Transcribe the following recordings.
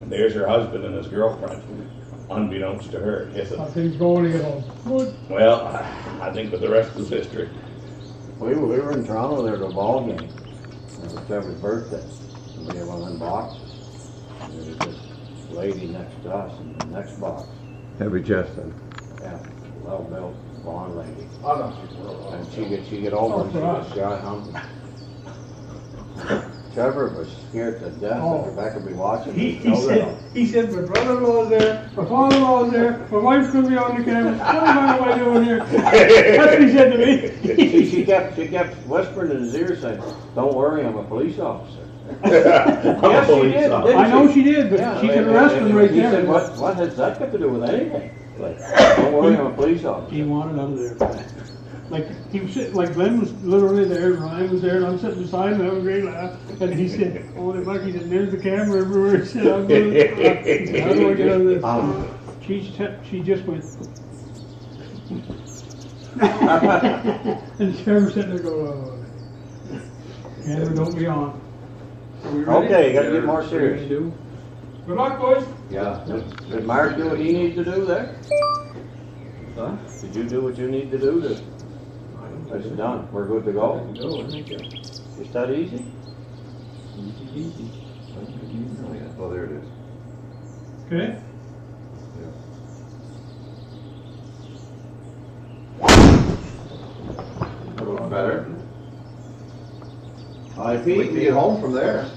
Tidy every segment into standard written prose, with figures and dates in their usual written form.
And there's her husband and his girlfriend, unbeknownst to her. Yes, How things going to get home? Good. well, I think that the rest is history. We were in Toronto there at a ball game. It was Trevor's birthday. And we had one of them boxes. And there was this lady next to us in the next box. Heavy chested. Yeah, well-built, blonde lady. Oh, no, And she get over and she was shot hunting. Trevor was scared to death that Rebecca would be watching. He said, my brother-in-law's there, my father-in-law's there, my wife's going to be on the camera. What am I doing here? That's what he said to me. she kept whispering in his ear saying, "Don't worry, I'm a police officer." Yes, she did, didn't I know she did, but Yeah, she could arrest him right he there. said, what has that got to do with anything? Like, don't worry, I'm a police officer. He wanted out of there. Like, he was sitting, like Glenn was literally there, Ryan was there, and I'm sitting beside him having a great laugh. And he said, "Holy fuck," he said, "there's the camera everywhere." He said, "I'm going to, he said, how do I get out of this?" She just went. And Trevor sitting there going, "Oh, camera don't be on." Are we ready? Okay, you gotta get more serious. Good luck, boys. Yeah. Did Mark do what he needed to do there? Huh? Did you do what you need to do to? It's done. We're good to go. Is that easy? Oh, there it is. Okay. A little better. High Wait till you get home from there.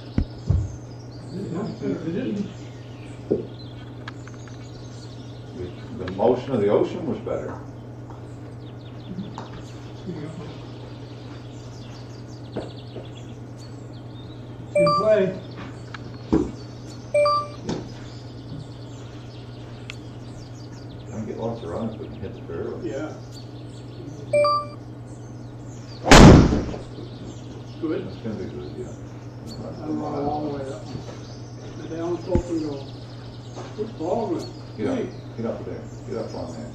The motion of the ocean was better. In play. I can get lots of runs, but it hits barely. Yeah. Good. That's gonna be good, yeah. I'm going a long way up. The down slope and go. Good ball, man. Get up there. Get up on there.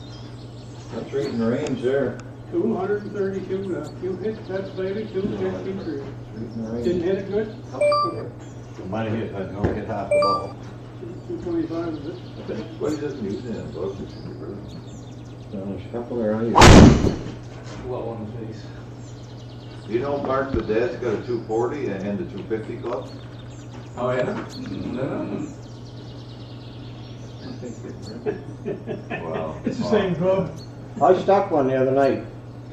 That's right in the range there. 232, a few hits, that's baby, 253. Right in the range. Didn't hit it good? Might hit, I only hit half the ball. 225 is it? What he doesn't use it, those are super. There's a couple there on you. Low on the face. You know, Mark, the dad's got a 240 and the 250 club? Oh, yeah? No. Wow. It's the same club. I stuck one the other night,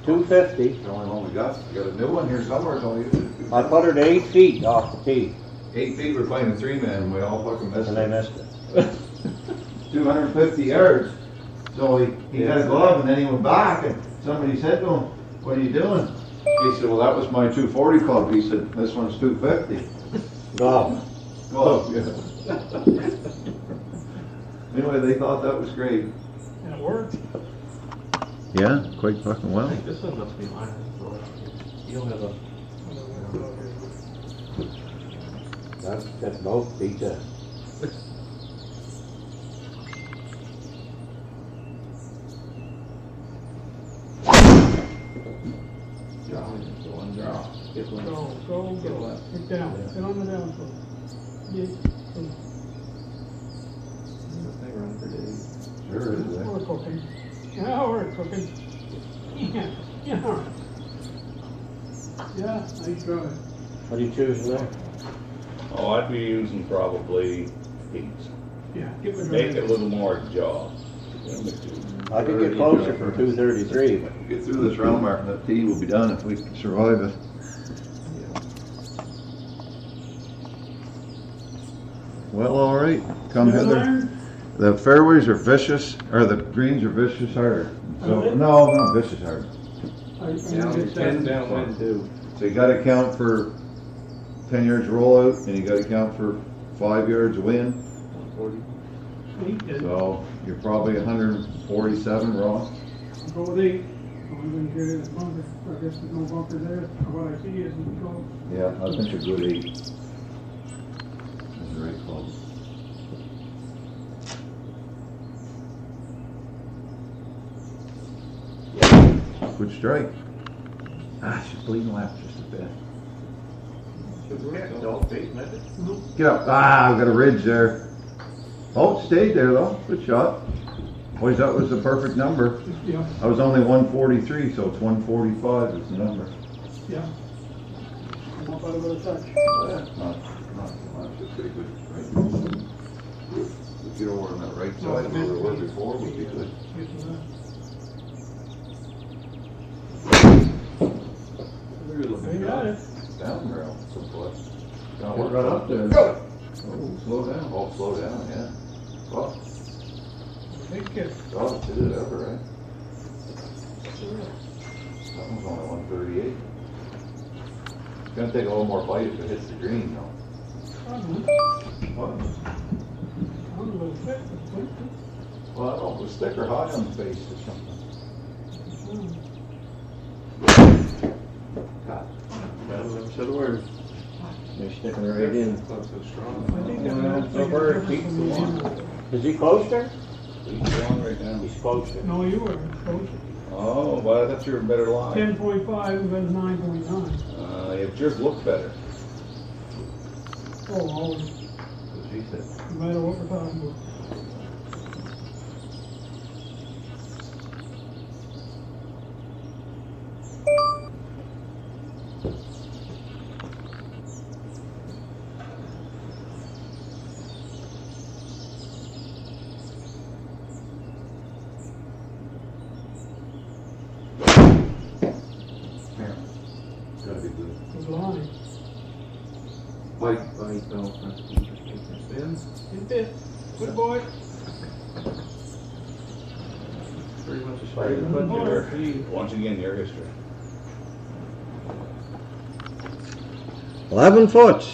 250. It's the only one we got. We got a new one here somewhere. It's only I put her to 8 feet off the tee, 8 feet. We're playing a 3-man and we all fucking missed and I it. missed it. 250 yards. So he got a glove and then he went back and somebody said to him, "What are you doing?" He said, "Well, that was my 240 club." He said, "This one's 250. Golf. Glove, yeah. Anyway, they thought that was great. And it worked. Yeah, quite fucking well. I think this one must be mine. You don't have a. That's both beat that. Get one. Go. Get down. Get on the down slope. Yeah. They run for days. Sure is, eh? We're cooking. Yeah, we're cooking. Yeah. Yeah, nice try. What are you choosing there? Oh, I'd be using probably heats. Yeah, give it a Make it a try. little more jaw. I could get closer from 233, but Get through this round, Mark, and that tee will be done if we can survive it. Well, all right, come hither. The fairways are vicious, or the greens are vicious hard. So, no, not vicious hard. Down 10 downwind too. So you gotta count for 10 yards rollout, and you gotta count for 5 yards wind. 40. So you're probably 147, Ross. I'll go with 8. I'm going to carry this bunker. I guess there's no bunker there. What I see is in trouble. Yeah, I think a good 8. That's very close. Good strike. She's bleeding left just a bit. Get up. I've got a ridge there. Oh, it stayed there though, good shot. Boys, that was the perfect number. Yeah, I was only 143, so it's 145 is the number. yeah. I'm up out of a touch. Not too much, it's pretty good. Right. If you don't want on that right side where we were before, would be good. Get to that. You got it. Down rail, some foot. Got one right up there. Go! Oh, slow down. Oh, slow down, yeah. Well, Big kick. God, did it ever, right? That one's only 138. It's gonna take a little more bite if it hits the green, though. What? I'm a little thick, but Well, I don't know, it was thick or high on the face or something. God. Said a word. They're sticking it right in. Not so strong. I think that Well, might so make a far, difference keeps when the we one. do it. Is he closer? He's going right now. He's closer. No, you were close. Oh, well, I thought you were a better line. 10.5 and then 9.9. It just looked better. Oh, always, As he said. no matter what we're talking about. Gotta be good. Good line. Mike, Bite though. That's interesting. Spins. Hit it. Good boy. Pretty much a straight punch in our feet. Once again, your history. 11 foot.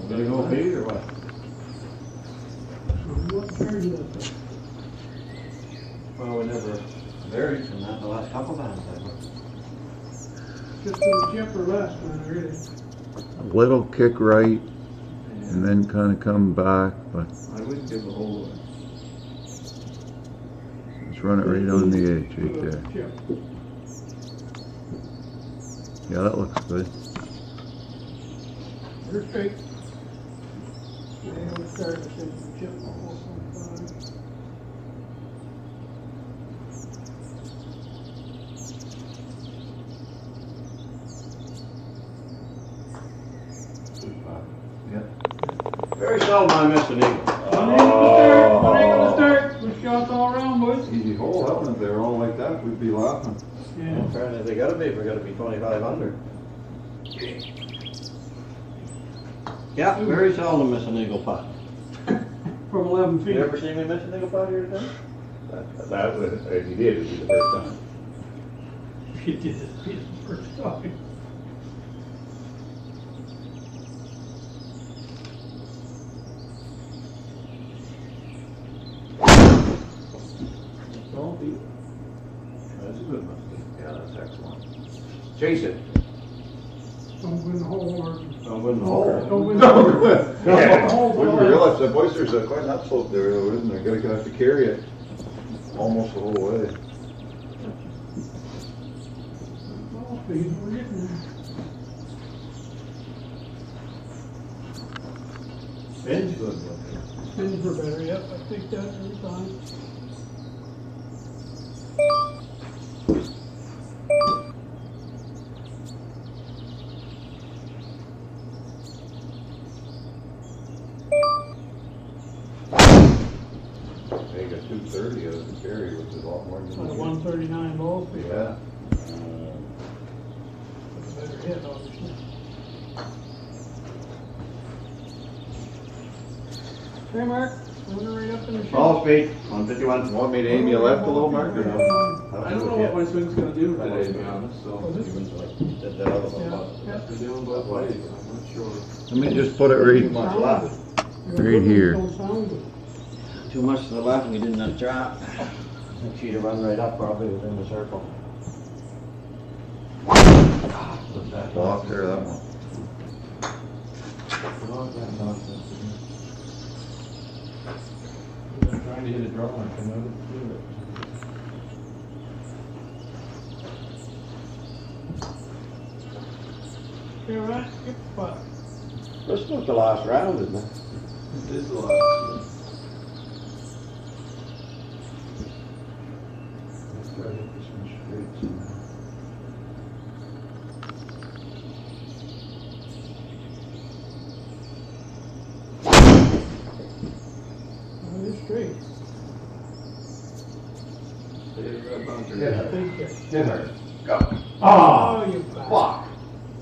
gonna go big or what? What turn is it? Well, we never. Varies from that the last couple times, I think. Just a chip or less, man, really. Little kick right and then kind of come back, but I wouldn't give the whole away. let's run it right on the edge right there. Chip. Yeah, that looks good. You're straight. Yeah, we'll start with the chip. 4.5. Very seldom I miss an eagle. One angle to start. Good shots all around, boys. Easy hole, that one, if they were all like that, we'd be laughing. Yeah. Apparently they gotta be, if we gotta be 25 under. Yeah, very seldom miss an eagle putt. From 11 feet. You ever seen me miss an eagle putt here today? That was, if you did, it'd be the first time. You did it the first time. Don't be. That's a good one. Yeah, that's excellent. Chase it. Don't win the hole or. Don't win the hole. Don't win the hole. When we realized that, boys, there's quite an upslope there, though, isn't there? Gotta have to carry it almost the whole way. Oh, please, we're getting there. Spin's good looking. Spins are better, yep, I think that every time. They got 230 out of the carry, which is a lot more than. On a 139 ball speed. Yeah. It's a better hit, obviously. Hey, Mark, running right up in the shot. Ball speed, 151. Want me to aim you left a little, Mark, or no? I don't know what my swing's gonna do today, to be honest, so. Oh, this- Did that other one Yeah, putt. yeah. We're doing both ways, I'm not sure. Let me just put it right. Much left. Right here. Don't sound good. Too much to the left and you didn't have drop. I think she'd have run right up probably within the circle. Off there, that one. Not that nonsense. I'm trying to hit a draw, I can never do it. Okay, right, skip the putt. This was the last round, isn't it? It is the last. Let's try to get this one straight somehow. Oh, it's straight. Stay right bunker. Hit her. Thank you. Hit her. Go. Oh, Ah! you bastard. Fuck!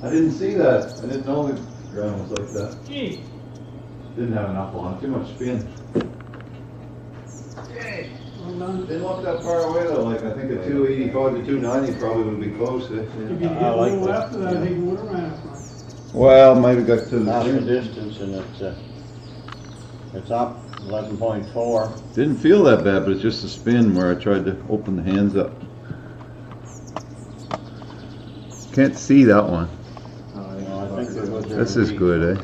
I didn't see that. I didn't know the ground was like that. Gee. Didn't have enough on, too much spin. Well done. Didn't look that far away though, like I think a 285 to 290 probably would be close. If you I get a like little that. after that, I think we would have ran up. Well, maybe got to That's the distance, and it's up 11.4. Didn't feel that bad, but it's just a spin where I tried to open the hands up. Can't see that one. I think we're good there. This is good, eh?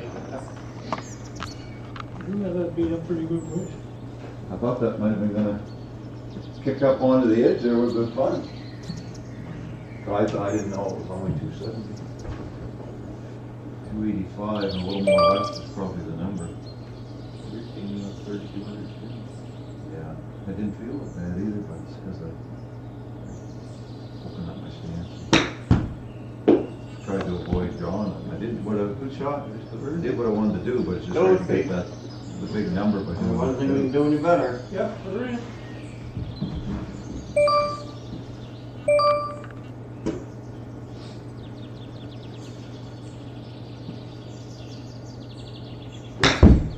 You got that beat up pretty good, boys. I thought that might have been gonna kick up onto the edge there with good fun. But I didn't know it was only 270. 285 and a little more left is probably the number. 3,200. Yeah, I didn't feel it bad either, but it's because I opened up my stance. Tried to avoid drawing them. I did what a good shot. I did what I wanted to do, but it's just Go hard to with get me. that the big number. But I don't think we can do any better. Yep, we're in.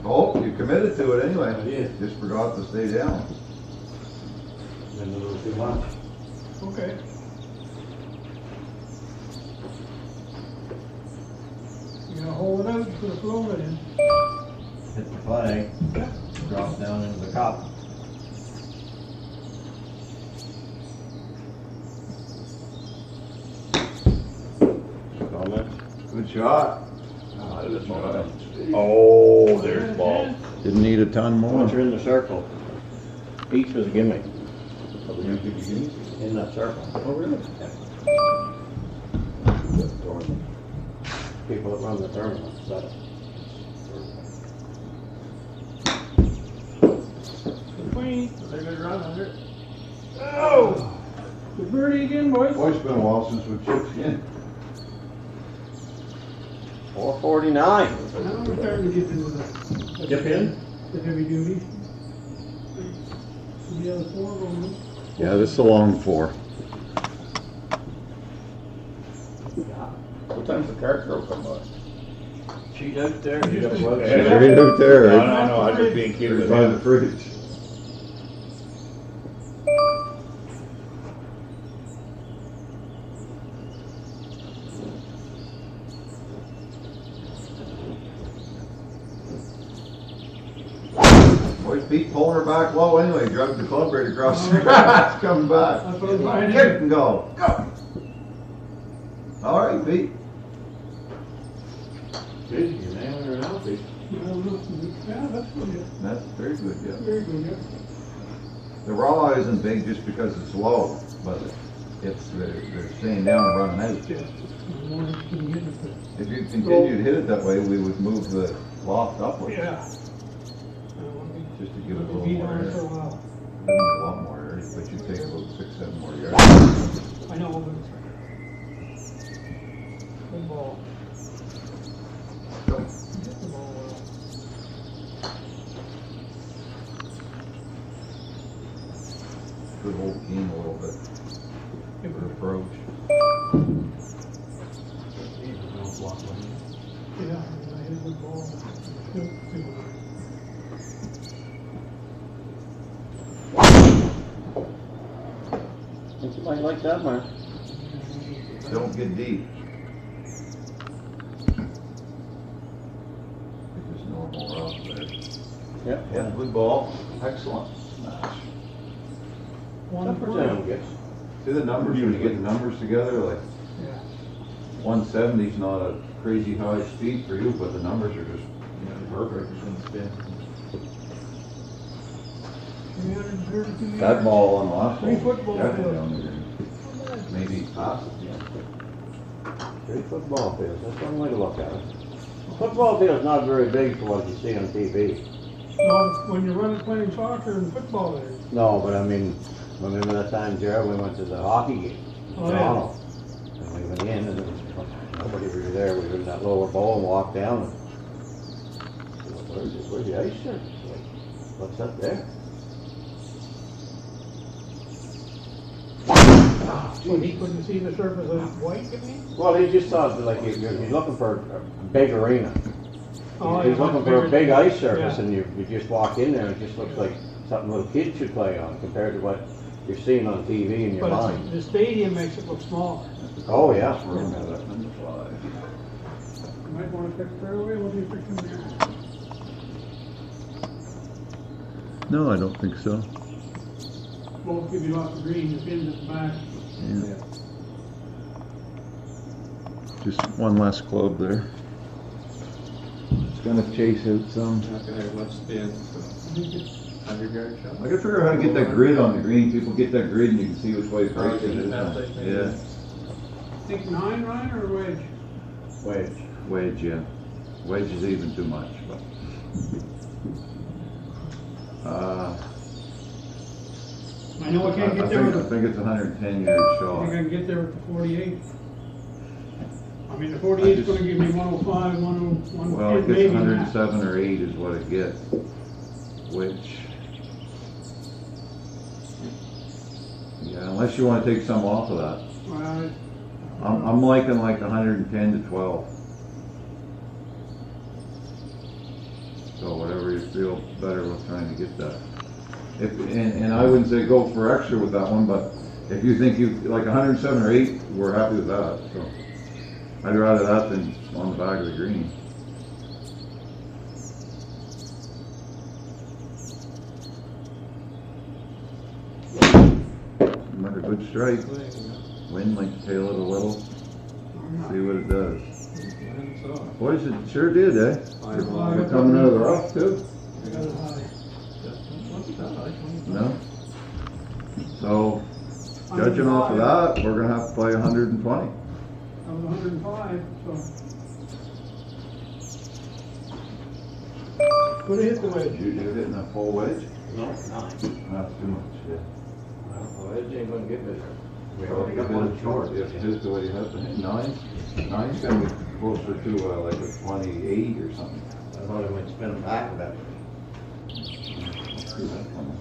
Oh, you committed to it anyway. I did. Just forgot to stay down. Been a little too much. Okay. You gotta hold it out for the flow it in. Hit the flag, drops down into the cup. Comments? Good shot. Oh, there's the ball. Didn't need a ton more. Once you're in the circle, each was a gimmick. In that circle. Oh, really? People that run the tournament, so. Queen, they're gonna run under it. Oh! Good birdie again, boys. Boy, it's been a while since we chipped in. 449. Now we're starting to get into the. Dip in? The heavy duty. The other four going. Yeah, this is a long four. What time's the cart girl come by? She's out there. Yeah. Right out there, No, right? no, no, I'm just being cute with By the him. fridge. Boys, Pete pulling her back low anyway, drug the club right across the grass, coming back. That's what I'm trying to Kick do. and go. Go! All right, Pete. You're nailing her now, Pete. Yeah, that's good. That's very good, yeah. Very good, yeah. The raw isn't big just because it's low, but it's, they're staying down and running out. Yeah. The more you can get it, the- If you continue to hit it that way, we would move the loft upwards. Yeah. I don't wanna be- Just to give it a little be more on air. for a while. Doesn't get a lot more area, but you take about 6-7 more yards. I know, but it's good ball. Hit the ball well. Good hold game a little bit. Good approach. Yeah, I hit a good ball. Good, good. Think you might like that, Mark. Don't get deep. Just normal rough there. Yep. Yeah, good ball. Excellent. Smash. One Upper point. down, yes. See the numbers, when you get the numbers together, like Yeah. 170 is not a crazy high speed for you, but the numbers are just perfect. 332 That yards. ball on the last Three hole, football definitely field. on the green. Maybe past it, yeah. 3 football field. That's one way to look at it. Football field's not very big for what you see on TV. No, when you're playing soccer and football there. No, but I mean, remember that time, Jared, we went to the hockey game in Oh, yeah. Toronto? And we went in and there was nobody really there. We were in that lower bowl and walked down. And, where's the ice shirt? Like, what's up there? So he couldn't see the surface of white, you mean? Well, he just thought that, like he's looking for a big arena. Oh, He's yeah, looking for a big ice surface, yeah. and you just walk in there and it just looks like something little kids should play on compared to what you're seeing on TV in your But mind. the stadium makes it look smaller. Oh, yeah. Room has that number 5. You might want to fix fairway, what do you think in there? No, I don't think so. Won't give you lots of green, the pins at the back. Yeah. Just one less club there. It's gonna chase out some. Not gonna have much spin, so 100-yard shot. I gotta figure out how to get that grid on the green. People get that grid and you can see which way it's facing. Yeah. Think 9, Ryan, or wedge? Wedge. Wedge, yeah. Wedge is even too much, but. I know I can't get there I with think it's a 110-yard I shot. think I can get there with the 48. I mean, the 48 is gonna give me 105, 101, Well, it maybe gets that. 107 or 8 is what it gets, which, yeah, unless you want to take some off of that. Well, I'm liking like 110 to 12. So whatever you feel better with trying to get that. And I wouldn't say go for extra with that one, but if you think you, like 107 or 8, we're happy with that, so. I'd rather that than on the back of the green. Another good strike. Wind might tail it a little. See what it does. Boys, it sure did, eh? You're coming out of the rough too? No? So, judging off of that, we're gonna have to play 120. I was 105, so. Could have hit the wedge. You're hitting a full wedge? No, 9. That's too much, yeah. Well, wedge ain't gonna get better. We So already got one short. If it is the way you have to hit 9, 9's gonna be closer to like a 28 or something. I thought it might spin back a bit. See that coming.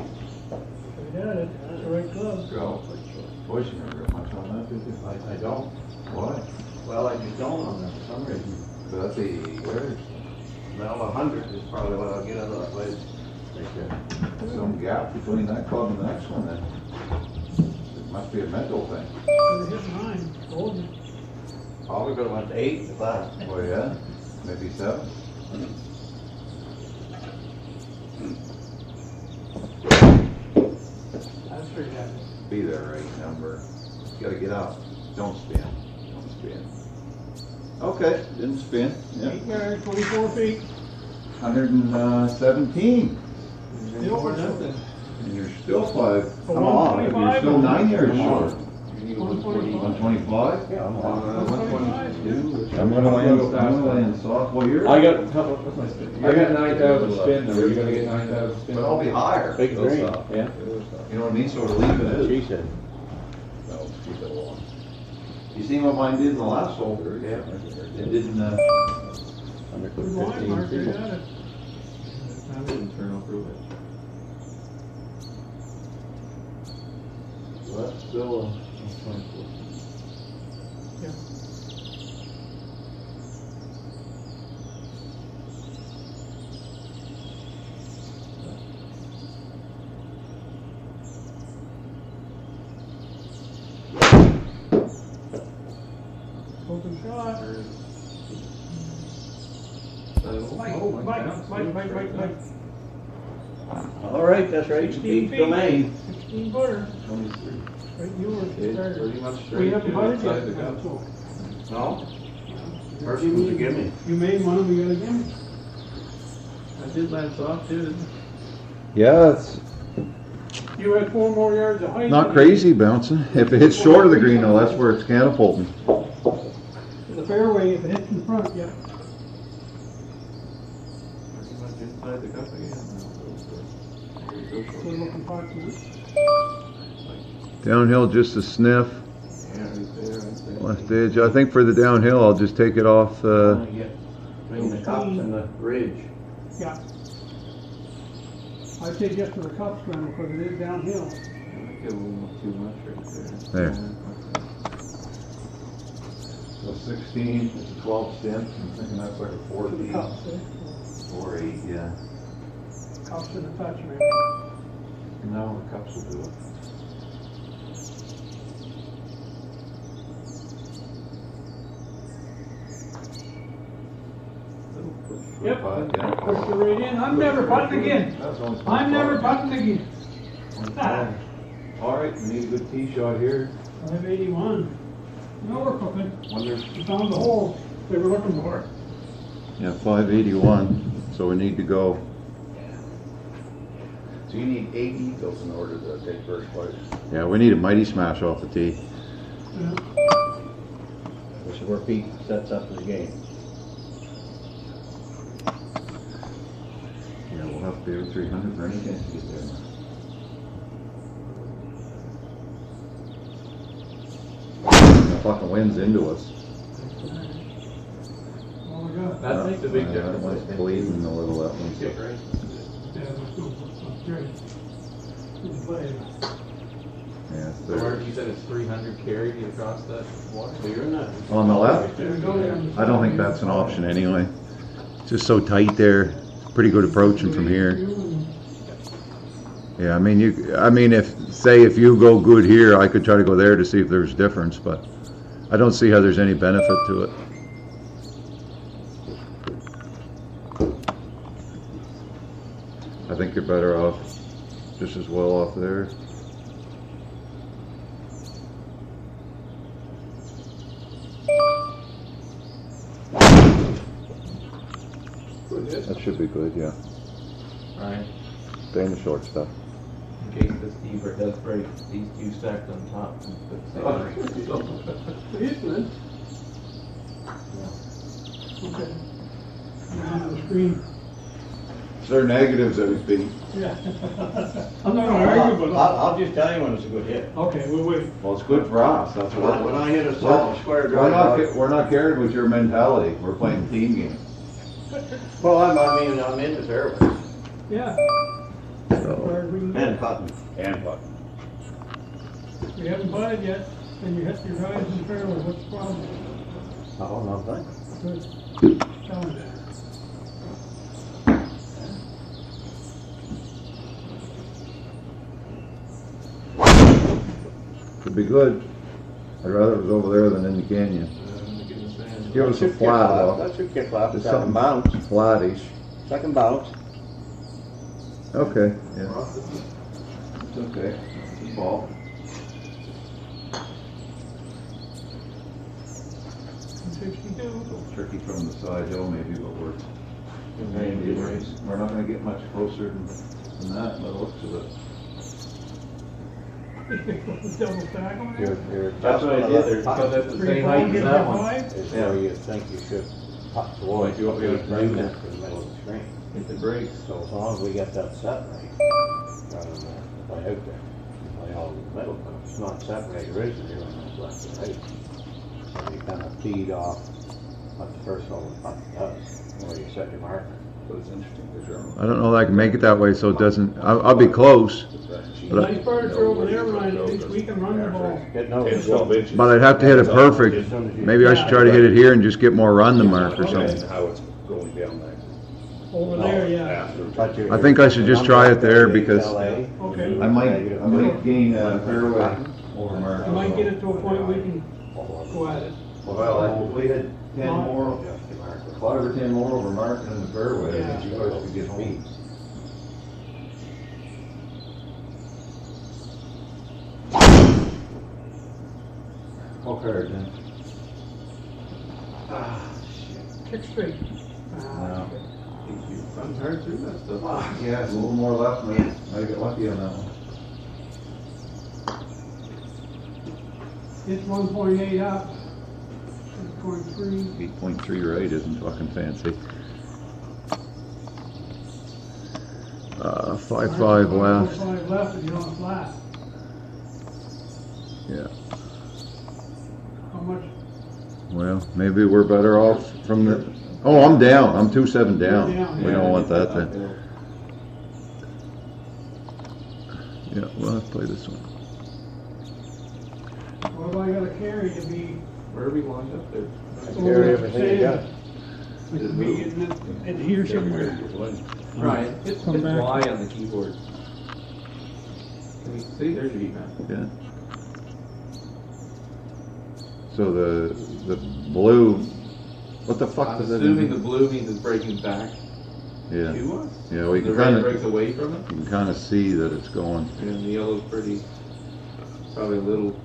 We had it, that's the right club. Go. Boys, you never got much on that, did you? I don't. Why? Well, I just don't on that for some reason. That's a, where's Well, 100 is probably what I'll get out of that wedge. Right there. some gap between that club and the next one then? It must be a mental thing. Could have hit 9, told you. Probably could have went to 8 if that. Oh yeah, maybe 7. That's pretty happy. Be the right number. You gotta get up. Don't spin. Don't spin. Okay, didn't spin. Yeah. 8 yards, 24 feet. 117. Still for nothing. And you're still 5. For Come on, you're 125? still 9 yards Come on. short. 125. 125? Yeah, I'm on. 125. I'm gonna land soft. Well, you're. I got 9,000 spin though, you're gonna get 9,000 spin. But I'll be higher. Big Go green. soft. Yeah. You know what I mean? So to leave it She is. said. No, keep it along. You seen what mine did in the last hole? Yeah. It didn't, Under Good line, 15 Mark, you people. got it. I didn't turn off through it. well, that's still, Yeah. Open shot. Bite. All right, that's right. 16 Deep feet. domain. 16 footer. 23. Right, yours. It's Started. pretty much We straight haven't to putted outside yet. the gun. No? First one's a gimme. You made one, we got a gimme. I did land soft too, didn't Yeah, it's You had 4 more yards of height. Not crazy bouncing. If it hits short of the green though, that's where it's catapulting. The fairway, if it hits in front, yeah. Pretty much inside the cup again. So looking approximate. Downhill just a sniff. Yeah, right there, right there. Left edge. I think for the downhill, I'll just take it off. Between the cups and the ridge. Yeah. I'd say just for the cup scramble because it is downhill. Give a little too much right there. There. So 16, it's a 12 stem, I'm thinking that's like a 4 For the feet. cups, eh? 4 8, yeah. Cups and the touch maybe. No, the cups will do it. Yep. Yeah. Push the right in. I'm never putting again. That's only I'm never 25. putting again. All right, we need a good tee shot here. 581. No, we're cooking. Wonder, We found the hole they were looking for. Yeah, 581. So we need to go. So you need 8 eagles in order to take first place. Yeah, we need a mighty smash off the tee. Yeah. This is where Pete sets up his game. Yeah, we'll have to do 300 for any chance to get there. The fucking wind's into us. Oh my God. That makes a big I don't difference. like bleeding a little that one. Kick, right? Yeah, let's go. That's great. Good play. Yeah, So Mark, you said it's 300 carry to get across that water? So you're in that. on the left? There we go. I don't think that's an option anyway. It's just so tight there. Pretty good approaching from here. Yeah, I mean, if you go good here, I could try to go there to see if there's difference, but I don't see how there's any benefit to it. I think you're better off just as well off there. That should be good, yeah. Right. Stay in the short stuff. In case this beaver does break, these two stacked on top. And put the It is good. Okay. Now on the screen. they're negatives that we beat. Yeah. I'm not gonna argue, but. I'll just tell you when it's a good hit. Okay, we'll wait. Well, it's good for us, that's what. When I hit a solid square We're not caring about your mentality, we're playing team game. Well, I'm in the fairway. Yeah. So, Where we can And go. putting. And putt. We haven't butted yet, and you hit your drives in fairway, what's the problem? Oh, nothing. Good. Tell me that. could be good. I'd rather it was over there than in the canyon. Give us a flat off. That should kick off. Just Second something bounce. flattish. Second bounce. Okay, yeah. It's okay, it's a ball. 262. Tricky from the side hill maybe, but we're not gonna get much closer than that by the looks of it. Double stack on there. That's what I did there, because that's the same height as that one. Is where you think you should putt towards. You want me to bring do that to the middle of the screen. Hit the brakes. So as long as we get that set right, rather than play out there, play all in the middle, but if it's not set right originally, when it's left and right. So you kind of feed off what the first hole putt does, where you set your marker. But it's interesting, because you're. I don't know that I can make it that way, so it doesn't, I'll be close. Nice furniture over there, Ryan, at least we can run the ball. Getting over 10, the 12 zone. inches. But I'd have to hit it perfect. Maybe I should try to hit it here and just get more run the mark or And something. how it's going down there. Over there, yeah. After. But you're- I think I should just try it there because- Okay. I might gain fairway over mark. You might get it to a point we can go at it. Well, if we had 10 more, 5 or 10 more over mark in the fairway, I think you guys could get beat. Okay, then. Kick straight. Runs hard through that stuff. Yeah, it's a little more left, man. I got lucky on that one. It's 1.8 up. 6.3. 8.3 right isn't fucking fancy. 5.5 left. 5 left and you're on flat. Yeah. How much? Well, maybe we're better off from the. Oh, I'm down. I'm 2.7 down. You're down, We yeah. don't want that then. Yeah, well, let's play this one. What do I gotta carry to be? Where are we lined up there? Carry everything you got. It could be in here somewhere. Ryan, hit Come back. Y on the keyboard. Can you see? There's your heat map. Yeah. So the blue, what the fuck I'm does that assuming the mean? blue means it's breaking back Yeah, to us. yeah, we The can red kind breaks of, away from it, you can kind of see that it's going. and the yellow's probably a little.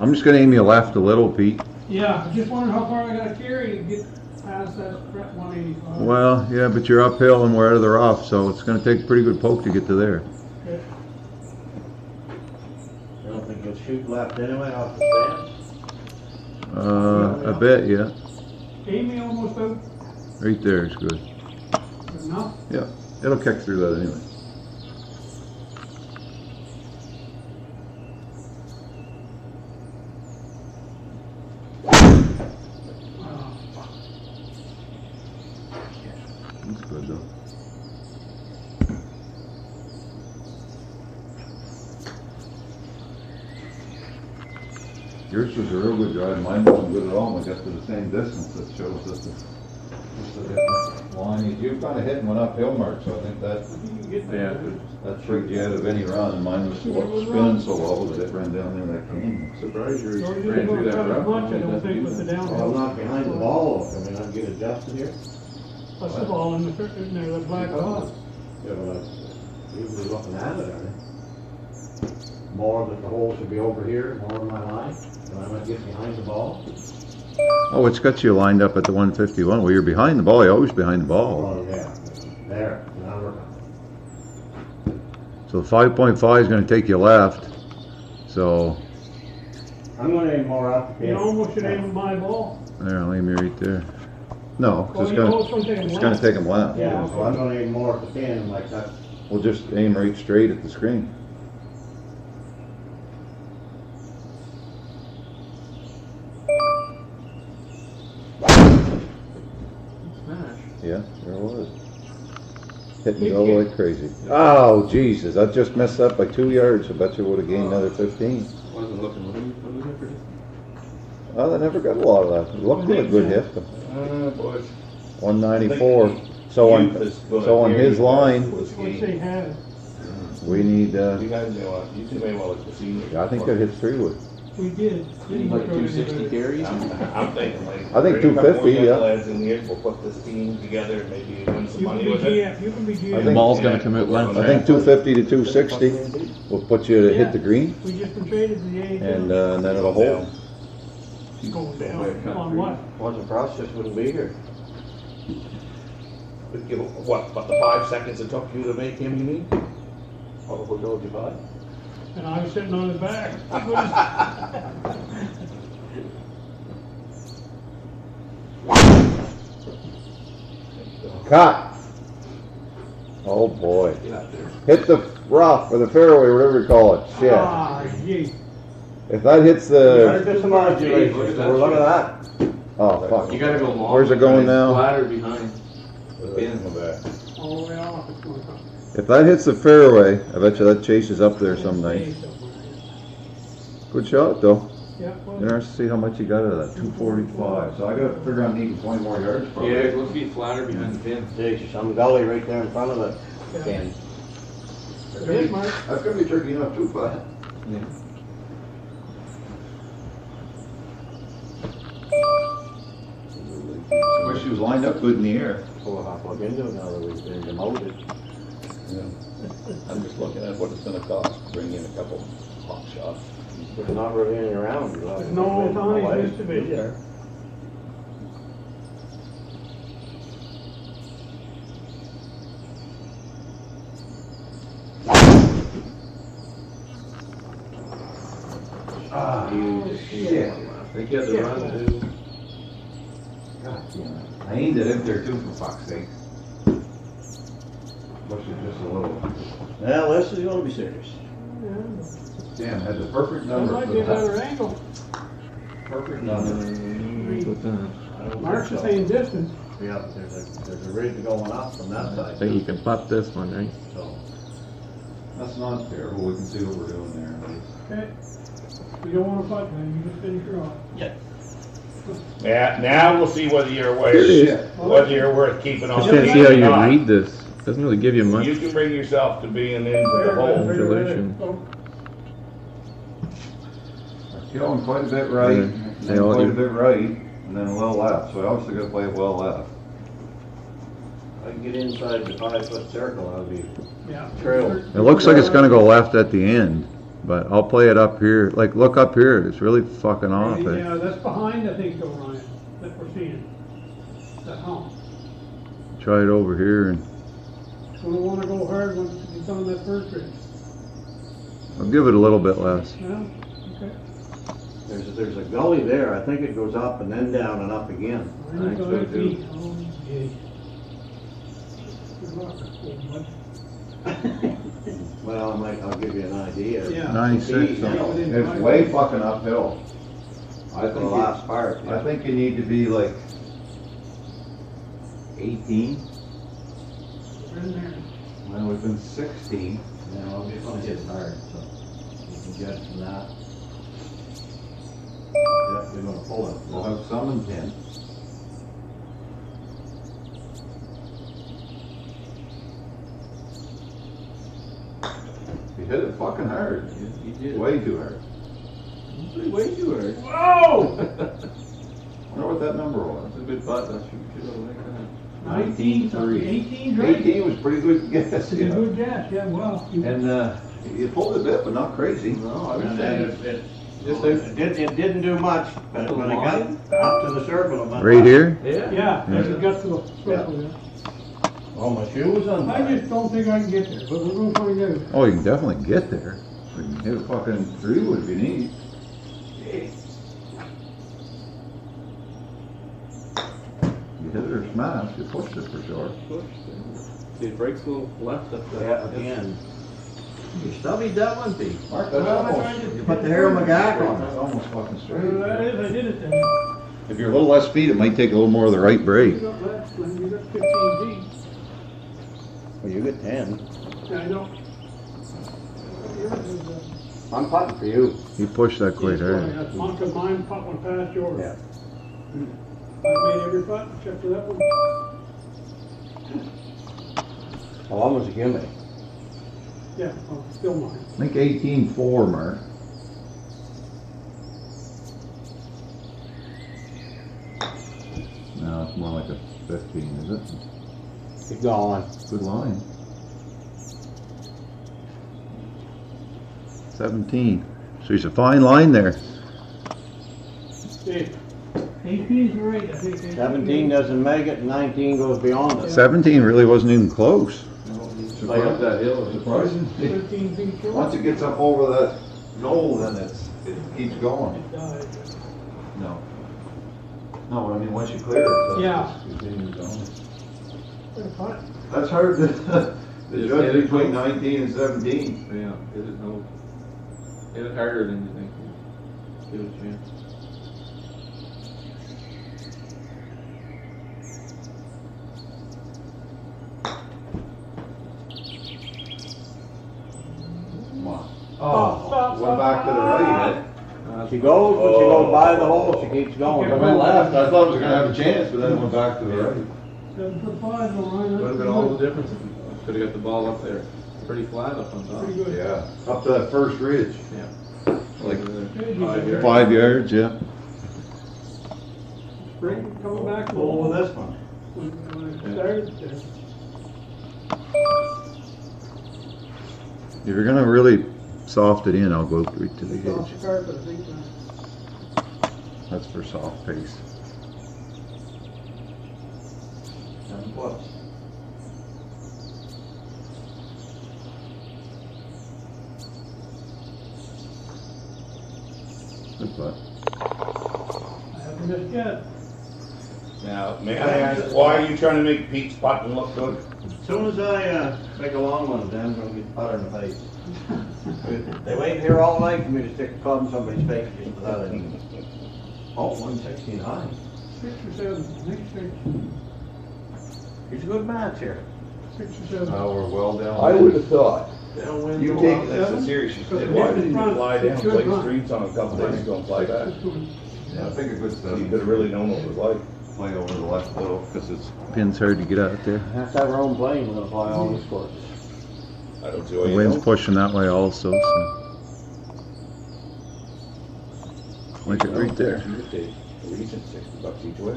I'm just gonna aim you left a little, Pete. Yeah, I just wondering how far I gotta carry to get past that 185. Well, yeah, but you're uphill and we're out of the rough, so it's gonna take a pretty good poke to get to there. Okay. I don't think you'll shoot left anyway off the stand. A bit, yeah. Amy almost out. Right there is good. Enough. Yeah, it'll kick through that anyway. That's good though. Yours was a real good drive, mine wasn't good at all, we got to the same distance, that shows that the line, you kind of hit and went uphill, Mark, so I think that, You can get there. that freaked you out of any run, and mine was spinning so well that it ran down there that came. Surprised you Or you ran don't through that cut as rough. much, I don't think, with the Well, I'm downhill. not behind the ball, I mean, I'd get adjusted here. Plus the ball in the black dot. Yeah, but I'm usually looking at it, aren't I? More that the hole should be over here, more of my line, and I might get behind the ball. Oh, it's got you lined up at the 151, well, you're behind the ball, you're always behind the ball. Oh, yeah, there, now we're. So 5.5 is gonna take you left, so, I'm gonna aim more up. You almost should aim at my ball. there, I'll aim you right there. No, Oh, it's you know gonna, it's gonna take him it's gonna left. take him left. Yeah, so I'm gonna aim more at the pin, like that. We'll just aim right straight at the screen. Smash. Yeah, there it was. Hit me all like crazy. Oh, Jesus, I just messed up by 2 yards. I bet you would have gained another 15. Wasn't looking, what was it for? Oh, they never got a lot of that. It looked like a good hit, but Boys. 194. So on his line, Which they had. we need, You guys may want, you two may want to proceed. I think that hits 3-wood. We did. Like 260 carries? I'm thinking like. I think bring a couple 250, young yeah. lads in here, we'll put this team together and maybe win some You can money be with it. GM, you can be I GM. think- Ball's gonna come out left. I think 250 to 260 will put you to hit the green, We just been traded to the A. and then it'll hold. Going down, on what? Wasn't process wouldn't be here. Would give, what, about the 5 seconds it took you to make him, you mean? Oh, who told you about it? And I was sitting on his back. Cut! Oh boy. Get out there. Hit the rough, or the fairway, whatever you call it. Shit. Ah, gee. If that hits Better the, discommodulate, look at that. oh fuck. You gotta go long. Where's it going now? Flatter behind. All the way off, it's going to come. If that hits the fairway, I bet you that chases up there some night. Good shot though. Yeah, well, Interesting to see how much you got out of that. 245. So I gotta figure I'm needing 20 more yards probably. Yeah, let's be flatter behind the pin. There's some gully right there in front of the pin. hit, Mark. That's gonna be tricky enough too, but. Yeah. Wish she was lined up good in the air. We'll have to look into it now that we've been demoted. I'm just looking at what it's gonna cost to bring in a couple hot shots. There's not really any around. You'll have to There's no look into time, the used to be. there. Ah, Oh, shit. Think you had to run to, God damn it. I aimed it in there too, for fuck's sake. Push it just a little. Well, this is gonna be serious. Damn, had the perfect I number might for get that. better angle. Perfect number. I don't Mark's the think so. same distance. Yeah, but there's a ridge going up from that I side. think you can putt this one, right? So, That's not terrible, we can see what we're doing there. Okay. You don't wanna putt, then you just finish her off. Yeah, now we'll see whether you're aware, Shit. whether you're worth keeping on. Just can't see how or you not. read this. Doesn't really give you much. You can bring yourself to being into the There, hole. there, there, there. Undulation. Oh, Killing quite a bit right, Yeah. and They then all quite a do. bit right, and then a well left, so I obviously gotta play it well left. I can get inside the 5-foot circle, I'll be yeah. trail. It looks like it's gonna go left at the end, but I'll play it up here. Like, look up here, it's really fucking off. Eh? Yeah, that's behind, I think, though, Ryan, that we're seeing. That hump. Try it over here, and Gonna wanna go hard once it's on that first ridge. I'll give it a little bit less. Yeah, okay. There's a gully there, I think it goes up and then down and up again. I need so 5 too. feet. Oh, gee. Good luck, old bud. Well, I'll give you an idea. Yeah. 96, You know, It's way fucking uphill. I for the think, last part. I think you need to be like 18, We're in there. well, we've been 16. You know, it's gonna hit hard, so you can judge from that. Yep, you're gonna pull it. We'll have some in 10. You hit it fucking hard, you did. way too hard. Way too hard. Whoa! Wonder what that number was. That's a good putt, I should have like that. 19, 19-3. 18's right. 18 was pretty good guess, It's a yeah. good guess, yeah, well. And, you pulled a bit, but not crazy. No, I was And saying, then just it didn't do much, but when it got up to the circle, it went Right up. here? yeah. Yeah, as it got to the circle, yeah. Oh, my shoe was on I fire. just don't think I can get there, but we're gonna find out. Oh, you can definitely get there. We can hit a fucking 3 would be neat. You hit it or smash, you pushed it for sure. See, it breaks a little left up there. Yeah, again. You stubbied that one, Pete. Mark, that's almost, You put the hair on my back on that's it. almost fucking Well, straight. that is, I did it then. If you're a little less speed, it might take a little more of the right You brake. got left, and you got 15 feet. Well, you get 10. Yeah, I know. I'm putting for you. You push that quite hard. That's one, cause mine putt went past yours. Yeah. I made every putt except for that one. Oh, almost a gimme. Yeah, well, still mine. I think 18.4, Mark. No, it's more like a 15, is it? Keep going. Good line. 17. So there's a fine line there. See, 18's right, I think. 17 doesn't make it, 19 goes beyond it. 17 really wasn't even close. Play up that hill, it's surprising. 13 feet short. Once it gets up over that knoll, then it keeps going. It died. No. No, but I mean, once you clear it, it Yeah. just continues on. Good putt. That's hard to, Just the hit judge it between close. 19 and 17. Yeah, hit it harder than you think. Give it a chance. Come on. Stop, Went back to the right, eh? She goes, when she goes by the hole, she keeps going. I went left, I thought I was gonna have a chance, but then it went back to the right. 7'5", all right. Would have been all the difference if you could have got the ball up there. Pretty flat up on top. Pretty good. Yeah, up to that first ridge. Like 5 yards. 5 yards, yeah. Spring coming back. Pull with this one. When I started there. If you're gonna really soft it in, I'll go right to the It's off edge. the carpet, I think. That's for soft pace. 10 plus. Good putt. I haven't missed yet. Now, may I ask, why are you trying to make Pete's putting look good? As soon as I make a long one, then I'm gonna get putter in the face. They wait here all night for me to stick a club in somebody's face just without any. Oh, 169. 6 or 7, I think 6. He's a good match here. 6 or 7. Now we're well down. I would have thought, They'll win you the take long this seven. so serious, you Because said, the why hit didn't in you front, fly it's down and good play run. streets on a couple days ago and fly back? Yeah, I think a good You seven. could have really known what it was like. Play over the left little, because it's pin's hard to get out there. Have to have our own plane, we're gonna fly all these courses. I don't see why The you wind's don't. pushing that way also, so. Like it right there. You just take a recent $60 each way.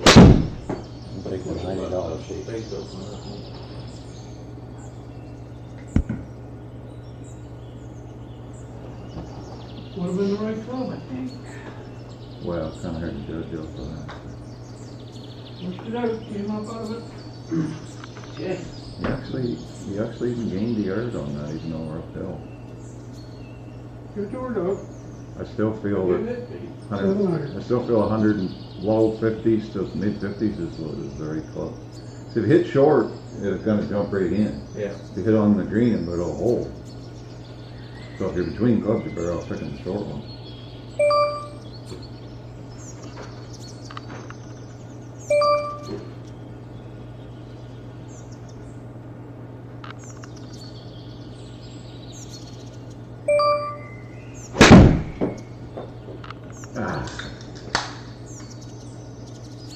I'm taking a $90 sheet. Would have been the right club, I think. Well, it's kind of hard to judge you for that. Pushed it out, came up out of it. Yeah. You actually even gained the yard on that, even though we're uphill. Good to her up. I still feel that I 700. still feel 100 and low 50s to mid 50s is very close. So if you hit short, it's going to jump right in. Yeah. If you hit on the green, it'll hold. So if you're between clubs, you're better off picking the short one.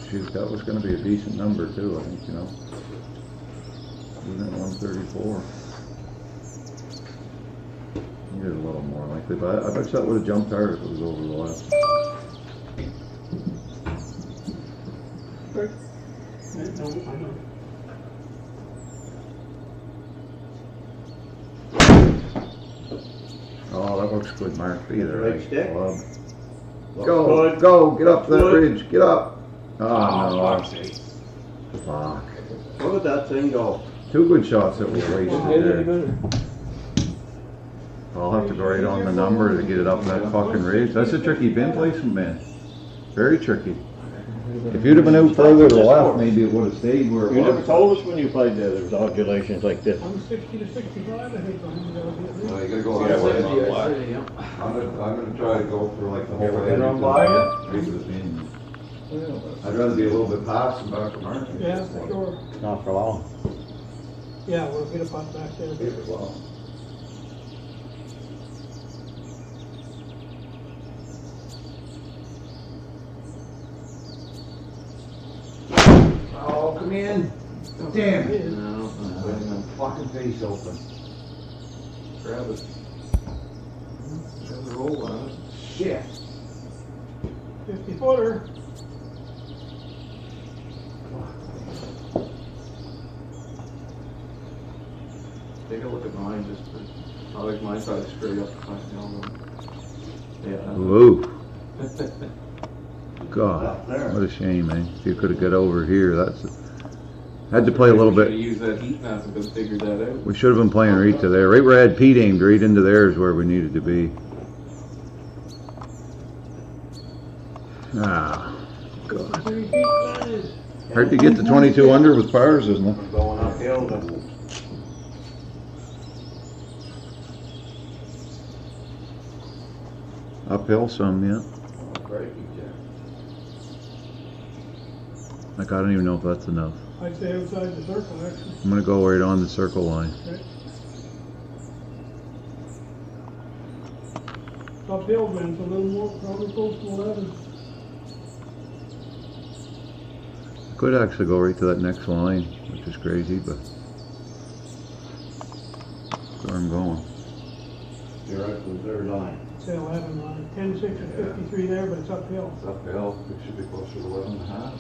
Shoot, that was going to be a decent number too, I think, you know. Even at 134. Needed a little more likely, but I bet you that would have jumped hard if it was over the left. Right. No, I know. Oh, that looks good, Mark. Be there, Right right? stick. Club. Looks Go, good. go, get up that Good. ridge, get up. Oh, no. fuck's sake. Fuck. Look at that thing go. Two good shots that were wasted there. I'll have to go right on the number to get it up that fucking ridge. That's a tricky pin placement, man. Very tricky. If you'd have been out further to the left, maybe it would have stayed where it You never was. told us when you played there was undulations like this. I'm 60 to 65, I think. You gotta go Yeah, that way. we're on black. I'm gonna try to go for like the whole Ever way. been run by Right to the pin. I'd rather be a little bit past and back to Mark. Yeah, for sure. Not for long. Yeah, we'll get a putt back there. Well, Oh, come in. Damn it. No, Fucking face open. grab it. Have the roll on it. Shit. 50 footer. Take a look at mine, just for, I like mine side straight up to find the elbow. Yeah. Whoa. God, Up there. what a shame, man. If you could have got over here, that's. Had to play a little Should've bit. used that heat map and could've figured that out. We should have been playing right to there. Right where I had Pete aimed, right into there is where we needed to be. Ah, 3 feet, that is. hard to get to 22 under with pars, isn't it? We're going uphill, but Uphill some, yeah. Like, I don't even know if that's enough. I'd say outside the circle, actually. I'm gonna go right on the circle line. Okay. Uphill, Ben, so a little more, probably close to 11. Could actually go right to that next line, which is crazy, but that's where I'm going. you're at the third line. Say 11, 10, 6, and 53 there, but it's uphill. It's uphill, it should be closer to 11 and a half.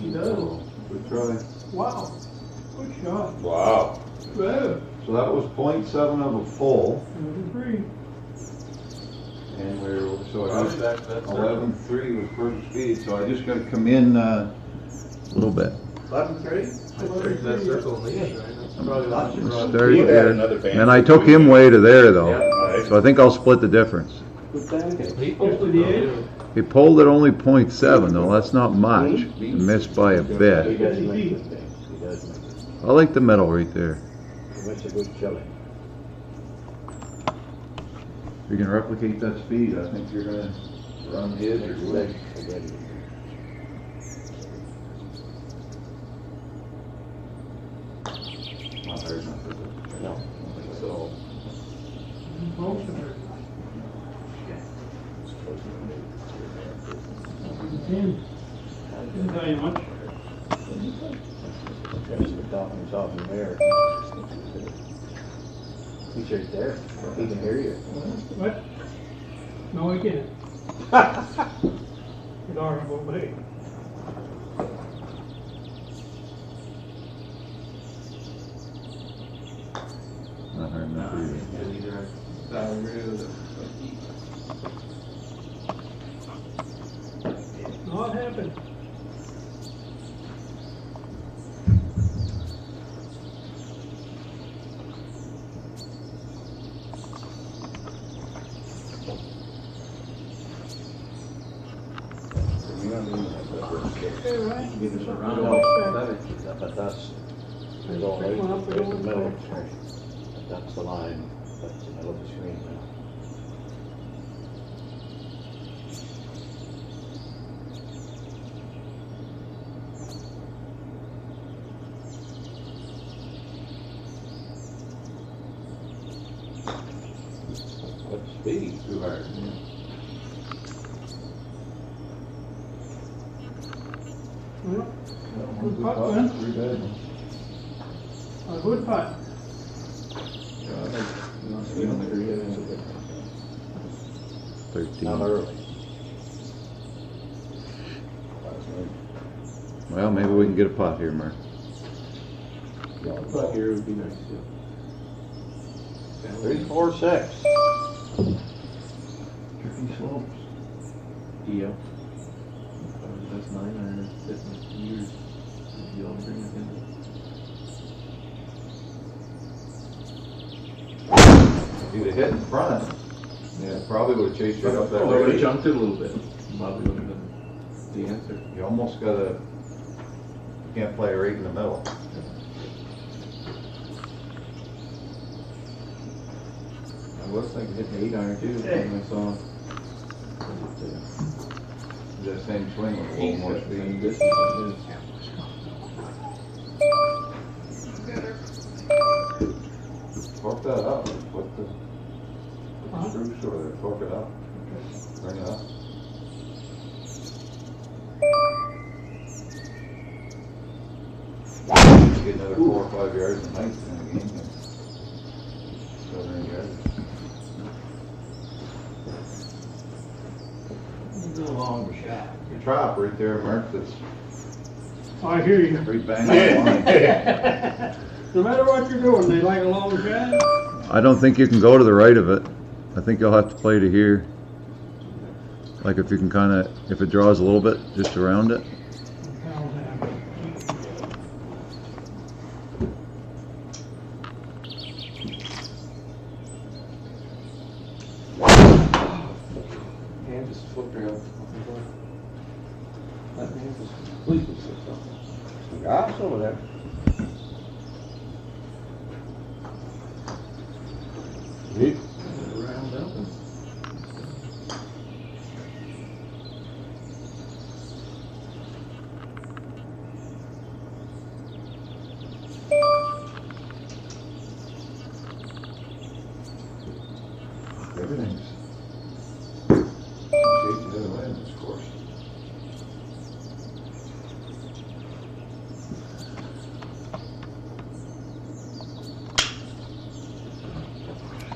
She does. Good try. Wow, good shot. wow. Wow. So that was 0.7 of a full, Free. and so I just, That's 11.3 was first speed, so I just gotta come in, A little bit. 11.3? that circle leads, right? That's probably what you brought. Start He had here. another fan. And I took him way to there though, Right. so I think I'll split the difference. Good thinking. He Posted the edge. He pulled it only 0.7 though, that's not much. He missed by a He bit. does make good things. He does make good. I like the middle right there. He makes a good chili. if you can replicate that speed, I think you're gonna run the edge or win. Spaghetti. Not hard enough, is it? No. So, Most of it. Ten. Didn't tell you much. There's the talking top in there. He's right there. He can hear you. What? No, I can't. It's horrible, but hey. Not hard enough either. yeah, these are, I agree with it. What happened? Okay, right. Give us a round No. of better. But that's, there's all Pick right, one up, there's the go middle. inside. That's the line, that's the middle of the screen now. What speed? Too hard. Well, Good putt, putt, man. pretty bad. A good putt. Yeah, I think, you know, speed on the green is a bit. 13. Not early. Well, maybe we can get a putt here, Mark. But here would be nice, yeah. 3, 4, 6. Tricky slopes. Yeah. That's 9 iron, that's 50 years. You'll bring it in. If you'd have hit in front, yeah, probably would have chased right up that Oh, I would've road. jumped it a little bit. Probably would've been the answer. You almost gotta, you can't play right in the middle. I was thinking hitting 8 iron too, when I saw. That same swing with a little more Same speed. distance it is. Torque that up, put the Huh? screw store there, torque it up, bring it up. Get another 4 or 5 yards in height in the game. Yards. No longer shot. Your trap right there, Mark, that's I hear you. right bang on the line. No matter what you're doing, they like a long shot. I don't think you can go to the right of it. I think you'll have to play to here. Like if you can kind of, if it draws a little bit, just around it. Hand just flipped her out. That hand just completely slipped off. Grass over there. Round up and. Everything's shaped the other way in this course.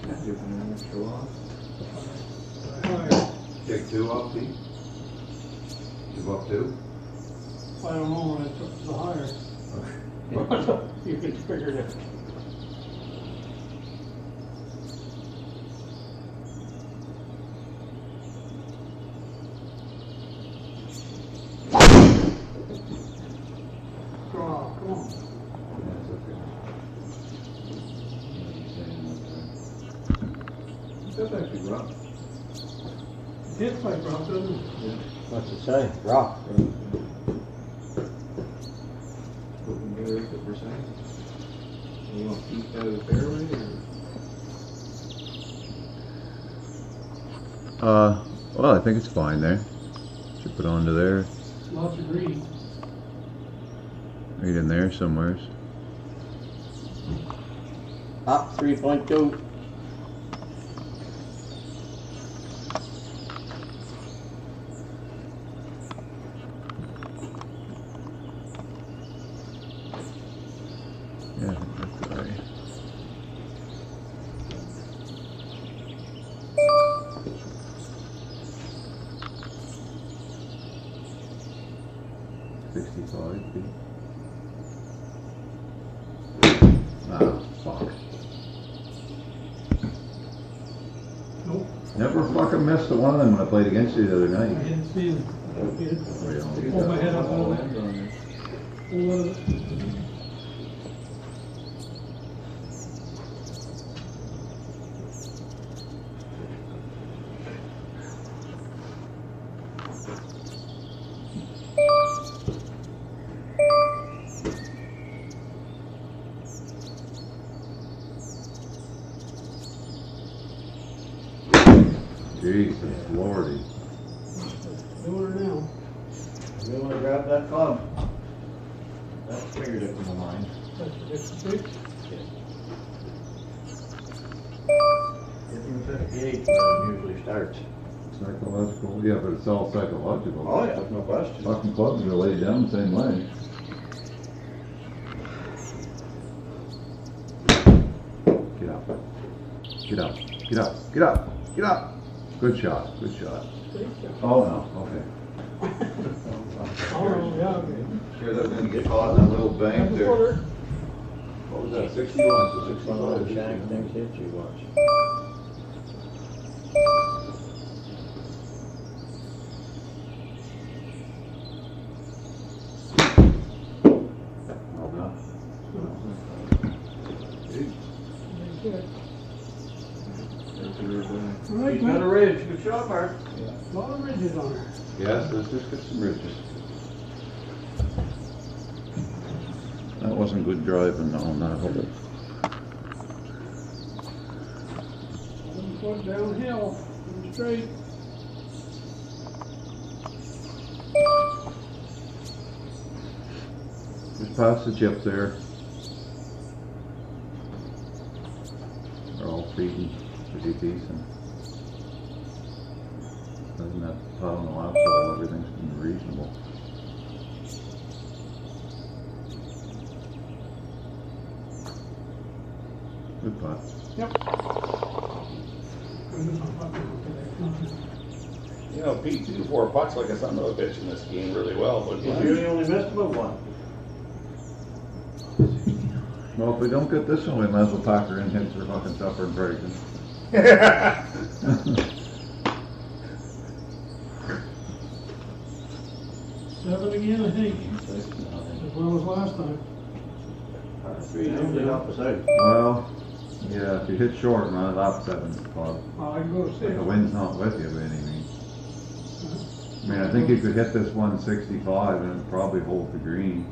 Not giving an extra loss. Take 2 off, Pete? 2 up 2? I don't know when I took the higher. You can figure it out. That's actually rough. It's like rough, doesn't it? What's it say? Rock. There's the percent. You want to keep that of the fairway or? Well, I think it's fine there. Chip it onto there, Lots of green. right in there somewhere. Up 3.2. Yeah, I think that's right. $65 feet. Ah, fuck. Nope, Never fucking missed a one of them when I played against you the other I night. didn't see them. I did. Oh, Hold my head up All on ends on there. it. Jesus lordy. Doing her now. You wanna grab that club? That's figured it in my mind. That's 56. Getting 58 where it usually starts. Psychological, yeah, but it's all psychological. Oh, yeah, no question. Fucking clubs are laid down the same way. Get up. Get up. Get up. Get up. Get up. Good shot. Good shot. Oh, no. Okay. Oh, yeah, okay. Sure that didn't get caught in that little bank there. Quarter. What was that, 61 to One of 65? those shank things hit you, watch. Well done. Good. There's the rear back. All right, He's got a man. ridge, good shot, Mark. A lot of ridges on her. Yes, let's just get some ridges. That wasn't good driving on that hole. 7 foot downhill, and straight. Just past the chip there. They're all feeding pretty decent. Doesn't have to pile in the lap hole, everything's been reasonable. Good putt. Yep. I'm just on fucking today. You know, Pete, 2-4 putts like a son of a bitch in this game really well, but You really only missed about one. Well, if we don't get this one, we might as well pack her in, hit her fucking supper and breaking. Seven again, I think, as well as last time. Usually opposite. Well, yeah, if you hit short, man, lap 7 club. I can go to If 6. the wind's not with you by any means. I mean, I think you could hit this 165 and it'd probably hold the green.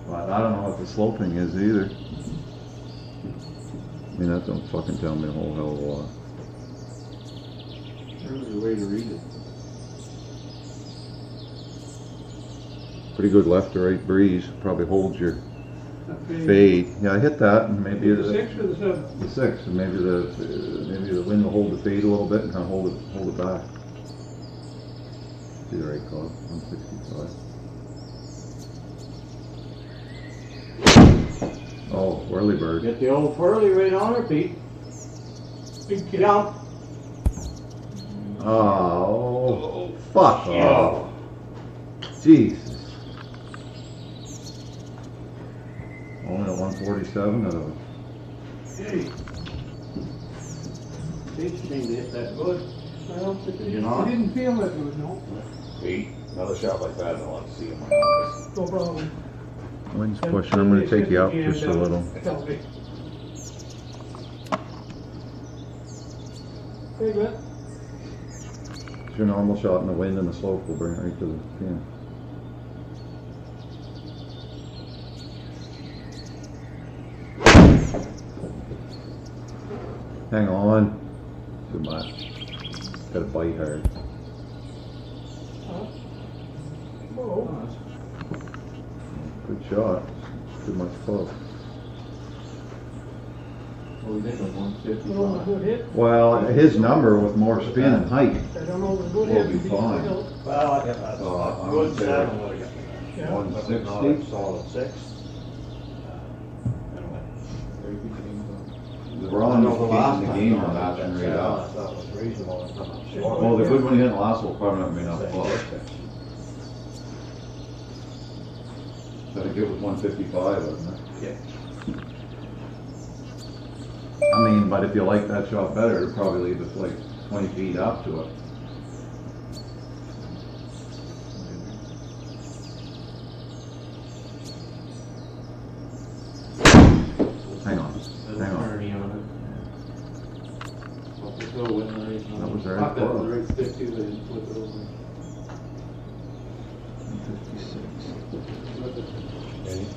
But I don't know what the sloping is either. I mean, that don't fucking tell me a whole hell of a lot. There's a way to read it. Pretty good left to right breeze, probably holds your fade. Yeah, I hit that and maybe The 6 or the 7? the 6, and maybe the wind will hold the fade a little bit and kind of hold it back. See the right club, 165. Oh, whirly bird. Get the old whirly right on her, Pete. Big kid. Jump. Oh, fuck off. Jesus. Only at 147 out of it. Hey. Pete seemed to hit that good. Well, You not? I didn't feel that good, no. Pete, another shot like that, I want to see in my office. No problem. Wind's pushing, I'm gonna take you out just a little. Tell me. Hey, Glenn. It's your normal shot in the wind and the slope will bring it right to the pin. Hang on. Too much. Gotta bite hard. Oh, Good shot. Too much close. What do you think of 150? it was a good hit. Well, his number with more spin and height. I don't know if it was a good Will hit. be to fine. still. Well, I guess that's I good would say seven would have got Yeah. 160. solid six. Anyway. Very good game, The Ron No, was the last keeping the time, game no, on that that and seven, right I up. thought was reasonable, it's not short. Well, the good one he hit in the last one probably not been enough Same close. distance. I think it was 155, wasn't it? Yeah. I mean, but if you like that shot better, it'd probably leave us like 20 feet up to it. Hang on, There's hang a on. turny on it. Up the hill, went right. That was very Not that close. the right stick too, they didn't flip it over.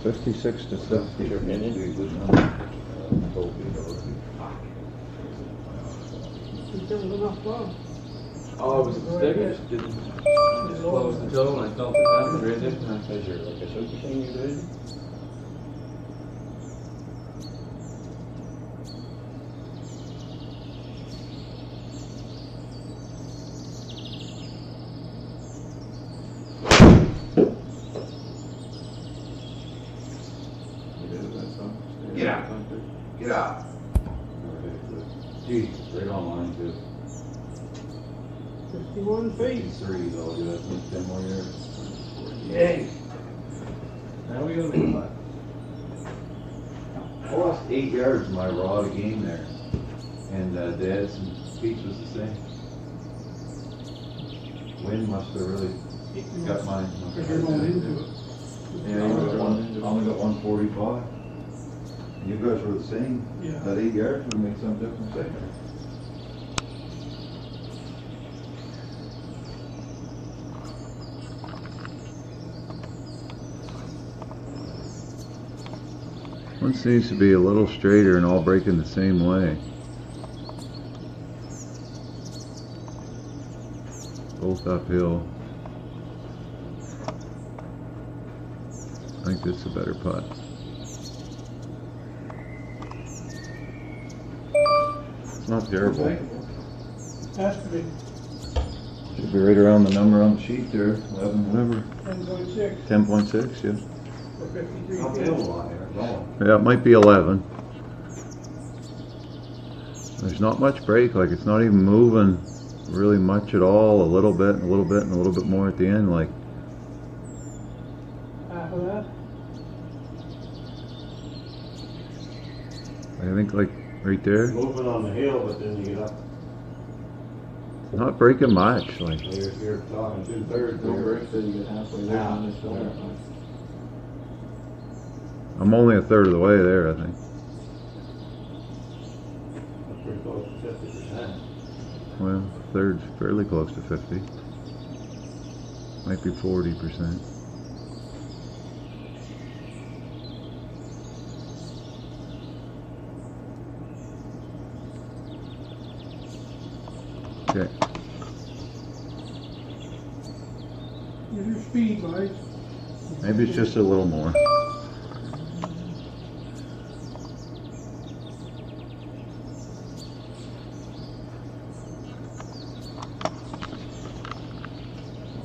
56 to 50. Sure, man, Be a good number. There was enough fun. Oh, it was a stick, I just didn't, just closed the toe and I felt it happen right there. And I said, Is there like a super thing you did? Get out. Get out. Geez, right on line too. 51 feet. 53 though, you have 10 more years. Yay. Now we gonna make it. I lost 8 yards in my rod game there. And Dad's and Pete's was the same. Wind must have really got mine. Because you're going into it. Yeah, you were one into I only got 145. You guys were the same. Yeah. That 8 yards would make some difference there. One seems to be a little straighter and all breaking the same way. Both uphill. I think this is a better putt. It's not terrible. Has to be Should be right around the number on the sheet there, 11 whatever. 10.6 10.6, yeah. for 53 Uphill feet. line there, going. Yeah, it might be 11. There's not much break, like it's not even moving really much at all. A little bit, and a little bit, and a little bit more at the end. Like, Half of that. I think like right there. Moving on the hill, but then you get up, Not breaking much. Like, you're talking 2/3 No there. break till you get halfway there Yeah. and it's still there. I'm only a third of the way there, I think. That's pretty close to 50%. Well, third's fairly close to 50. Might be 40%. Okay. Here's your speed, boys. Maybe it's just a little more.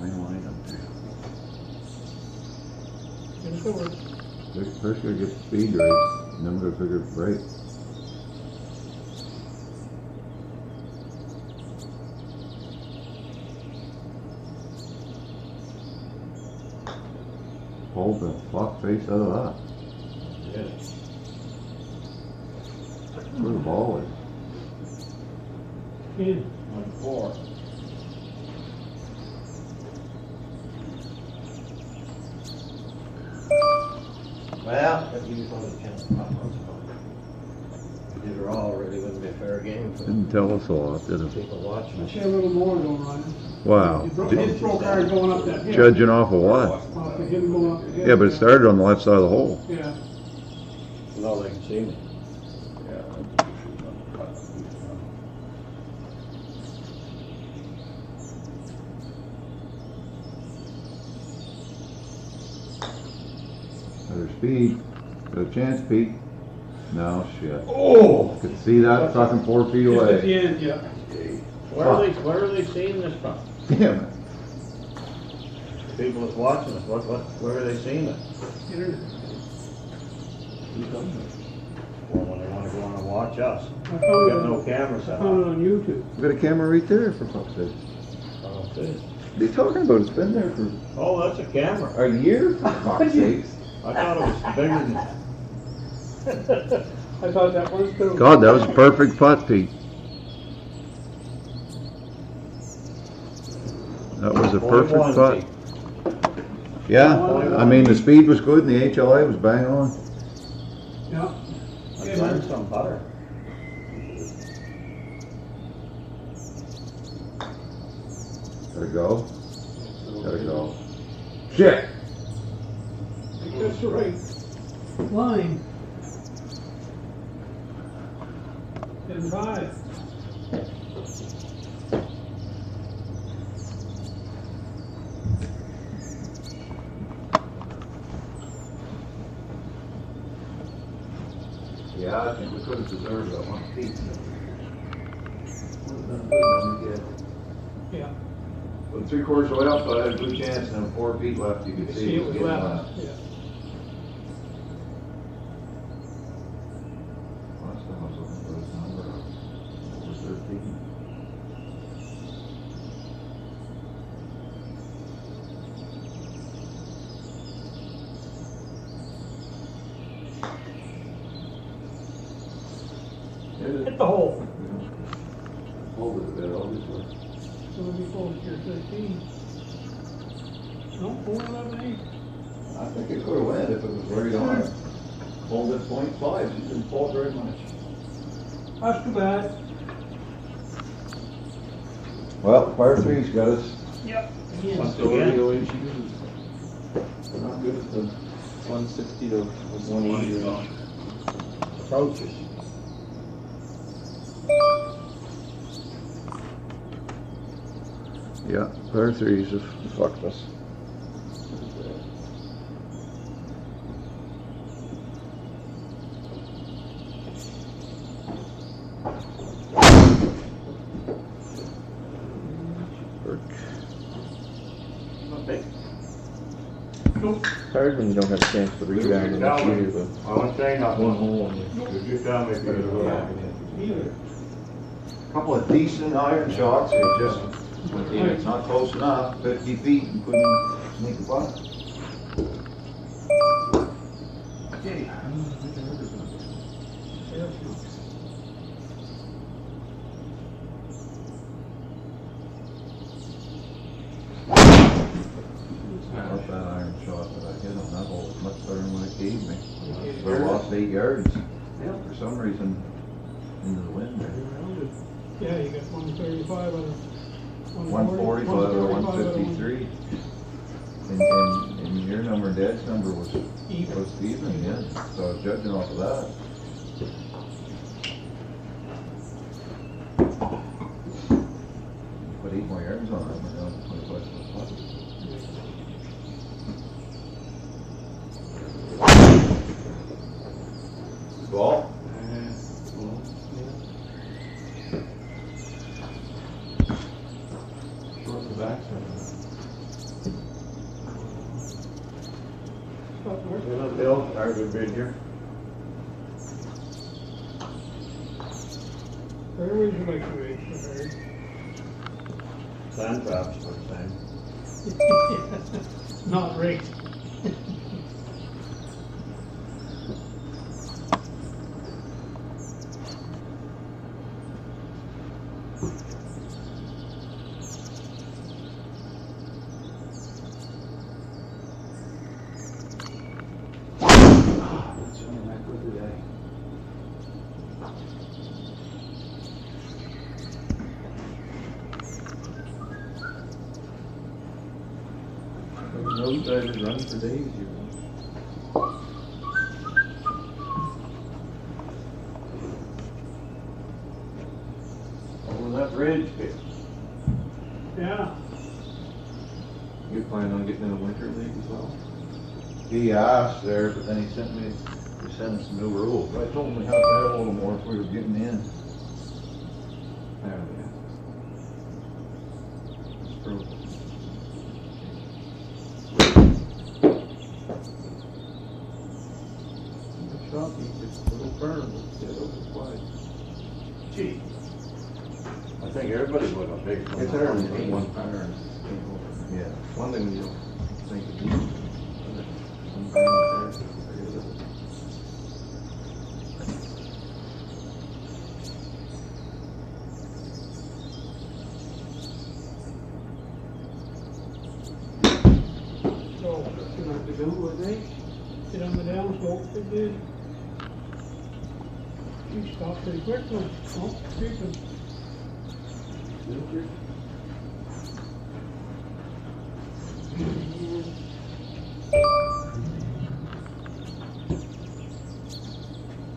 Line up there. Get it over. First gotta get the speed right, and then we're gonna figure the brake. Hold the fuck face out of that. Yeah. Where the ball is. In. 1-4. Well, that gives you probably a chance to pop on some. You did draw really wouldn't be a fair game for Didn't tell us a lot, did it? people watching. I see a little more going on. Wow. His pro car going up that hill. Judging off of what? Off of him going up the hill. Yeah, but it started on the left side of the hole. Yeah. No, they can see me. Better speed. Got a chance, Pete. No shit. Oh! Could see that fucking 4 feet Just at away. the end, yeah. Where are they seeing this from? Damn it. People that's watching us, where are they seeing it? Internet. Well, when they wanna go on and watch us. I We found got it no on, camera I set found it up. on YouTube. We got a camera right there for fuck's sake. Oh, see? What are you talking about? It's been there for Oh, that's a camera. a year, for fuck's sakes. I thought it was bigger than that. I thought that was too. God, that was a perfect putt, Pete. That was a perfect 41 putt. feet. Yeah, I mean, the speed was good and the HLA was bang on. Yeah. I found some butter. Gotta go. Gotta go. Shit! That's the right line. 10-5. Yeah, I think we could have deserved that one piece. Yeah. With 3/4 of the way up, I had a good chance, and then 4 feet left, you could see it was getting left. Yeah. Last time I was looking for this number, it was 13. Hit the hole. Hold it a bit, obviously. So it'll be close here, 13. No, 4-11-8. I think it could have went if it was right on it. Hold it 0.5, it didn't fall very much. That's too bad. Well, par 3's got us. Yep. Once So again, the way she is, We're not good at the 160 to 180 range. approaches. Yeah, par 3's have fucked us. Not big. Hard when you don't have a chance to rebound and that's usually the I won't say nothing. one hole on you. Did you tell me if you was laughing Couple of decent iron shots, they just went in, it's not close enough, 50 feet, and couldn't make a putt. Okay. Not that iron shot that I hit on that hole was much better than what it gave me. But I lost 8 yards. Yeah, for some reason, into the wind there. Yeah, you got 135 out of 140 out of 153. And your number, Dad's number was even, yeah. So I was judging off of that. Put 8 more yards on it, went down to 25 foot. Ball? Short the backside. Bill, our good bid here. Fairways are like 2 8 for Sand traps for the same. her. Not rigged. loop drivers running for days, you know. Over that bridge, kid. Yeah. You plan on getting in a winter league as well? He asked there, but then he sent us some new rules. I told him we had to have a little more if we were getting in. Yeah. It's true. Good shot, it's a little firm, but yeah, those are wide. Gee. I think everybody's looking big. It's hard to get one power and game over. Yeah. One thing when you don't think of it. So, you know, to do what they, get on the downslope, they did. She stopped pretty quickly, oh, creeping.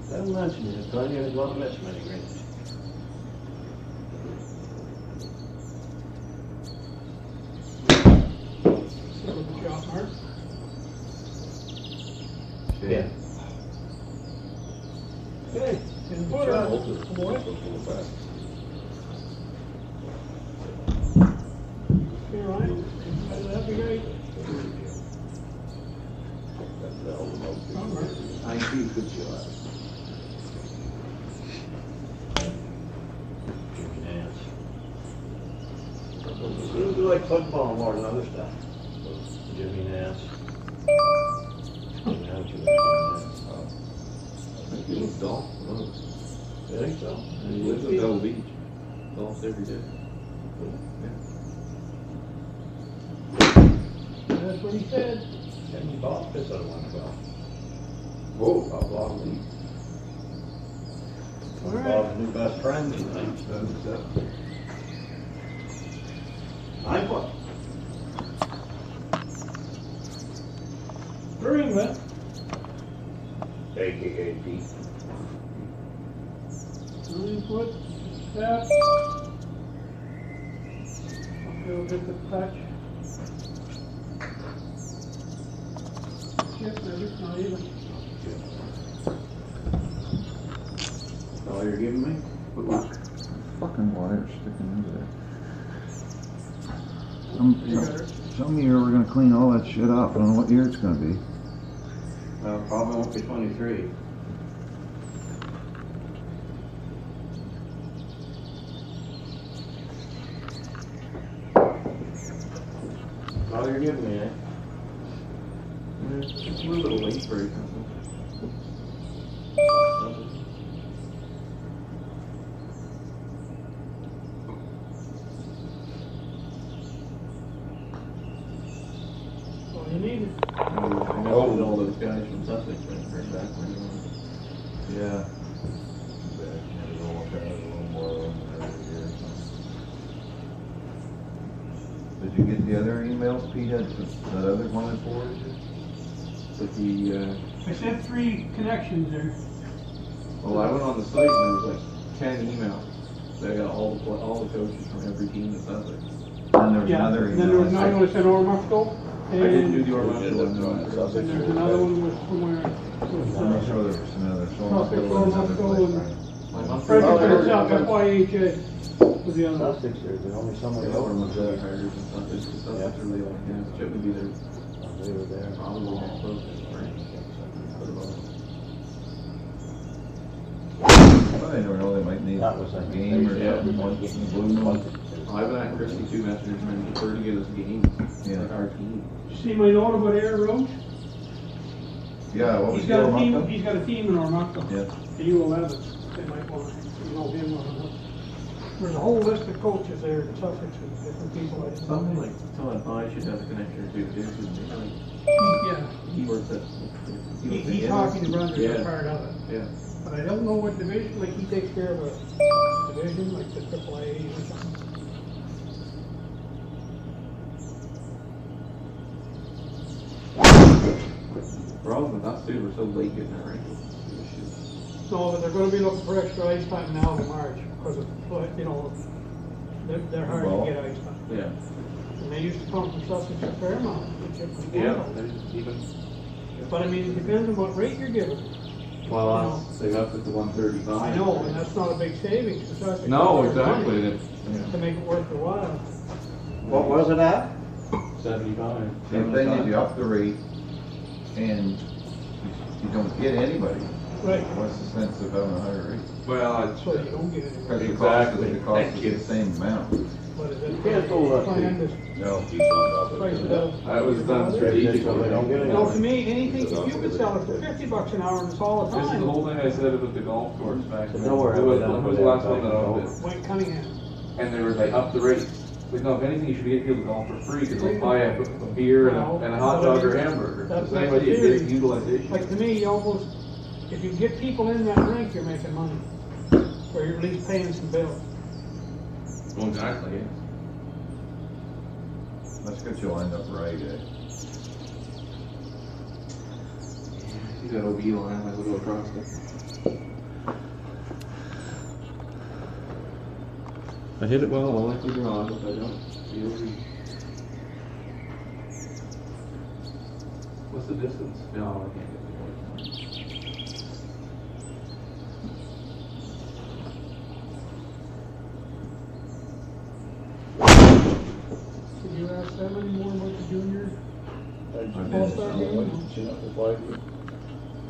Don't mention it, Tony, I won't miss many greens. Good shot, Mark. Yeah. Okay, in the footer, boy. Okay, Ryan, that'd be great. Come, Mark. I see, good shot. Jimmy Nance. Seems to like football more than other stuff. Jimmy Nance. Jimmy Nance. He was golf, You think so? and he lives at Bell Beach. Golfs every day. That's what he said. And he bought this other one well. Whoa, Bob Lee. All right. Bob's new best friend, he thinks. 9 foot. Greenland. AKA Pete. 9 foot step. Uphill get the touch. Chip, maybe, not even. All you're giving me? Good luck. Fucking wire sticking into there. You got her. Some year we're gonna clean all that shit up. I don't know what year it's gonna be. Probably won't be 23. All you're giving me, eh? It's a little late for you. All you need. I know that all those guys from Sussex went right back when you were. Yeah. A little more every year. Did you get the other emails Pete had, that other one I forwarded you? But the, I sent 3 connections there. well, I went on the site and there was like 10 emails. They got all the coaches from every team in Sussex. And there's Yeah, another and then there was email. another one sent Ormoco. I didn't do And the Orlando one, no. and there's another one was somewhere. I'm sure there was another. Sussex, Ormoco, and My monthly. Frederick itself, FYHA was the other one. Sussex, there's only so many Yeah, over Ormoco there. Tigers and Sussex, because Sussex are really like, yeah, Chip would be there They were there. probably next closest, right? I never know, they might need That was a a game or yeah. something, once in the blue moon. I've been at Christie 2 messengers, man, prefer to get us games, Yeah. like our team. Did you see my note about Aaron Roach? Yeah, what was He's the got a team, Ormoco? he's got a team in Ormoco. Yeah. The U11, they might want to know him or not. There's a whole list of coaches there in Sussex with different people. Something like, Todd I should have a connection or two, too, Yeah, he works at. he's hockey to Brunswick, Yeah. a part of it. Yeah. But I don't know what division, like he takes care of a division, like the AAA or something. Problem with us too, we're so late getting our rankings. No, but they're gonna be looking for extra ice time now in March, because of, you know, they're hard Well, to get ice time. Yeah. And they used to come from Sussex or Fairmount, which is. Yeah, there's even, But I mean, it depends on what rate you're given. well, they got it to 135. I know, and that's not a big savings for Sussex. No, It's their exactly, money it's, To make it worth their while. What was it at? 75. Same thing is you up the rate and you don't get anybody. Right, What's the sense of having a higher rate? Well, so you don't get it. Because Exactly. the cost Thank is you. the same amount. But is it? can't go that Plan to No, he's on top of price it. it out. that was done strategically. So they don't get it. No, to me, anything, if you could sell it for $50 an hour and it's all the This is the time, whole thing I said about the golf course back then. Nowhere have Who we was, done when was with the last that one that owned golf. it? Mike Cunningham. And they were like, up the rates. Like, no, if anything, you should get people to golf for free, because they'll buy a beer and a hot dog or hamburger. The That's same the idea, theory. big utilization. Like, to me, you almost, if you get people in that rink, you're making money. Or you're at least paying some bills. Well, exactly, yeah. That's good, you'll end up right, eh? You got OB line, I would go across it. I hit it well, I'll likely draw it if I don't. See OB. What's the distance? No, I can't get the point. Did you ask them any more about the junior I all-star game?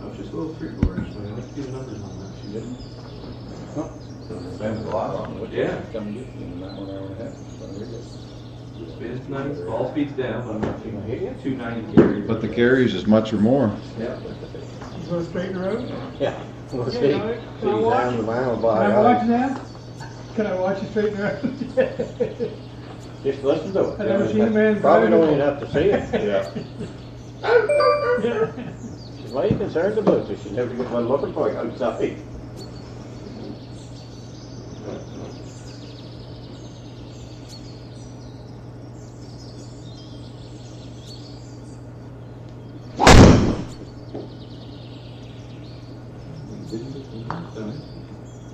I was just a little three-quarter, so I like to see the numbers on that. She didn't? Spends a lot on it. Yeah. Come get you in that 1 hour and a half. Speed's nice, ball speed's down, but I'm not seeing 290 carries. But the carries is much or more. Yeah. You gonna straighten her out? Yeah. We'll see. Okay, can I watch? Down the mile Can by I ice. watch that? Can I watch you straighten her out? Just listen to it. I never seen a man Probably drive don't it. even have to see it. Yeah. She's mighty concerned about it. She never get one looking for it outside.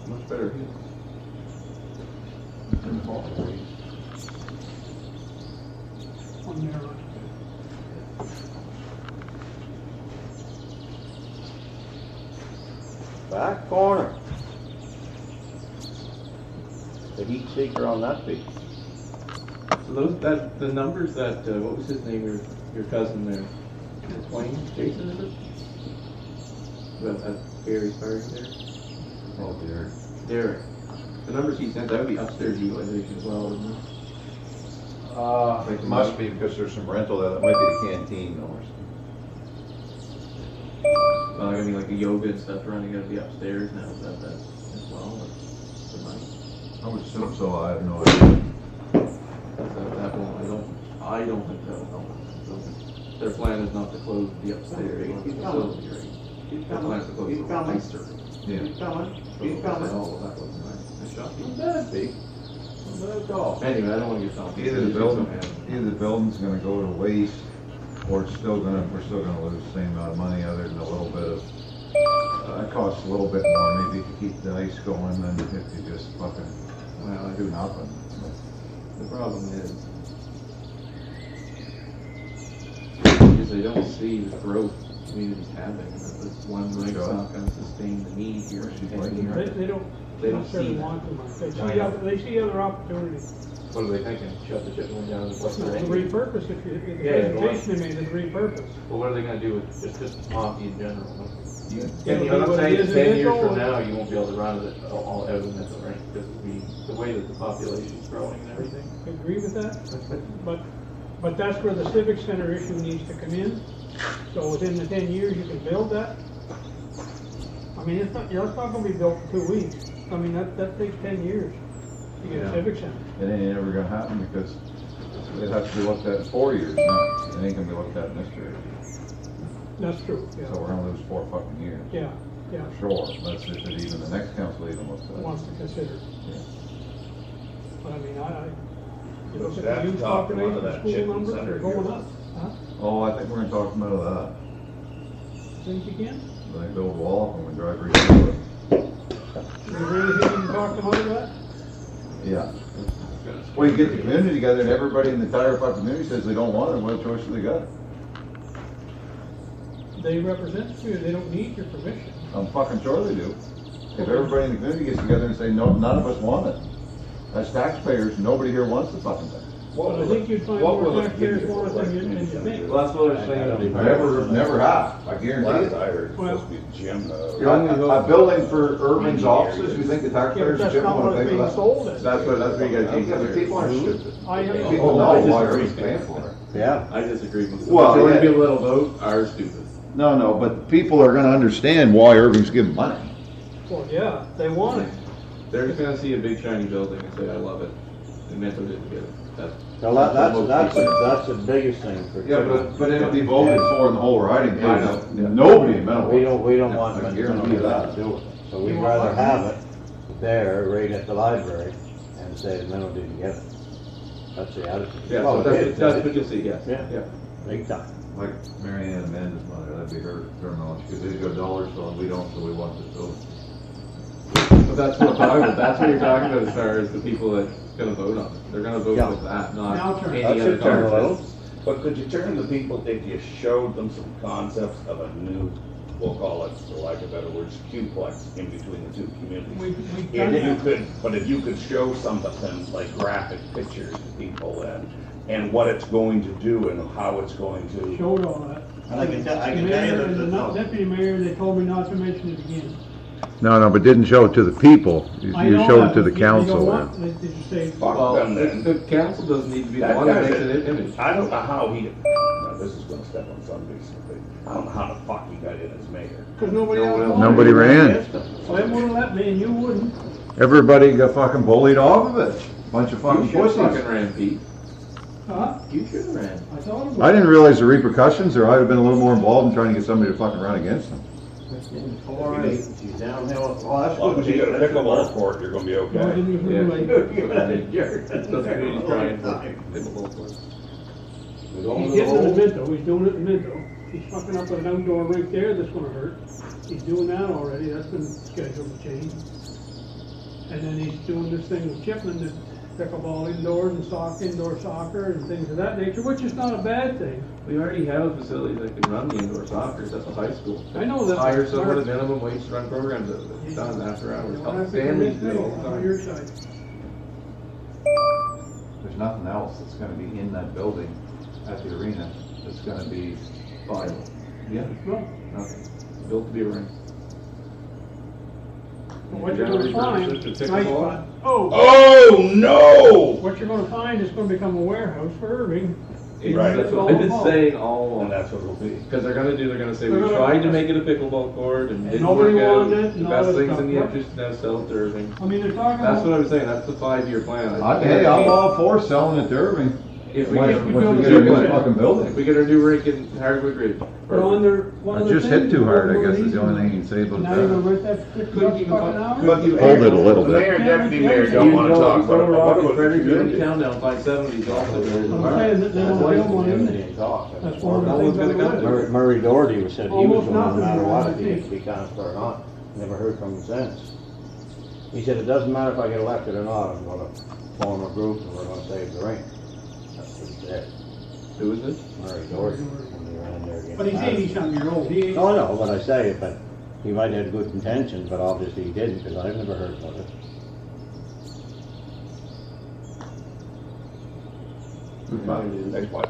Much better hit. On there. Back corner. The heat seeker on that piece. So those, the numbers that, what was his name, your cousin there? Wayne, Jason, is it? That Gary's party there? Oh, dear. Derek. The numbers he sent, that would be upstairs utilization as well, isn't it? It must be because there's some rental there, that might be the canteen or something. I mean, like the yoga and stuff running out of the upstairs now, is that as well, or the money? I would assume so, I have no idea. That won't, I don't think that'll help. So, their plan is not to close the upstairs facility, right? Keep Their plan is to close the coming. ice circuit. Yeah. Keep coming. So, Keep coming. oh, that was nice. Nice shot. That'd be. Let go. Anyway, I don't want to get something. Either the building's gonna go to waste, or we're still gonna lose the same amount of money other than a little bit of, it costs a little bit more maybe to keep the ice going than if you just fucking, Well, do nothing. the problem is they don't see the growth the community's having, that this one rink's not gonna sustain the need here. in 10 years. They don't They don't necessarily see that. want to, Mike. They I see know. other, they see other opportunities. What are they thinking? Shut the shit one down and what's To their end? repurpose, if you, the Yeah, presentation they made is repurpose. Well, what are they gonna do with just hockey in general? You, Yeah, you know what I'm what it saying, is, 10 it is years all- from now, you won't be able to run it all out in the rink, because the way that the population's growing and everything. Agree with that? But that's where the civic center issue needs to come in. So within the 10 years, you can build that. I mean, it's not gonna be built in 2 weeks. I mean, that takes 10 years to get a Yeah. civic center. It ain't ever gonna happen because it has to be looked at in 4 years now. It ain't gonna be looked at in this period. That's true, So we're yeah. gonna lose 4 fucking years. Yeah, yeah, For sure, that's if it even, the next council even looks at it. wants to consider. Yeah. But I mean, you look We'll at have the to youth talk about population, that school chicken numbers, center they're going here. up. Huh? Oh, I think we're gonna talk about that. Think you can? They build a wall and we drive right through it. Is there anything you can talk them out of that? Yeah. Well, you get the community together and everybody in the entire fucking community says they don't want it, what choice do they got? They represent you, they don't need your permission. I'm fucking sure they do. If everybody in the community gets together and say, no, none of us want it. As taxpayers, nobody here wants the fucking thing. But I think you'd find what will more it give taxpayers you want it for than you electricity think. Well, that's what I was saying. Never have, I guarantee Last it. I heard, it's supposed to be a gym, A building for Irving's offices, you think the Yeah, but taxpayers that's should not want what to it's pay for being that? sold as. That's what you guys, yeah, but people aren't stupid. I have. People know why Irving's paying for it. Yeah. I disagree with you. Well, The only yeah. people that'll vote are stupid. No, but people are gonna understand why Irving's giving money. Well, yeah, they want it. They're just gonna see a big shiny building and say, I love it, and Mentor didn't get it. Well, that's the biggest thing for. Yeah, but it'll be voted for in the whole riding, I know. because nobody in Mennonwood. We don't want I them guarantee to that. do it. So we'd rather have it there, right at the library, and say Menno didn't get it. That's the attitude. Yeah, Well, so it is, that's what you'll see, yes. Yeah. Big time. Like Mary Ann Amanda's mother, that'd be her terminology, because they've got dollars, so we don't, so we want this building. But that's what I'm talking about, that's what you're talking about as far as the people that's gonna vote on it. They're gonna vote Yeah. with that, Now not turn. any That's other it, turn candidate. around. But could you turn the people, if you showed them some concepts of a new, we'll call it, for lack of better words, Qplex in between the two communities? We've done If you that. could, but if you could show some of them, like graphic pictures to people and what it's going to do and how it's going to. Showed all that. And I can tell you Mayor that and the the- deputy mayor, they told me not to mention it again. No, but didn't show it to the people. You I know showed that, it to the but you don't council. want- Did you say? Fuck Well, them then. the council doesn't need to be the That one that guy's makes a- an image. I don't know how he, now this is gonna step on somebody's thing. I don't know how the fuck he got in as mayor. Because nobody No else one else. wanted it. Nobody ran. Slam would've let me and you wouldn't. Everybody got fucking bullied off of it. Bunch of You fucking should fucking pussies. ran, Pete. Huh? You should have ran. I thought it was. I didn't realize the repercussions, or I'd have been a little more involved in trying to get somebody to fucking run against them. All right, she's downhill. Oh, that's As long good. as you got a pickleball court, you're gonna be No, I okay. didn't even Yeah. realize. You're a jerk. That's what he's trying for pickleball court. We're going He's to the getting it in hole. Minto, he's doing it in Minto. He's fucking up with an outdoor rink there that's gonna hurt. He's doing that already, that's been scheduled to change. And then he's doing this thing with Chipman, that pickleball indoors and indoor soccer and things of that nature, which is not a bad thing. We already have a facility that can run the indoor soccer, that's a high school. I know that. Hire someone at minimum wage to run programs out of it. It's done after hours. You don't have to Families convince do me, it all the I'm on time. your side. There's nothing else that's gonna be in that building at the arena that's gonna be Viable. yeah. Well, Nothing. Built to be a ring. what you're gonna find, Refurbish it to nice pickleball? spot. Oh, Oh, no! what you're gonna find is gonna become a warehouse for Irving. Right. That's what I've been saying all And along. that's what it'll be. Because they're gonna say, They're we gonna- tried to make it a pickleball court and And didn't nobody work out. wanted it The and all best that things stuff, in the yeah. interest now sell to Irving. I mean, they're talking That's what I about, was saying, that's the 5-year plan. Hey, I'm all for selling it to Irving. If we Once get, we once build we a get a new new one. fucking if building. we get our new rink in Hardwood Ridge. but on their, one I of the just things. hit too hard, I one of guess, is these the only thing you can say about Now you're gonna that. rent that 50 Couldn't bucks even fucking find- hour? But you- Hold it a little The bit. mayor and deputy mayor You don't wanna talk about it, but what about the Frederick, you community? town down, find 70s also. I'm saying that they That's don't why build one in he there. didn't talk. That's one of No the one's things gonna I'm come to doing. it. Murray Doherty was said he was Almost going no nothing matter what, around if he the had to be counselor or not. Never heard from him since. He said, it doesn't matter if I get elected or not, I'm gonna form a group and we're gonna save the rink. That's what he said. Who is this? Murray Doherty, when they ran in there against. But he's 80-something year old, he ain't. Oh, I know what I say, but he might have had good intentions, but obviously he didn't, because I've never heard of it. Next one.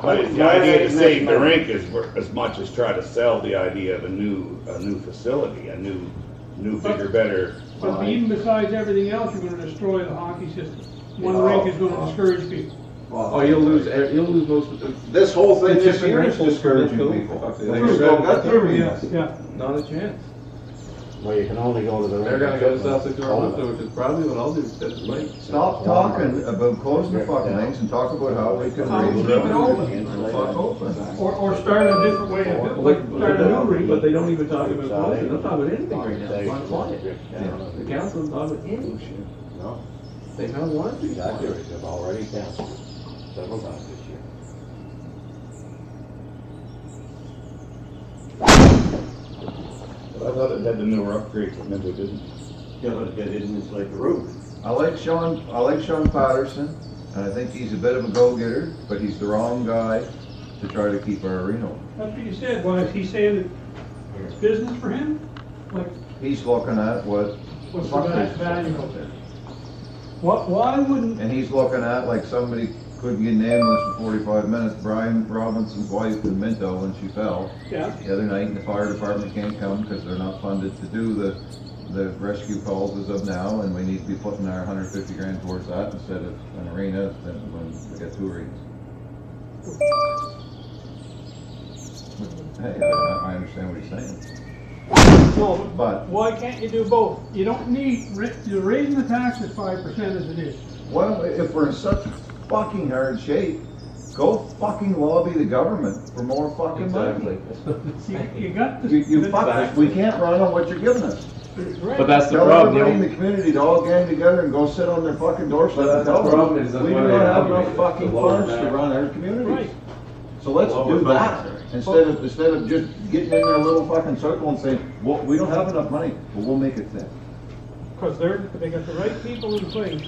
But the idea to save the rink is as much as try to sell the idea of a new facility, a new bigger, better. But even besides everything else, you're gonna destroy the hockey system. One rink is gonna discourage people. Oh, you'll lose most of the. This whole thing The this chicken year is rifles discouraging for people. fuck's sake. They just don't got the arena. Yeah. Not a chance. Well, you can only go to the rink. They're gonna go to South Oh, Dakota, which is probably what I'll do instead of Lake. Stop talking about closing the fucking things and talk about how we can How we raise keep it revenue. open. Fuck open. Or start a different way of, like, start a new rink. But they don't even talk about closing, they're talking about anything right now, it's not quiet. The council's not about anything. No, They don't want to be exactly, quiet. they've already canceled several times this year. thought it had the newer upgrades, but maybe it didn't. Yeah, but it didn't insulate the roof. I like Sean Patterson, and I think he's a bit of a go-getter, but he's the wrong guy to try to keep our arena open. That's what you said, why is he saying that it's business for him? Like, He's looking at what. what's the guy's value of it? Why wouldn't, And he's looking at, like, somebody couldn't get an ambulance for 45 minutes, Brian Robinson's wife in Minto when she fell yeah, the other night, and the fire department can't come because they're not funded to do the rescue calls as of now, and we need to be putting our 150 grand towards that instead of an arena, then when we get two arenas. Hey, I understand what he's saying, no, but, why can't you do both? You don't need, you're raising the taxes 5% as it is. well, if we're in such fucking hard shape, go fucking lobby the government for more fucking money. Exactly. You got to. You fuck, we can't run on what you're giving us. Right. But that's the Tell problem, everybody in you the community to all gang together and go sit on their fucking doorstep But and that's tell the them, problem is that's we do why they not have lobby enough it, fucking to lower funds to that. run our communities. Right. So let's Lower do that, funds. instead of just getting in their little fucking circle and saying, well, we don't have enough money, but we'll make it fit. Because they got the right people in place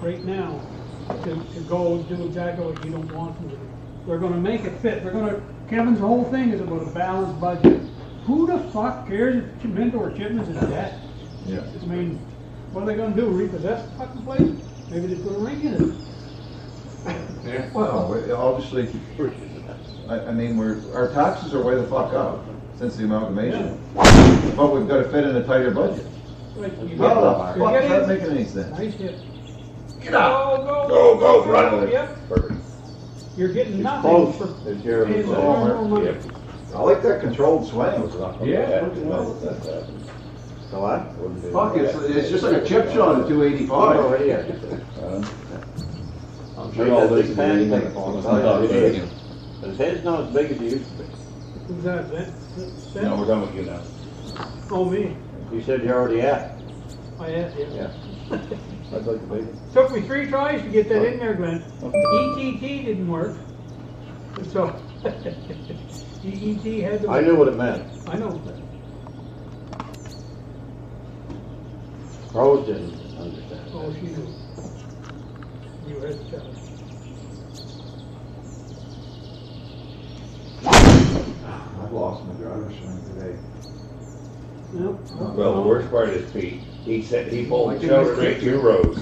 right now to go do exactly what you don't want them to do. They're gonna make it fit. Kevin's whole thing is about a balanced budget. Who the fuck cares if Minto or Chipman's is debt? Yeah. I mean, what are they gonna do, repossess the fucking place? Maybe they put a ring in it. Yeah. Well, obviously, I mean, our taxes are way the fuck up since the amalgamation. But we've gotta fit in a tighter budget. Like, you How the get- fuck you're is that getting- making any sense? Nice hit. Get out! Go, run. Yep, Perfect. you're getting nothing Close, for as Jeremy paying said. more money. Yep. I like that controlled swing. Yeah. So what? Fuck, it's just like a chip shot at 285. Oh, right here. I'm sure all this is anything. But his head's not as big as it used to be. Who's that, Zed? No, we're done with you now. Oh, me. You said you're already at. I asked you. Yeah. I'd like to be. Took me 3 tries to get that in there, Glenn. ETT didn't work. So, EET had to. I knew what it meant. I know. Rose didn't understand. Oh, she knew. You had to tell her. I've lost my driver's swing today. Yep. Well, the worst part is Pete. He said he pulled the show straight 2 rows.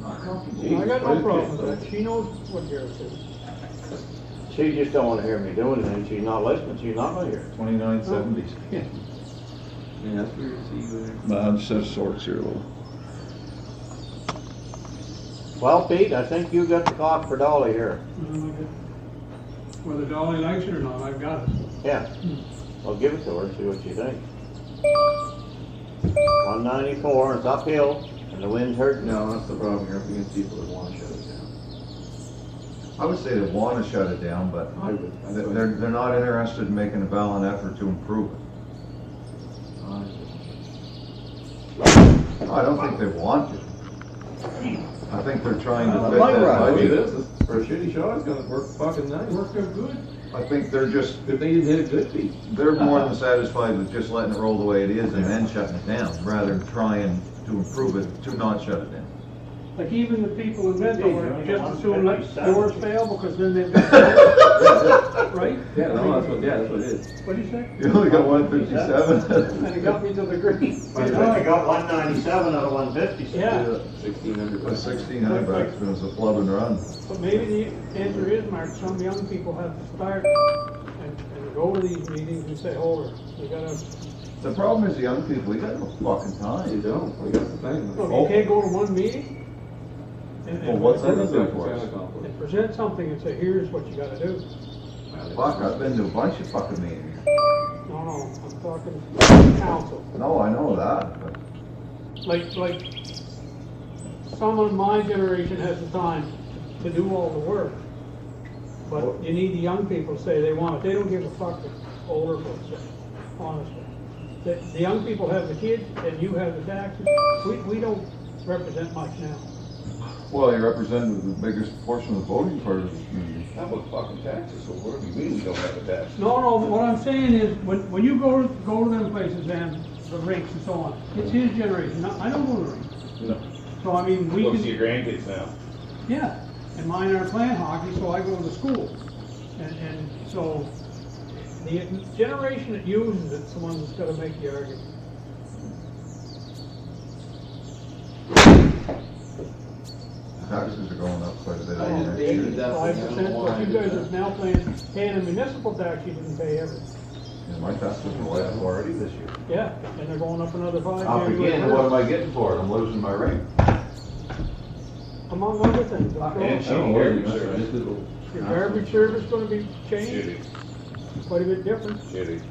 I got no problem with that. She knows what Garrett says. She just don't wanna hear me doing anything. She's not listening. She's not gonna hear. 2970. Yeah, that's weird to see there. No, I just have sorts here a little. Well, Pete, I think you got the clock for Dolly here. Whether Dolly likes it or not, I've got it. Yeah. Well, give it to her, see what she thinks. 194, it's uphill, and the wind's hurting. No, that's the problem, you're up against people that wanna shut it down. I would say they want to shut it down, but I would. they're not interested in making a valiant effort to improve it. I don't think they want to. I think they're trying to fit that Right, budget. this is, for a shitty shot, it's gonna work fucking nice. Worked out good. I think they're just, If they didn't hit a good beat. they're more than satisfied with just letting it roll the way it is and then shutting it down, rather than trying to improve it, to not shut it down. Like even the people in Minto are just assume let doors fail because then they've got, right? Yeah, no, that's what it is. What do you say? You only got 157? And it got me to the green. But you got 197 out of 150. Yeah, 1,600. That's 1,600 bucks, it was a flub and run. but maybe the answer is, Mark, some young people have to start and go to these meetings and say, hold it, we gotta, The problem is the young people, we got no fucking You time. don't, well, that's the thing. look, you can't go to one meeting Well, what's that gonna do for us? and present something and say, here's what you gotta do. Fuck, I've been to a bunch of fucking meetings. No, I'm talking council. No, I know that, but Like someone my generation has the time to do all the work. But you need the young people to say they want it. They don't give a fuck what older folks say, honestly. The young people have the kids and you have the taxes. We don't represent much now. Well, he represented the biggest portion of the voting part of the community. How about fucking taxes? So what do you mean we don't have a tax? No, what I'm saying is, when you go to them places and the rinks and so on, it's his generation, I don't go to the rinks. No. So I mean, we Looks can, to your grandkids now. yeah, and mine are playing hockey, so I go to school. And so, the generation that uses it's the one that's gotta make the argument. Taxes are going up quite a bit. Oh, next year. 85%, but you guys are now paying a municipal tax you didn't pay ever. Yeah, my taxes are way up already this year. Yeah, and they're going up another 5. Up January again, what am 1st, I getting for it? I'm losing my ring. among other things. That's And all. shitty garbage service. Your garbage service gonna be changed, Shitty, quite a bit different. shitty,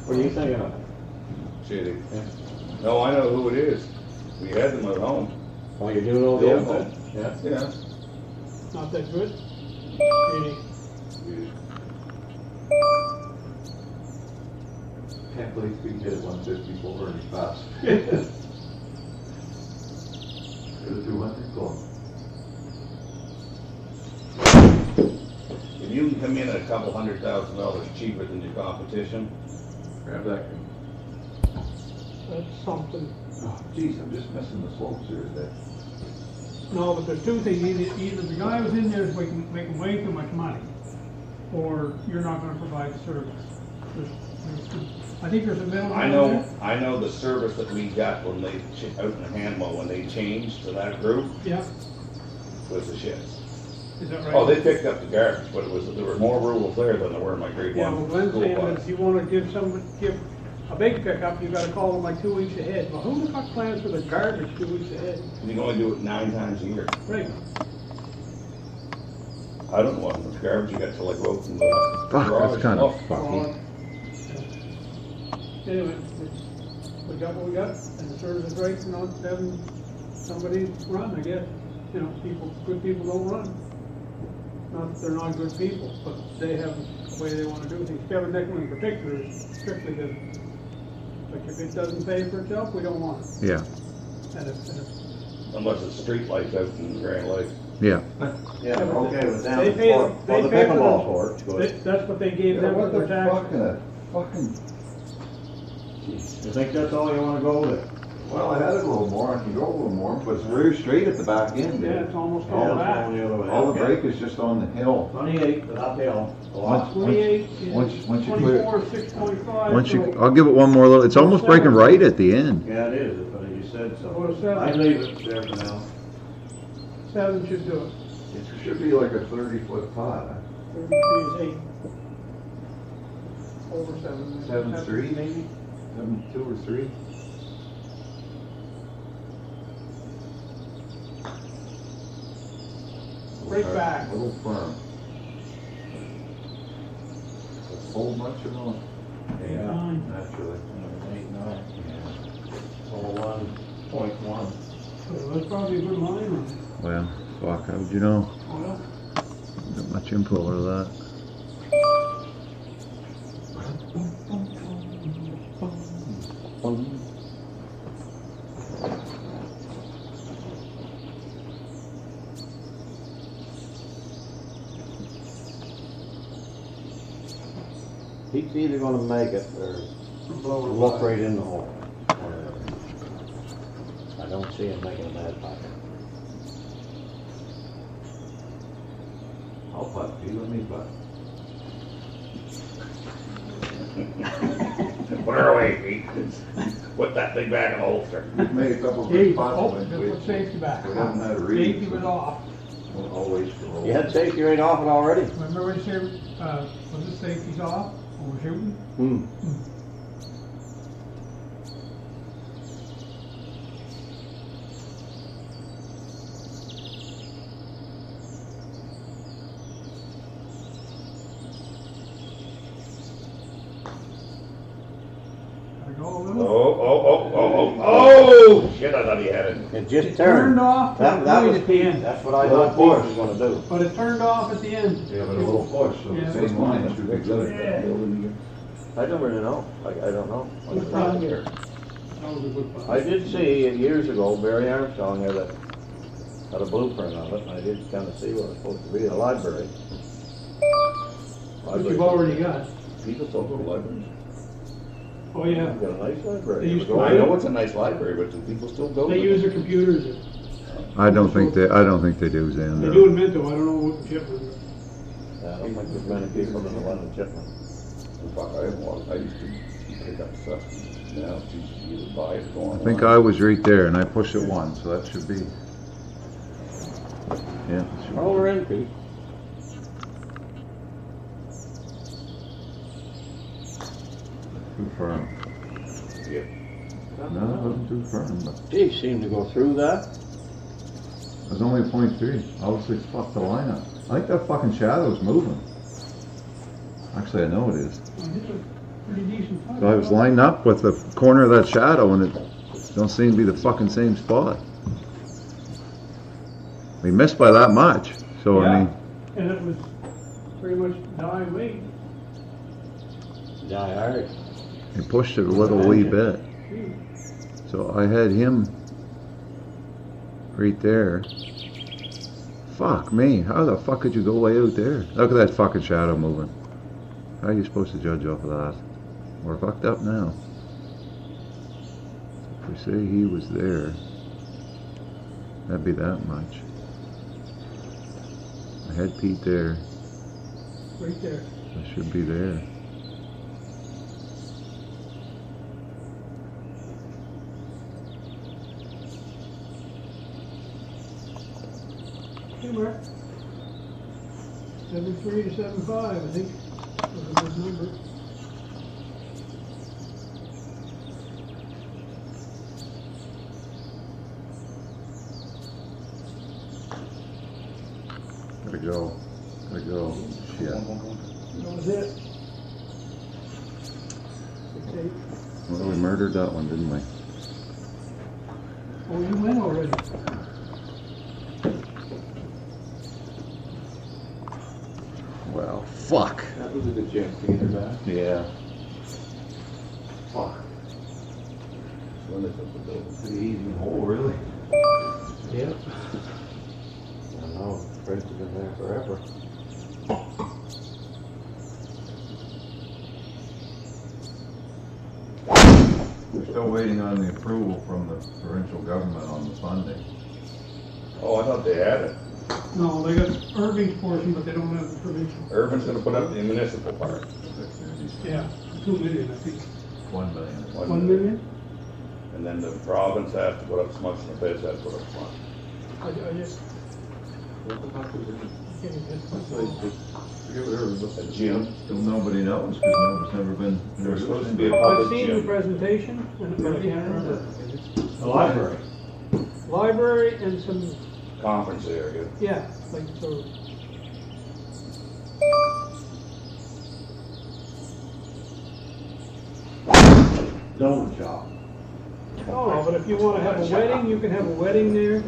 What are you thinking of? shitty. No, I know who it is. We had them at home. Oh, you do know the Yeah. info? Yeah. Yeah. Not that good. Really. Can't believe we hit 154 and fast. There's a 200 going. If you can come in at a couple $100,000 cheaper than your competition, Grab that. That's something. Oh, geez, I'm just missing the slopes here today. No, but there's two things, either the guy who's in there is making way too much money, or you're not gonna provide the service. I think there's a middle I ground know, I know the service that we got when they, out in Hanwell, when they changed to that group, there. Yeah, was the shits. is that right? Oh, they picked up the garbage, but there were more rules there than there were in my grade Yeah, one well, Glenn's school saying that bus. if you wanna give a big pickup, you gotta call them like 2 weeks ahead. Well, who the fuck plans for the garbage 2 weeks ahead? You can only do it 9 times a year. Right. I don't know what garbage you got to like open the Fuck, garage. that's kind Oh, of fucky. Anyway, we got what we got, and the service is great, not having somebody run, I guess. You know, good people don't run. Not that they're not good people, but they have a way they wanna do things. Kevin Nichol in particular is strictly doesn't. Like if it doesn't pay for itself, we don't want it. Yeah, And if, Unless it's street lights out in Grand Lake. yeah. Yeah, they're okay with them. They pay- For they the pay for pickleball the- court, good. that's what they gave Yeah, them what for the their tax. fucking, You think that's all you wanna go with? well, I had it a little more, I can go a little more, but it's very straight at the back end, Yeah, dude. it's almost Yeah, all it's back. going the other way. All the Okay. break is just on the hill. 28, but uphill. A lot. 28 once is you clear- 24, 6.5. Once I'll give it one more little, it's almost breaking right at the end. Yeah, it is, but you said Go to so. 7. I leave it there for now. 7 should do it. It should be like a 30-foot pot. 33 is 8. Over 7. 7.3 maybe? 7.2 or 3? Break back. A little firm. Does it hold much or not? Yeah, 9. Naturally. 8, 9, yeah. So 1.1. So that's probably a good line run. Well, fuck, how would you know? Well, Not much info out of that. He's either gonna make it or look right in the hole. I don't see him making a bad putt. I'll putt, you let me putt. Put her away, Pete. Put that thing back in the holster. We've made a couple of Hey, good putts. oh, but just we- put safety back. We haven't had a read. Safety was off. We'll always roll. You had safety right off it already? Remember when you said, was the safety's off, or we're shooting? Hmm. Gotta go a Oh, little. oh, shit, I thought he had it. It just It turned. turned off, That right was at the end. Pete, that's what I Little thought Pete push. was gonna do. But it turned off at the end. Yeah, but a little push, so Yeah. the same line should be good. Yeah. I don't really know, I don't know. Good putt. That was a good putt. I did see years ago, Barry Armstrong had a Had a blueprint of it, and I did kind of see what it's supposed to be, a library. Which you've already got. People still go to libraries. Oh, yeah. We've got a nice library. They used to- I know it's a nice library, but do people still go to They them? use their computers. I don't think they do, Zan. They do in Minto, I don't know what the chip is. I don't think there's many people in the London Chipman. In fact, I used to pick up stuff. Now, you either buy it or go online. I think I was right there and I pushed it once, so that should be. Yeah. it should be- Oh, we're in, Pete. Too firm. Yeah. No, it wasn't too firm, but Gee, seemed to go through that. it was only a .3. Obviously, it's fucked the lineup. I think that fucking shadow's moving. Actually, I know it is. Oh, this is a pretty decent fight. So I was lined up with the corner of that shadow and it don't seem to be the fucking same spot. We missed by that much, so I Yeah. mean, And it was pretty much die late. Die hard. he pushed it a little wee bit. Gee. So I had him right there. Fuck me, how the fuck could you go way out there? Look at that fucking shadow moving. How are you supposed to judge off of that? We're fucked up now. If we say he was there, that'd be that much. I had Pete there, Right there. I should be there. Hey, Mark. 7.3 to 7.5, I think, was a good number. Gotta go. Gotta go. Shit. That was it. 6.8. Well, we murdered that one, didn't we? Oh, you went already. Well, fuck. That was a good chance to get her back. Yeah. Fuck. When they took the building. Pretty easy hole, really. Yep. I know, Fred's been there forever. We're still waiting on the approval from the provincial government on the funding. Oh, I thought they had it. No, they got Irving's portion, but they don't have the provincial. Irvin's gonna put up the municipal part. Yeah, 2 million, I think. 1 million. 1 million? And then the province has to put up so much and the feds have to put up so much. I just What the fuck was it? can't get So I just forget what Irvin was. A gym. Still nobody knows, because nobody's never been. There's supposed to be a I've public seen the gym. presentation, and I can't remember. The library. Library and some, Conference area. yeah, like, so, Donut shop. oh, but if you wanna have a wedding, you can have a wedding there,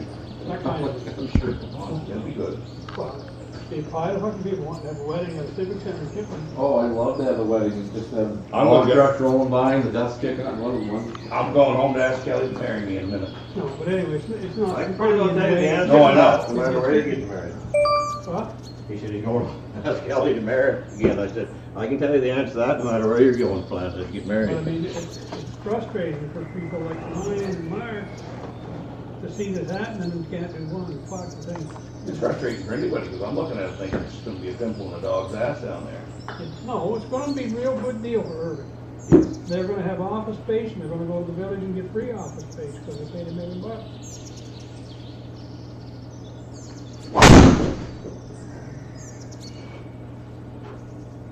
that kind of, I'm sure. That'd be good. well, if I, the fucking people want to have a wedding at a civic center in Kipling. Oh, I love to have a wedding and just have I'm all gonna get- trucks rolling by and the dust kicking on one of them. I'm going home to ask Kelly to marry me in a minute. No, but anyway, it's not. I can probably go tell you the answer. No, I know. No matter where you get married. What? He said he's going to ask Kelly to marry again. I said, I can tell you the answer to that no matter where you're going, plan to get But I married. mean, it's frustrating for people like mine and Mark to see this happening and can't do one fucking thing. It's frustrating for anybody, because I'm looking at it thinking it's gonna be a pimple in a dog's ass down there. No, it's gonna be a real good deal for Irving. They're gonna have office space and they're gonna go to the village and get free office space because they paid $1 million.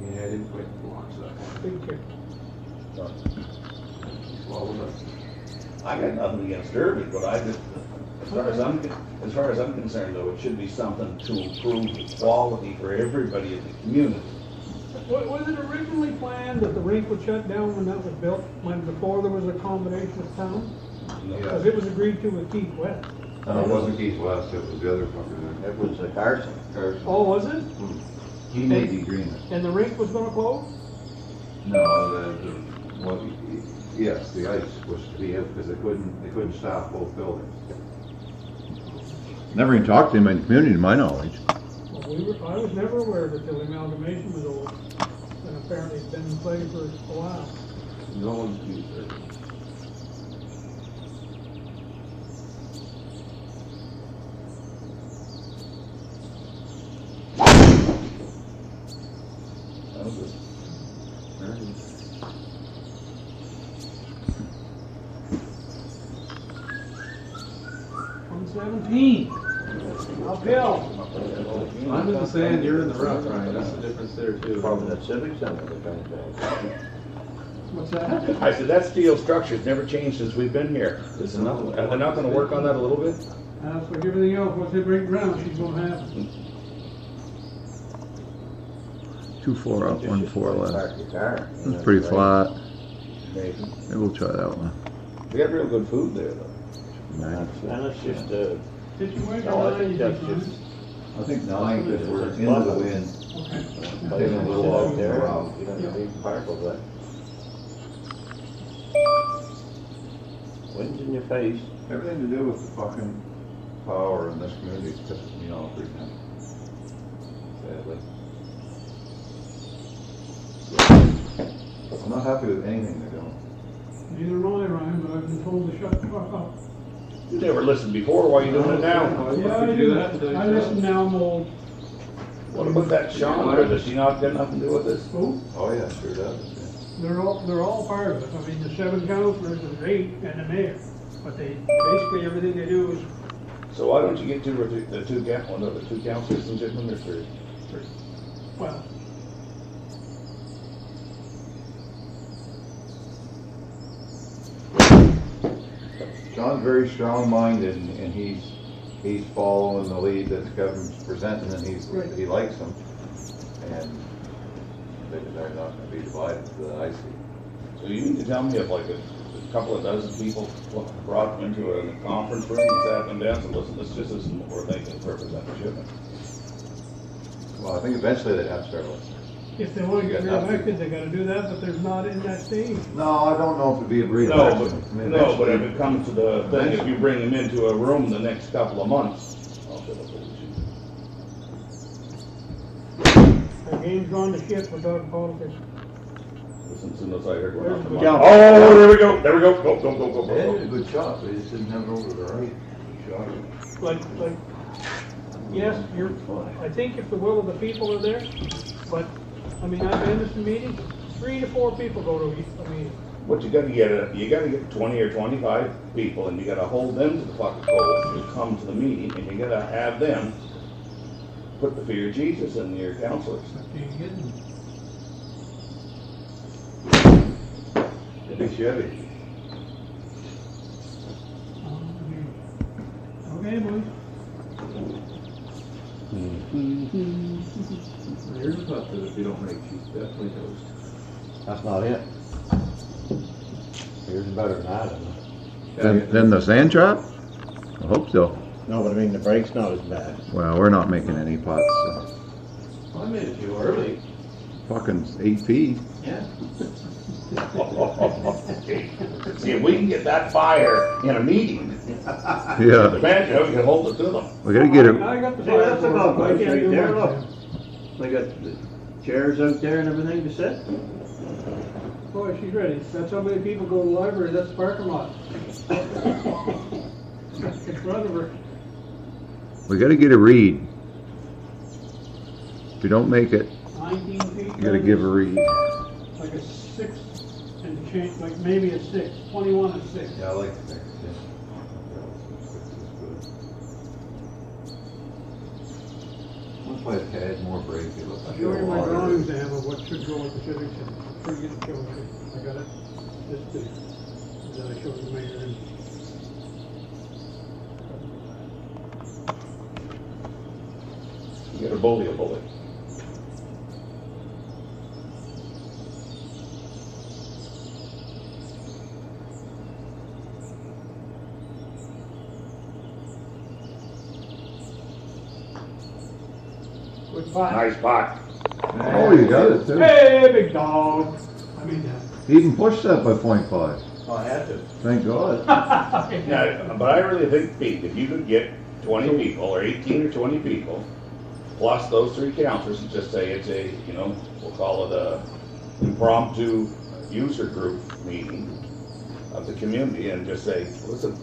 Yeah, I didn't quite watch that. Big kick. Swallowed up. I got nothing against Irving, but I just, as far as I'm concerned though, it should be something to improve the quality for everybody in the community. Was it originally planned that the rink would shut down when that was built, when before there was a combination of towns? Because it was agreed to with Keith West. No, it wasn't Keith West, it was the other fucker It was Carson. there. Oh, was it? He made the agreement. And the rink was gonna close? No, well, yes, the ice was to be out, because they couldn't staff both buildings. Never even talked to him in the community, to my knowledge. Well, I was never aware that the amalgamation was over, and apparently it's been in play for a while. No one's used it. That was just- 117. Uphill. I'm in the sand, you're in the rough, Ryan, that's the difference there too. Probably that civic center, the kind of thing. What's that? I said, that steel structure's never changed since we've been here. There's another one. Are they not gonna work on that a little bit? That's like everything else, once they break ground, she's gonna have it. 2-4 up, Just 1-4 left. park your car, you know, It's pretty right? flat. Maybe. Maybe we'll try that one. We got real good food there, though. Nine. And it's just, Situation no, I nine, think you that's think, just, I think 9, because we're into the wind. okay. putting a little out there, Around. you don't need to park over there. Wind's in your face. Everything to do with the fucking power in this community is pissing me off right now. Sadly. I'm not happy with anything they're doing. Neither am I, Ryan, but I've been told to shut the fuck up. You never listened before, why are you doing it now? Yeah, I do. I listen now, I'm old. What about that Chandra, does she not got nothing to do with this? Oh, Oh, yeah, sure does. they're all part of it. I mean, the 7 councilors, there's 8, and the mayor. But they, basically, everything they do is, So why don't you get two or three, the two councilors in Chipman, or three? well, John's very strong-minded, and he's following the lead that Kevin's presenting, and he likes them. And they're not gonna be divided, that I see. So you need to tell me of like a couple of dozen people brought them into a conference room and sat them down and said, listen, this just isn't what we're thinking to represent the Chipman. Well, I think eventually they'd have to start listening. if they want to get reelected, they gotta do that, but they're not in that stage. No, I don't know if it'd be a breed. No, but if it comes to the thing, if you bring them into a room the next couple of months, I'll shut up with you. The game's gone to shit, we're talking politics. Listen, as soon as I heard we're not the There's money. the- Oh, there we go, go. They had a good shot, they just didn't have it over the right. Shot it. Like, yes, I think if the will of the people are there, but, I mean, I've been to some meetings, 3 to 4 people go to a meeting. What you gotta get 20 or 25 people, and you gotta hold them to the fucking goals to come to the meeting, and you gotta have them put the fear of Jesus in your counselors. Big Chevy. Okay, boys. Here's a thought that if you don't make, she's definitely toast. That's not it. Yours is better than that, isn't it? Then the sand trap? I hope so. No, but I mean, the brake's not as bad. Well, we're not making any putts, so. I made it too early. Fucking 8 feet. Yeah. See, if we can get that fire in a meeting, the Yeah. manager, we can hold it to them. We gotta get it. I got the See, that's fire. a golf I course can't right do there, much. look. They got the chairs out there and everything to sit. Boy, she's ready. That's how many people go to the library, that's the parking lot. In front of her. We gotta get a read. If you don't make it, 19 feet. you gotta give a read. Like a 6 and change, like maybe a 6, 21 and 6. Yeah, I like the mix, yeah. Once by a tad more brake, it looks I'll like. show you my water. drawings, Dan, of what should go with the Civic Center. Before you get the kill sheet. I got it this big. And then I showed the measuring. You get a bully. Good pot. Nice pot. Oh, you got it too. Hey, big dog. I mean that. He even pushed that by 0.5. Oh, I had to. Thank God. Yeah, but I really think, Pete, if you could get 20 people, or 18 or 20 people, plus those 3 counselors, and just say it's a, you know, we'll call it a impromptu user group meeting of the community, and just say, listen,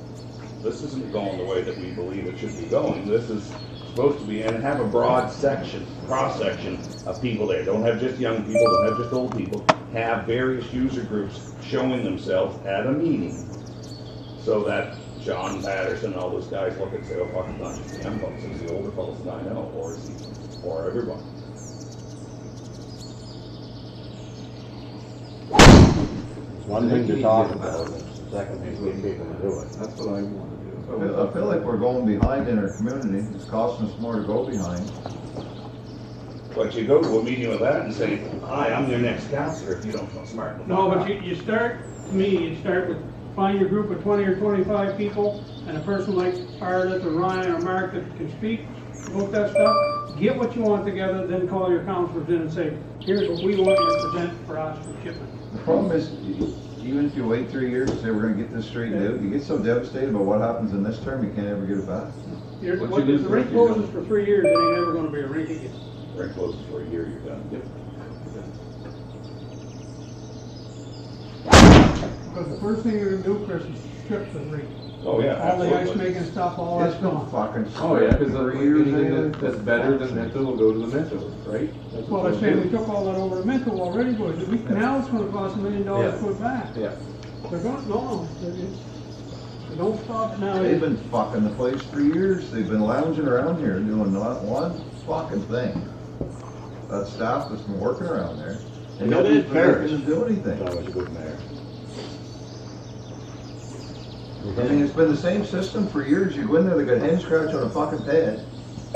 this isn't going the way that we believe it should be going. This is supposed to be, and have a broad section, cross-section of people there. Don't have just young people, don't have just old people. Have various user groups showing themselves at a meeting, so that John Patterson and all those guys look and say, oh, fuck, it's not just the young folks, it's the older folks that I know, or is he, or everyone. It's one thing to talk about, it's the second thing to get people to do it. That's what I want to do. I feel like we're going behind in our community. It's costing us more to go behind. But you go to a meeting with that and say, hi, I'm your next counselor if you don't feel smart enough. No, but you start, to me, you start with, find your group of 20 or 25 people, and a person like Arlette or Ryan or Mark that can speak about that stuff, get what you want together, then call your counselors in and say, here's what we want you to present for us for shipment. The problem is, even if you wait 3 years and say we're gonna get this straightened out, you get so devastated about what happens in this term, you can't ever get it back. If the rink closes for 3 years, it ain't ever gonna be a rink again. Rink closes for a year, you're done. Yep. Because the first thing you're gonna do, Chris, is strip the rink. Oh, yeah, All the ice absolutely. making stuff, all that's It's been gone. fucking. Oh, yeah, because years anything that's better than Minto will go to the Minto, right? That's Well, what they're they'll saying we do. took all that over to Minto already, boys. Now it's gonna cost $1 million to put back. Yeah. They're going, no, they don't stop now. They've been fucking the place for years. They've been lounging around here doing not one fucking thing. That staff that's been working around there. And Yeah, nobody they perish. doesn't do anything. It's always a good mayor. I mean, it's been the same system for years. You go in there, they got hand scratch on a fucking pad.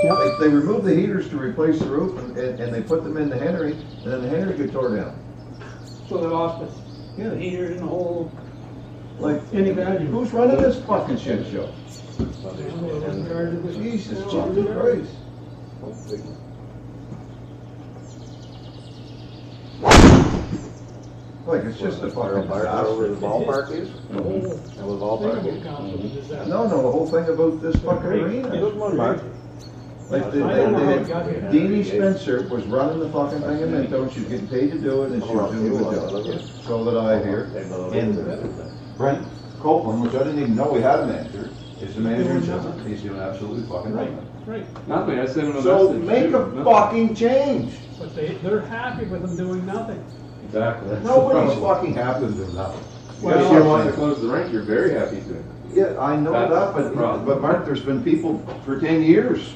Yep. They remove the heaters to replace the roof and they put them in the Henry, and then the Henry get tore down. So they lost it. Yeah, the heater in the whole, Like, any value. who's running this fucking shit show? Jesus, Jesus fucking Christ. Like, it's just a fucking Over the disaster. ballpark is? The whole And with ballpark thing is? of council is disaster. No, the whole thing about this fucking Great. arena. It was one mark. Like, I don't know how it got here. Deanie Spencer was running the fucking thing in Minto, and she was getting paid to do it, and she was doing a good job. So that I hear. And Brent Copeland, which I didn't even know we had a manager, is the manager in Chisholm. He's doing absolutely fucking Right, nothing. right. Nothing, I sent him a message. So make a Nothing. fucking change. But they're happy with them doing nothing. Exactly. That's the Nobody's problem. fucking happy with doing nothing. Well, if you want to close the rink, you're very happy to. Yeah, I know That's that, the problem. but Mark, there's been people for 10 years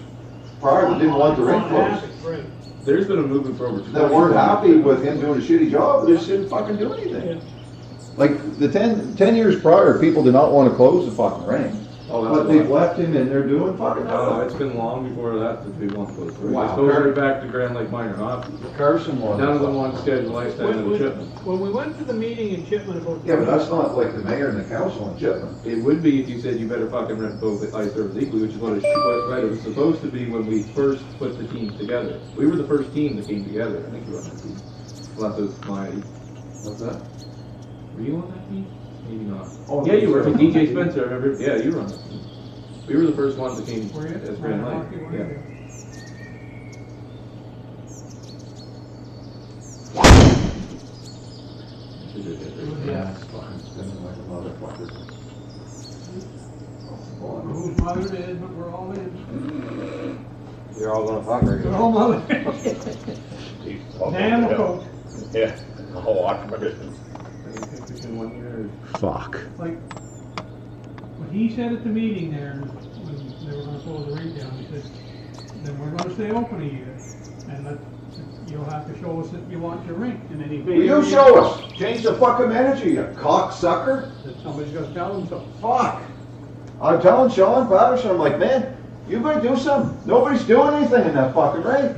prior that didn't want the rink closed. Unhappy, right. There's been a movement for over 20 That weren't happy with him doing a shitty job, they just didn't fucking do Yeah. anything. Like, the 10 years prior, people did not want to close the fucking rink. Oh, that's But they've why. left him in there doing fucking Oh, nothing. it's been long before that we want to close the rink. Wow. It's goes right back to Grand Lake Minor Hockey. Carson wanted. None of them want to schedule ice time in the Chipman. When we went to the meeting in Chipman about. Yeah, but that's not like the mayor and the council in Chipman. It would be if you said you better fucking rent both ice service equally, which is what it was supposed to be when we first put the teams together. We were the first team that came together. I think you were on that team. Well, that was my, What's that? were you on that team? Maybe not. Oh, Yeah, you were. no, DJ Spencer, I remember. Yeah, you were on that team. We were the first ones that came Were you? as Grand Lake. Hockey, were Yeah. you? Yeah. It's fucking spinning like a motherfucker. Whose mother it is, but we're all in. You're all gonna fuck her. We're all mother. He's talking Damn about coach. Yeah, the whole watch my distance. I think we can 1 year. Fuck. Like, what he said at the meeting there, when they were gonna close the rink down, he said, then we're gonna stay open a year. And that, you'll have to show us that you want your rink. And then he. Will you show us? Change the fucking manager, you cocksucker. That somebody's gonna tell them so. Fuck. I'm telling Sean Patterson, I'm like, man, you better do something. Nobody's doing anything in that fucking rink.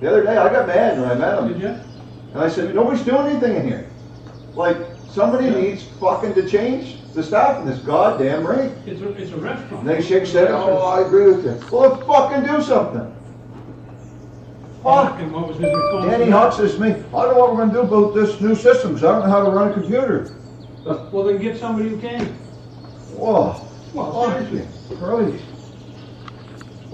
The other day, I got mad when I met him. Did you? And I said, nobody's doing anything in here. Like, somebody needs fucking to change the staff in this goddamn rink. It's a restaurant. And they shake said, oh, I agree with you. Well, let's fucking do something. Fuck. And what was his response? Danny Hawk says to me, I don't know what we're gonna do about this new system, 'cause I don't know how to run a computer. Well, then get somebody who can. Whoa. Well, Fuck seriously. you. Christ.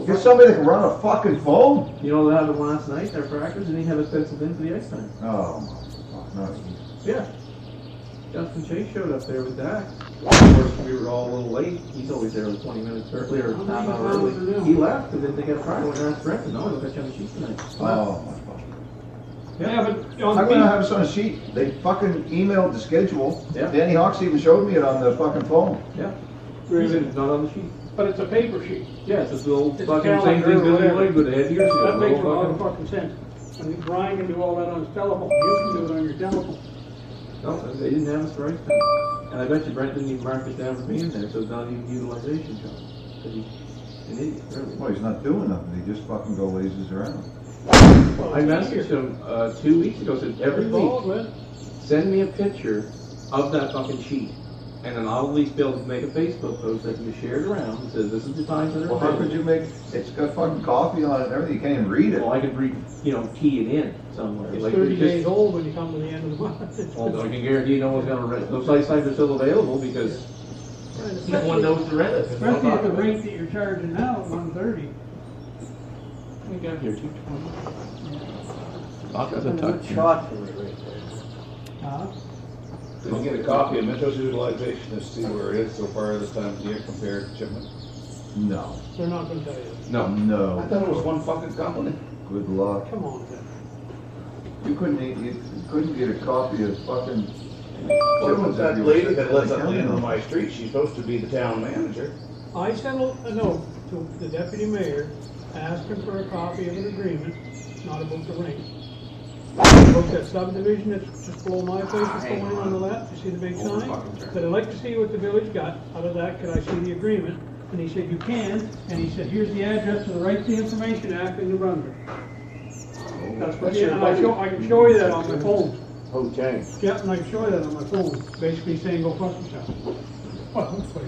Get somebody that can run a fucking phone. You know what happened last night, their practice, and he had us penciled in for the ice time. Oh my fuck, no. Yeah. Justin Chase showed up there with Dax. Of course, we were all a little late. He's always there like 20 minutes early or half an hour early. He left and then they got practice and asked Brent, no, look at you on the sheet tonight. Oh my fuck. Yeah, but on I'm the gonna have us on a sheet. They fucking emailed the schedule. Yeah. Danny Hawks even showed me it on the fucking phone. Yeah. He said it's not on the sheet. but it's a paper sheet. Yeah, it's this little It's a fucking same calendar thing or Billy whatever. Lloyd would have had years ago. That makes a Little lot of fucking- fucking sense. I mean, Brian can do all that on his telephone, you can do it on your telephone. No, they didn't have us right time. And I bet you Brent didn't even mark it down for being there, so it's not even utilization job. Because he's an idiot, really. Well, he's not doing nothing. He just fucking go lazes around. I messaged him 2 weeks ago, said every week, send me a picture of that fucking sheet. And then I'll at least be able to make a Facebook post that can be shared around that says this is the times that are Well, how could available. you make, it's got fucking coffee on it and everything. You can't even read it. Well, I could key it in somewhere. It's Like, 30 just- days old when you come to the end of the month. Well, I can guarantee no one's gonna rent, those sites are still available because no one knows to rent it. Especially at the rate that you're charging now at 130. We got here 220. Knock at the Good touch. shot for me right there. Huh? Did you get a copy of Metros utilization to see where it is so far this time of year compared to Chipman? No. They're not gonna tell you. No. I No. thought it was one fucking company. Good luck. Come on, Jeff. You couldn't get a copy of fucking. What was that lady that lives at the end of county. my street? She's supposed to be the town manager. I sent a note to the deputy mayor asking for a copy of an agreement, not about the ring. About that subdivision that's just below my place, that's going in on the left, you see the big sign? Said, I'd like to see what the village got, out of that, could I see the agreement? And he said, you can, and he said, here's the address to the Right to Information Act in New Brunswick. That's what, and I can show you that on my phone. Okay. Yeah, and I can show you that on my phone, basically saying go fuck yourself. Well, hopefully,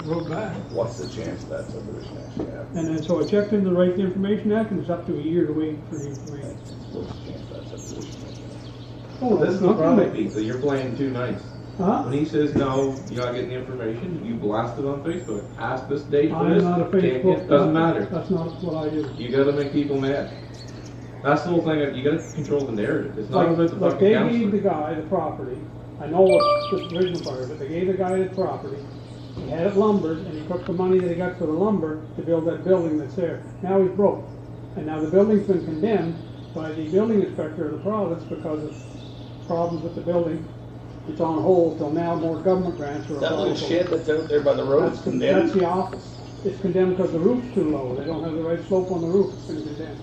wrote back. What's the chance of that subdivision actually happening? And then, so I checked into the Right to Information Act, and it's up to a year to wait for the information. What's the chance of that subdivision happening? Oh, This is the problem, Pete, that you're playing too nice. Huh? When he says no, you're not getting the information, you blast it on Facebook. Ask this date for I'm this, not a can't Facebook. get, doesn't matter. That's not what I do. You gotta make people mad. That's the whole thing, you gotta control the narrative. It's not about the Like fucking they gave the counselor. guy the property, I know what's the original part of it, they gave the guy the property, he had it lumbered, and he took the money that he got for the lumber to build that building that's there. Now he's broke, and now the building's been condemned by the building inspector of the province because of problems with the building. It's on hold till now more government grants are That little applied for. shed that's out there by the road is That's condemned? the office. It's condemned because the roof's too low, they don't have the right slope on the roof, it's been condemned.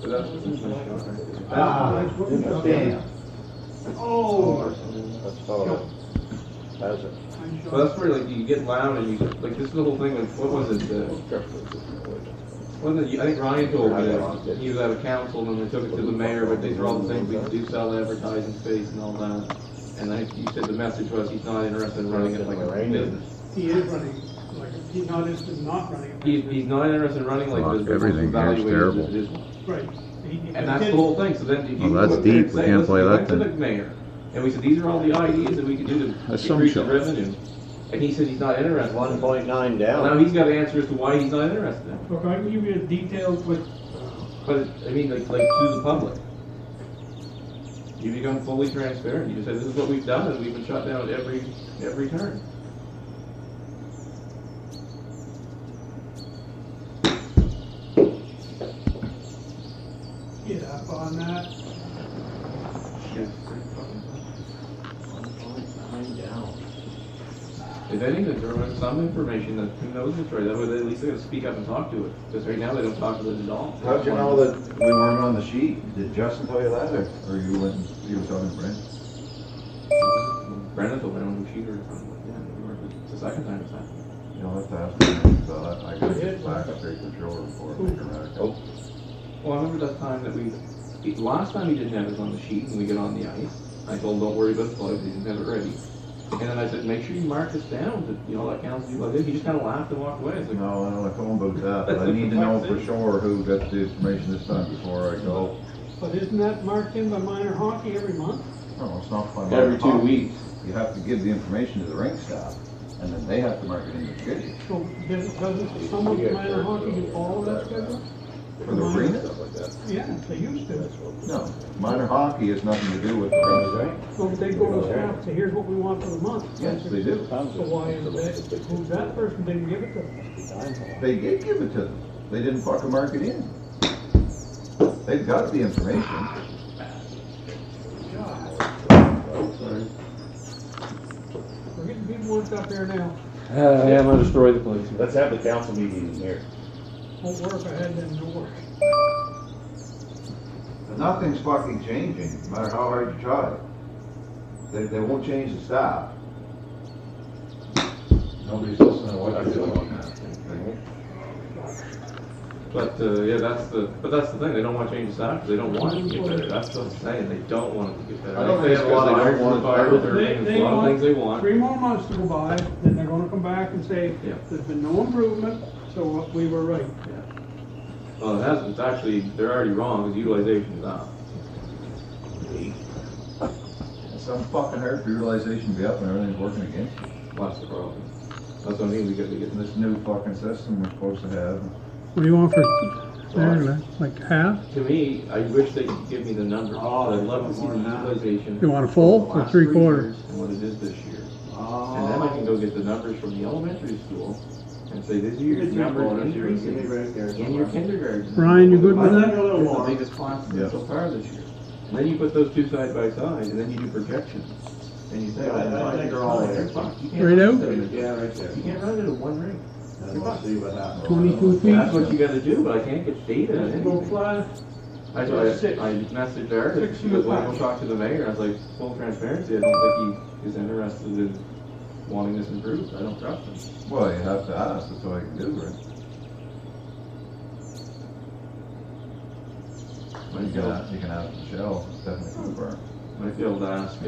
So that's what's in the shot. Damn. Oh. That's all. That's it. So that's where like you get loud and you, like this little thing, like what was it, wasn't it, I think Ryan told me that he was out of council and they took it to the mayor, but these are all the things we do sell advertising space and all that. And I think you said the message was he's not interested in running it like a business. He is running, like, he's not interested in not running it. He's not interested in running like Fuck, a business. everything but here's evaluated terrible. as it is one. Right. And that's the whole thing, so then if you. Well, that's go there and deep. We say, can't "Listen, play we that went to then." the mayor, and we said, these are all the ideas that we can do to That's some increase the shit. revenue. And he said he's not interested. 1.9 Well, down. now he's got to answer as to why he's not interested in it. Look, I can give you the details with, But, I mean, like to the public. You become fully transparent. You just say, this is what we've done, and we've been shut down at every turn. get up on that. Yes. 1.9 down. If anything, there was some information that who knows it's right. That way, they at least they got to speak up and talk to it. Because right now, they don't talk to it at all. How'd you know that we weren't on the sheet? Did Justin tell you that, or you went, you were talking to Brent? Brandon told me I don't know who she heard from. But yeah, we were, it's the second time it's happened. You'll have to ask him about that. I gotta get back straight control report. Make a radical. Well, I remember that time that last time he didn't have it on the sheet and we get on the ice. I told him, don't worry about the plug, he didn't have it ready. And then I said, make sure you mark this down, that, you know, that counts as you plug in. He just kind of laughed and walked away. It's like, No, I know, I told him about that, but I need to know for sure who got the information this time before I go. But isn't that marked in by minor hockey every month? No, it's not fun. every 2 weeks. you have to give the information to the rink staff, and then they have to mark it in the schedule. So doesn't some of minor hockey do all of that schedule? For the arena? Yeah, they used to. No, minor hockey has nothing to do with the rinks. So they go to the staff, say, here's what we want for the month. Yes, they do. So why is that, who's that person didn't give it to them? They did give it to them. They didn't fucking mark it in. They've got the information. Sorry. We're getting people worked up here now. Yeah, I'm gonna destroy the place. Let's have the council meeting in here. Won't work, I had them doors. Nothing's fucking changing, no matter how hard you try. They won't change the staff. Nobody's listening to what they're doing. But yeah, that's the thing. They don't want to change the staff because they don't want it to get better. That's what I'm saying. They don't want it to get better. I don't think think a lot of them want it. There's a lot of things they want. 3 more months to go by, then they're gonna come back and say, Yeah. there's been no improvement, so we were right. Yeah. Well, it hasn't. It's actually, they're already wrong because utilization is up. Some fucking hard for utilization to be up and everything's working against you. Well, that's the problem. That's what I mean. We got to get This new fucking system we're supposed to have. What do you want for, there, like half? To me, I wish they could give me the number. Oh, I'd love to see the utilization. You want a full for the or last 3/4? years And what it is this year. And then I can go get the numbers from the elementary school and say, these are your numbers increasing in your kindergarten. Ryan, you good with that? It's the biggest class Yeah. so far this year. And then you put those two side by side, and then you do projections. And you say, oh, I think they're all there. You can't Right run out? it. Yeah, right there. You can't run it in one ring. And we'll see what happens. 22 feet. That's what you gotta do, but I can't get data. on Go anything. fly. That's why I messaged her, 6 she goes, well, feet. we'll talk to the mayor, I was like, full transparency, I don't think he is interested in wanting this improved, I don't trust him. Well, you have to ask, that's all you can do, right? You can ask Michelle, definitely confirm. Might be able to ask,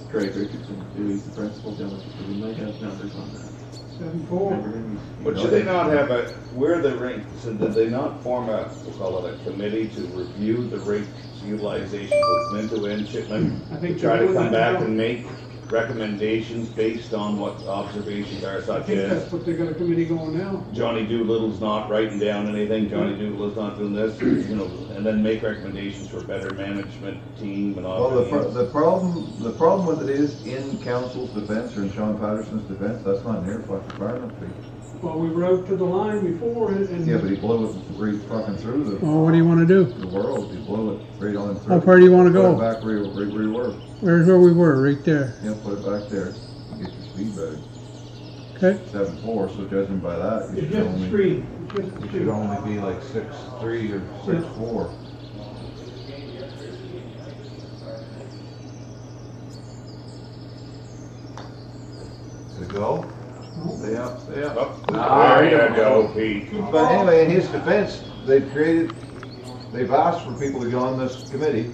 Craig Richardson, who he's the principal down there, because we might have numbers on that. 7-4. But should they not have where the rinks, so did they not form we'll call it a committee to review the rink's utilization from end-to-end shipment? I think To try to they're come doing that back now. and make recommendations based on what observations are, I such think as that's what they got a committee going now. Johnny Doolittle's not writing down anything, Johnny Doolittle's not doing this, you know, and then make recommendations for better management team and all. Well, the problem with it is, in council's defense, or in Sean Patterson's defense, that's not near fucking department fee. Well, we were out to the line before and. Yeah, but he blew it right fucking through Well, what do you wanna do? the world, he blew it right on through. How far do you wanna Put go? it back where you were, Where's where we were, right there. yeah, put it back there, get your speed back. Okay? 7.4, so judging by that, you It's should just a only, stream. It's just a you stream. should only be like 6.3 or 6.4. To go? Stay up, stay up. Oh, there you go, Pete. But anyway, in his defense, they've asked for people to get on this committee.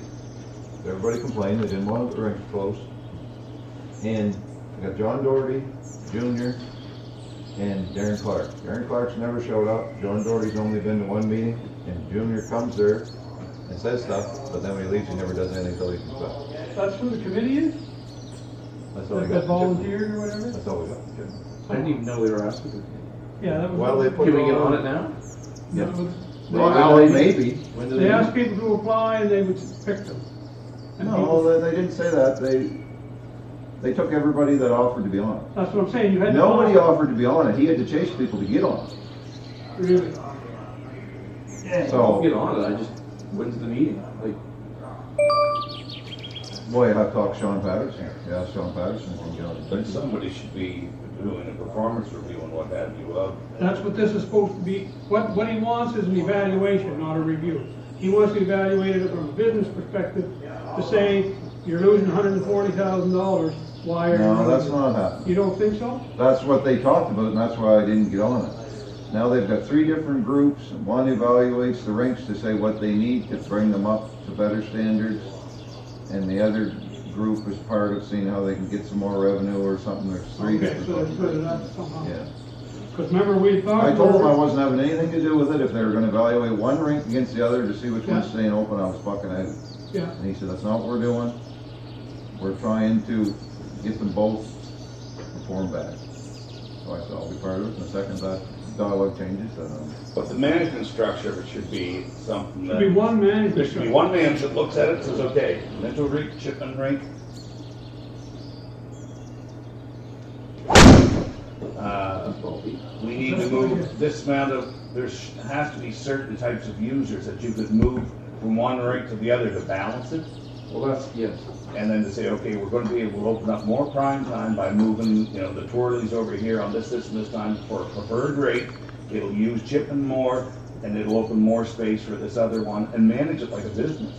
Everybody complained, they didn't want the rinks closed. And we got John Doherty, Jr., and Darren Clark. Darren Clark's never showed up, John Doherty's only been to one meeting, and Jr. comes there and says stuff, but then when he leaves, he never does anything until he comes back. That's who the committee is? That's all we That got. volunteered or whatever? That's all we got. I didn't even know they were asking. Yeah, that was. Well, they put Can we it get on it now? that was- Well, maybe. When do They asked people to apply and they would pick them. And No, people- they didn't say that. They took everybody that offered to be on it. That's what I'm saying, you had to. Nobody apply. offered to be on it. He had to chase people to get on it. Really? I'll So, get on it, I just, when's the meeting? Like, boy, you have to talk to Sean Patterson. Yeah, Sean Patterson can get on the But thing. somebody should be doing a performance review and what have you of. That's what this is supposed to be. What he wants is an evaluation, not a review. He wants to evaluate it from a business perspective to say, you're losing $140,000, why are you? No, that's losing? not happening. You don't think so? That's what they talked about, and that's why I didn't get on it. Now they've got 3 different groups, and one evaluates the rinks to say what they need to bring them up to better standards, and the other group is part of seeing how they can get some more revenue or something. There's 3 Okay, different. so there's good of groups. that somehow. Yeah. Because remember we thought. I told them I wasn't having anything to do with it. If they were gonna evaluate one rink against the other to see which one's Yeah. staying open, I was fucking out. Yeah, And he said, that's not what we're doing. We're trying to get them both informed back. So I said, I'll be part of it, and the second that dialogue changes, then, But the management structure of it should be something Should be that, one management. there should be one man that looks at it and says, okay, mental rink, Chipman rink. We need to move this amount of, has to be certain types of users that you could move from one rink to the other to balance it. Well, that's, yes. And then to say, okay, we're gonna be able to open up more prime time by moving, you know, the twirlies over here on this, and this time for a preferred rate. It'll use Chipman more, and it'll open more space for this other one, and manage it like a business.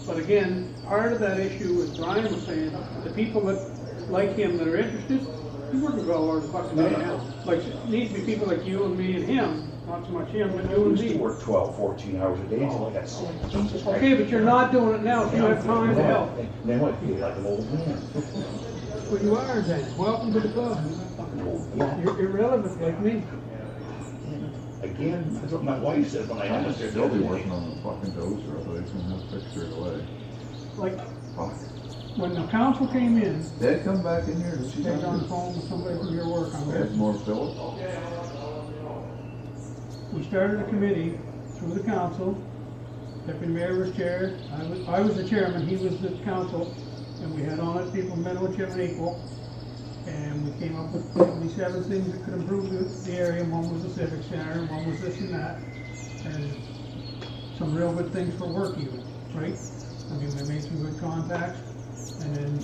But again, part of that issue, as Brian was saying, the people that like him that are interested, he wouldn't go over the fucking day now. Like, it needs to be people like you and me and him, not so much him, but I you and used to me. work 12, 14 hours a day until I got sick. Jesus Christ. Okay, but you're not doing it now, so you have time to help. Now I feel like an old man. Well, you are then. Welcome to the club. Yeah. You're irrelevant like me. Again, that's what my wife said when I I'm asked her. still be working on the fucking toaster, I thought he's gonna have to fix it away. Like, Fuck. when the council came in, Dad, come back in here, did she stayed on the talk phone with somebody from your work, I'm to? there. Add more Philip? We started a committee through the council. Deputy Mayor was chair, I was the chairman, he was the council, and we had honest people, men with Chipman equal. And we came up with probably 7 things that could improve the area. One was the civic center, and one was this and that. And some real good things for work even, right? I mean, we made some good contacts. And then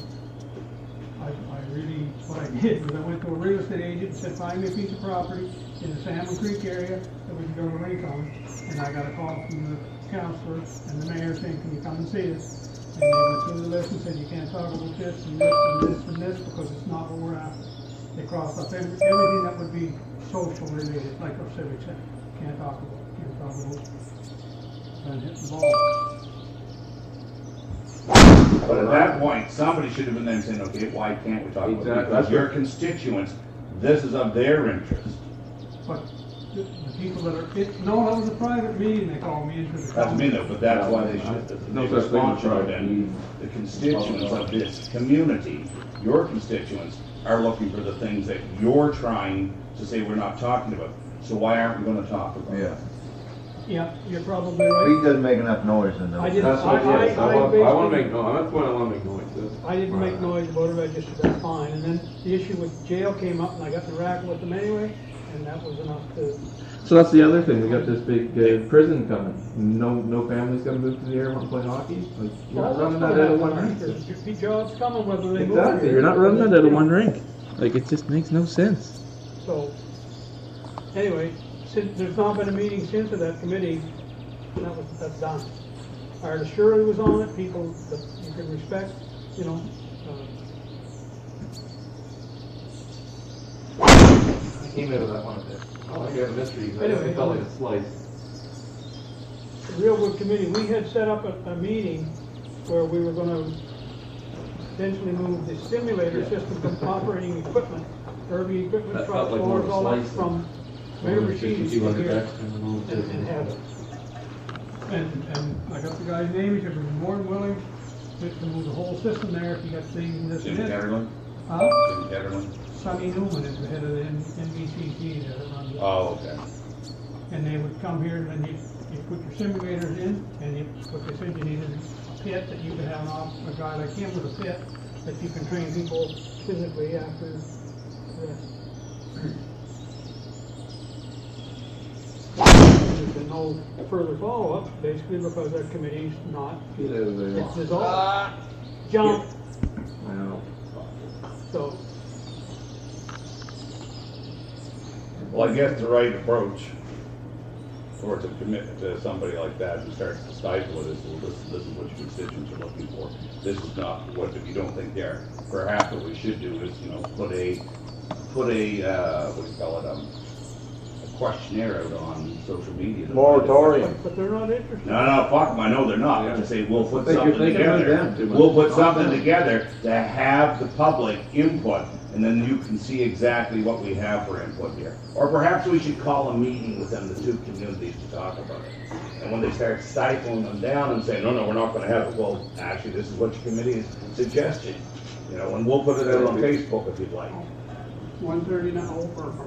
what I did was I went to a real estate agent and said, find me a piece of property in the Salmon Creek area that we can go to rink on. And I got a call from the councilor and the mayor saying, can you come and see us? And they went through the list and said, you can't talk about this and this and this and this because it's not what we're after. They crossed off everything that would be social related, like our civic center. Can't talk about, and hit the ball. But at that point, somebody should have been then saying, okay, why can't we talk about it? Exactly. Because your constituents, this is of their interest. But the people that are, no, that was a private meeting they called me into. That's me though, but that's why they should, No the such thing as response should have private been, meeting. the constituents of this community, your constituents, are looking for the things that you're trying to say we're not talking about. So why aren't we gonna talk about it? Yeah. Yeah, you're probably He right. doesn't make enough noise in I those. didn't- That's what, yes, I I wanna basically- make, no, that's what I wanna make noise. I didn't make noise about it, I just said that's fine. And then the issue with jail came up and I got to rack with them anyway, and that was enough to. So that's the other thing, we got this big prison coming. No family's gonna move to the area and play hockey? Like, you're not running that out of one rink. There's jobs coming whether they move. Exactly, here. you're not running that out of one rink. Like, it just makes no sense. So, anyway, since, there's not been a meeting since of that committee, that's done. Our Shirley was on it, people that you can respect, you know. I came out of that one a bit. I like a mystery, because Anyway, it felt like a slice. A real good committee. We had set up a meeting where we were gonna eventually move the simulator system from operating equipment, Irving equipment, That truck felt like more floors, of a all that slice from Mayor Machines to 5200 here bucks and move to- and have it. And I got the guy's name, he said, we're more than willing to move the whole system there if you got things and this Jim and that. Ketterland? Huh? Jim Ketterland? Sonny Newman is the head of the NBCT there that runs it. Oh, okay. And they would come here and then you put your simulators in, and what they said you needed a pit that you could have a guy like him with a pit that you can train people physically after this. There's been no further follow-up, basically because that committee's not, Get out of there. it's dissolved. Jump, I know. so. Well, I guess the right approach towards a commitment to somebody like that who starts to stifle it is, well, this is what your constituents are looking for. This is not what you don't think they are. Perhaps what we should do is, you know, put a what do you call it, a questionnaire out on social media. Moratorium. But they're not interested. No, fuck them, I know they're not. I say, we'll put But you're something thinking about together. them too much. We'll put something together to have the public input, and then you can see exactly what we have for input here. Or perhaps we should call a meeting within the two communities to talk about it. And when they start stifling them down and saying, no, we're not gonna have it, well, actually, this is what your committee is suggesting. You know, and we'll put it out on Facebook if you'd like. 139, oh, purple.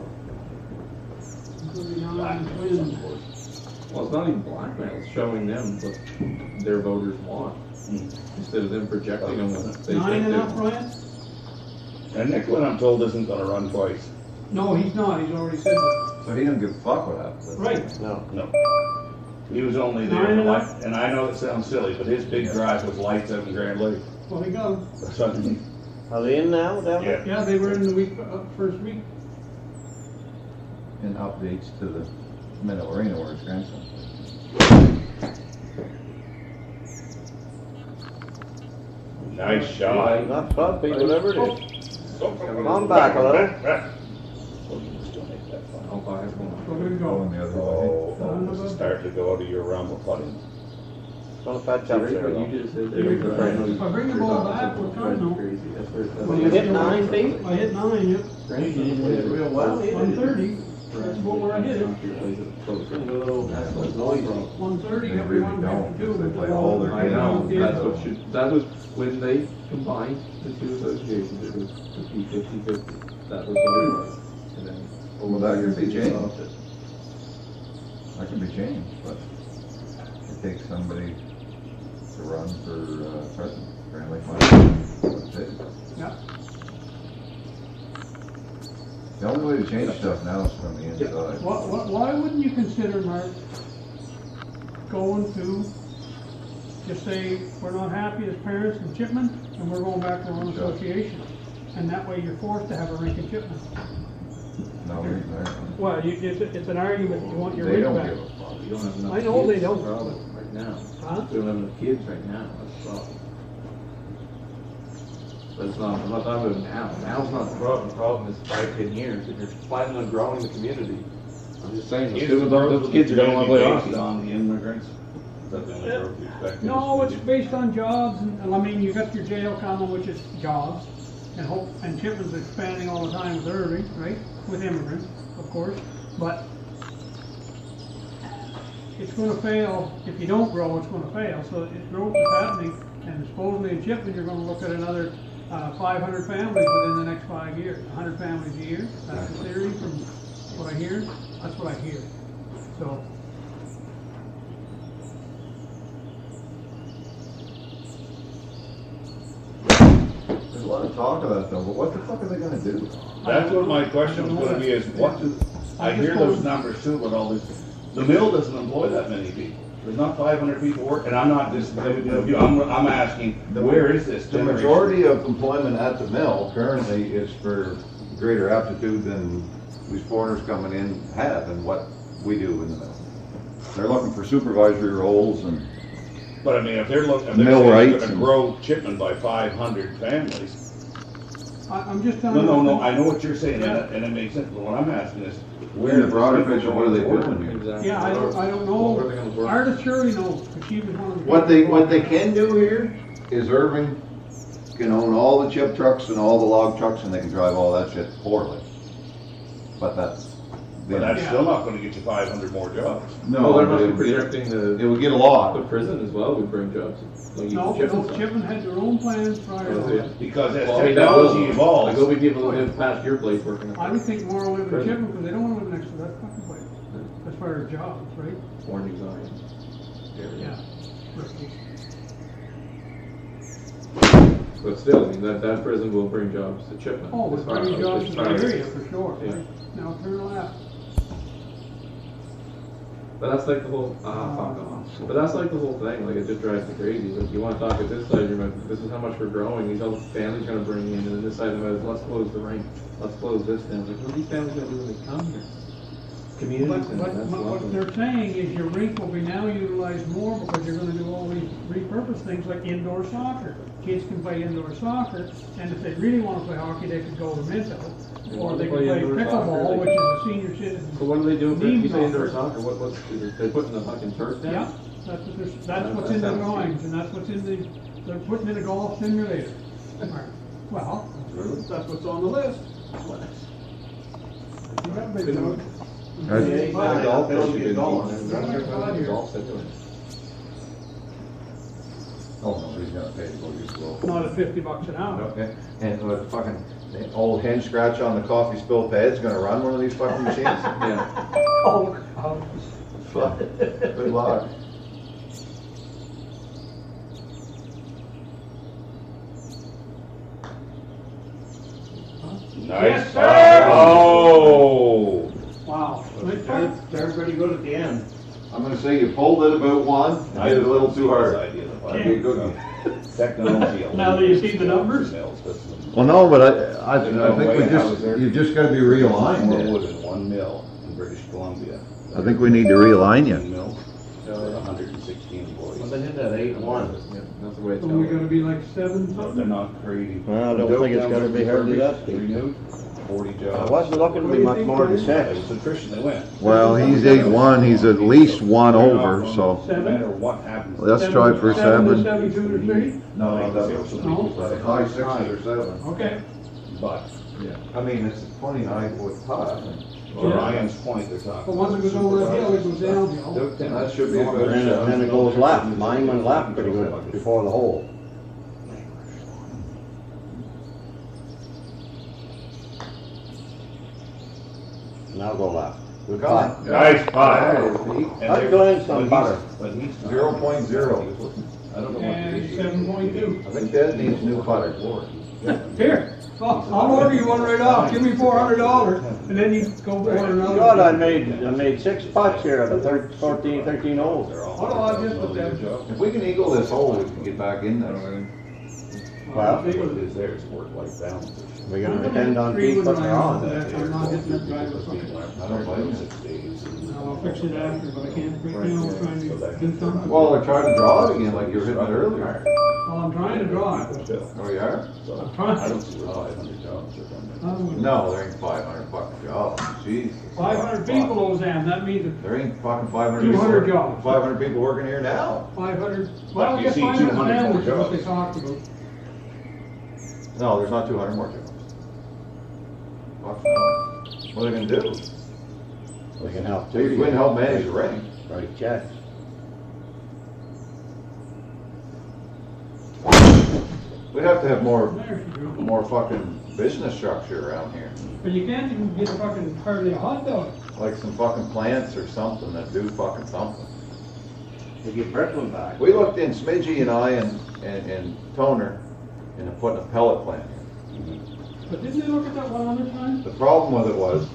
139 twins. Well, it's not even blackmail, it's showing them what their voters want, instead of them projecting on what they Nine think enough, they. Brian? And Nicolin, I'm told, isn't gonna run twice. No, he's not, he's already said that. So he don't give a fuck what happens. Right. No. No. He was only there Nine for enough? light, and I know it sounds silly, but his big drive was lights out in Grand Lake. Well, he got him. That's what I mean. Are they in now, down there? Yeah. Yeah, they were in the week, first week. And updates to the Minnow Arena where his grandson. Nice shot. Not bumpy, whatever it is. Come on back a little. I'll buy it one. So good Going go. the other way. Oh, this is starting to go out of your realm of putting. Gonna fetch up there But though. you just said If I bring the ball back, we're fine, no? Crazy, that's where it's. Well, you hit 9 feet? I hit 9, yep. Real well. 130, that's what where I hit it. 130, They everyone really have don't, to do because it. they play all their I know, games. that's what should, that was when they combined the two associations, it was to be 50-50. That was what it was. And then. Well, that could be they changed. stopped it. That can be changed, but it takes somebody to run for president. Apparently, that's it. Yeah. The only way to change stuff now is from the inside. Why wouldn't you consider, Mark, going to, just say, we're not happy as parents in Chipman, and we're going back to our own Sure. association? And that way you're forced to have a rink in Chipman. No, Well, it's an argument, you want your they rink don't back. give a fuck. You don't have enough I know kids, they don't. that's the problem right now. Huh? We don't have enough kids right now, that's the problem. But it's not, I'm not talking about now. Now's not the problem. The problem is 5-10 years, if you're planning on growing the community. I'm just saying, the students, those kids are gonna wanna play Based hockey. on the immigrants? Is that the only growth you expect? No, it's based on jobs, and I mean, you got your jail coming, which is jobs, and Chipman's expanding all the time with Irving, right, with immigrants, of course, but it's gonna fail, if you don't grow, it's gonna fail, so growth is happening, and supposedly in Chipman, you're gonna look at another 500 families within the next 5 years, 100 families a year, that's the theory from what I hear, that's what I hear, so. There's a lot of talk of that though, but what the fuck are they gonna do? That's what my question was gonna be, is what do, I hear those numbers too, but all this, the mill doesn't employ that many people. There's not 500 people working, I'm not just, I'm asking, where is this The generation? majority of employment at the mill currently is for greater aptitude than these foreigners coming in have and what we do in the mill. They're looking for supervisory roles and But I mean, if they're looking, if Mill they're saying rights they're gonna and- grow Chipman by 500 families, I'm just telling no, you. I know what you're saying, Yeah. and it makes sense, but what I'm asking is, in where the broader picture, what are they doing here? Exactly. Yeah, I don't Where are they gonna know, work? Artist surely knows, because she was one of the. What they can do here is Irving can own all the chip trucks and all the log trucks and they can drive all that shit poorly. But that's. but that's still not gonna get you 500 more jobs. Well, they're but must it be would get- projecting it the would get a lot. prison as well would bring jobs. Like No, Chipman's on. Chipman had their own plans prior Oh, to yeah. that. Because as Well, I mean, that will, technology like, evolves, there'll be people that live past your place working. I would think more will live in Prison. Chipman, because they don't want to live next to that fucking place, as far as jobs, right? Or New Zion. area. But still, I mean, that prison will bring jobs to Chipman. Oh, as with far as- bringing jobs as to the far as- area, for sure, Yeah. right? Now, turn left. But that's like the whole, fuck off. But that's like the whole thing, like it just drives me crazy. Like you wanna talk at this side, you're like, this is how much we're growing, these other families gonna bring in, and then this side of it is, let's close the rink, let's close this down. Like, what are these families gonna do when they come here? Community But center, that's what lovely. they're saying is your rink will be now utilized more because you're gonna do all these repurposed things like indoor soccer. Kids can play indoor soccer, and if they really wanna play hockey, they could go to Minto. Or they can play indoor soccer, pickleball, they which is a senior citizen. So what do they do if Need you say indoor not. soccer, what's, they're putting the fucking turf down? Yeah, that's what's in the drawings, and that's what's in they're putting in a golf simulator. Well, that's what's on the list. You got big dog. Yeah, golf, They'll they should get be golf. golf. Golf, they're doing. Oh, nobody's gonna pay to go use the local. Not at $50 an hour. Okay, and with fucking, the old hen scratch on the coffee spill pad's gonna run one of these fucking machines? Yeah. Oh, God. Fuck, good luck. Nice. Yes, sir. Oh. Wow. Nice one. They're pretty good at the end. I'm gonna say you pulled it about one, and did it a little too hard. That'd be a good one. Technology. Now that you see the numbers? Well, no, but I think you just gotta be More realigned. wood in 1 mill in British Columbia. I think we need to realign you. 1 mill, 116 employees. Well, they did that 8-1. Yeah, that's the way it's So we going. gotta be like 7 No, they're something? not creating. Well, I don't think it's gonna be hardly that steep. Renewed, 40 I jobs. wasn't looking to be much more than It 6. was attrition, they went. Well, he's 8-1, he's at least one over, so No matter what happens. let's try for 7. 7 to 3? No, that's like high 6 or 7. Okay. But, I mean, it's 29 with pot. to Ryan's point, they're talking. But once it goes over the hill, it goes downhill. That should be a good And shot. then it goes left. Mine went left pretty good before the hole. Now go left. Good God. putt. Nice putt. I'd glance some butter. But he's. 0.0. I don't know what the And issue is. 7.2. I think that needs new putter. Here, I'll order you one right off. Give me $400 and then you go order another. God, I made 6 putts here at the 14, 13 holes. Oh, no, I just put them. If we can eagle this hole, we can get back in there. Well, What it is there is work-life balance. We're gonna depend on people putting her on. I'm not hitting that driver. I don't blame you. 6 days. I'll fix it after, but I can't, you know, I'm trying to do something. Well, I tried to draw it again like you were hitting it earlier. Well, I'm trying to draw it. Oh, you are? So, I'm trying. I don't see where 500 jobs are coming. No, there ain't 500 fucking jobs. Jesus. 500 people, Ozan, that means There ain't fucking 500 200 people. jobs. 500 people working here now. 500, well, I You guess see 500 200 families is more what they jobs. talked about. No, there's not 200 more jobs. Fuck no. What are they gonna do? We can help They too. wouldn't help manage the rain. Write checks. We'd have to have more There you go. fucking business structure around here. But you can't even get a fucking hardly a hot dog. Like some fucking plants or something that do fucking something. To get Brooklyn back. We looked in, Smidgey and I and Toner, into putting a pellet plant here. But didn't they look at that one other time? The problem with it was,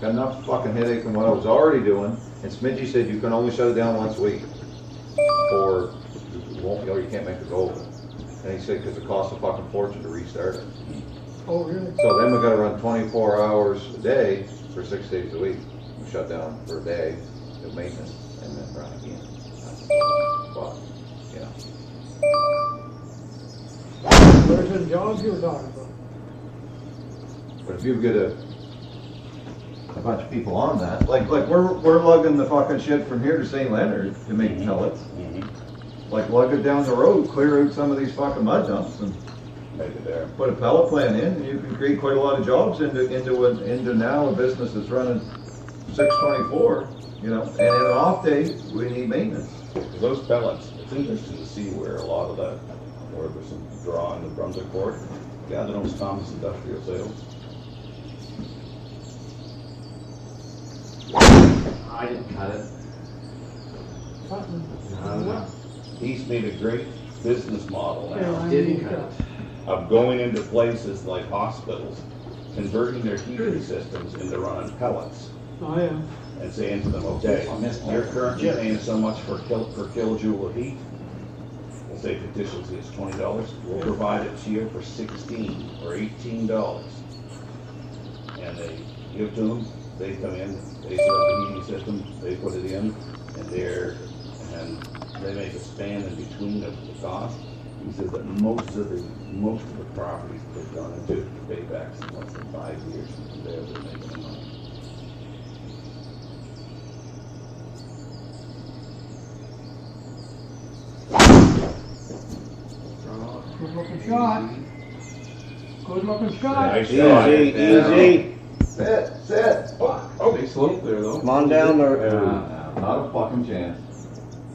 got enough fucking headache from what I was already doing, and Smidgey said you can only shut it down once a week. Or you won't, or you can't make it go over. And he said, because it costs a fucking fortune to restart it. Oh, really? So then we gotta run 24 hours a day for 6 days a week. We shut down for a day, do maintenance, and then run again. But, you know. Where's the jobs you were talking about? But if you get a bunch of people on that, like we're lugging the fucking shit from here to St. Leonard to make pellets. Like lug it down the road, clear out some of these fucking mud dumps and Make it there. put a pellet plant in, and you can create quite a lot of jobs into now a business that's running 6/24, you know, and in an off day, we need maintenance. Because those pellets, it's interesting to see where a lot of that, where there's some draw in the Brunswick port, gathered on Thomas Industrial Sales. I didn't cut it. He's made a great business model Yeah, now I Didn't need cut to- it. of going into places like hospitals, converting their heating systems into running pellets, Oh, yeah. and saying to them, okay, you're currently paying so much per kilojoule of heat. We'll say fictitiously it's $20. We'll provide it to you for $16 or $18. And they give to them, they come in, they set up the heating system, they put it in, and they make a span in between of the cost. He says that most of the properties they've gone into paybacks in less than 5 years, and they're making the money. Good looking shot. Good looking shot. Nice shot. Easy. Sit. Oh, big slope there though. Come on down there. Not a fucking chance.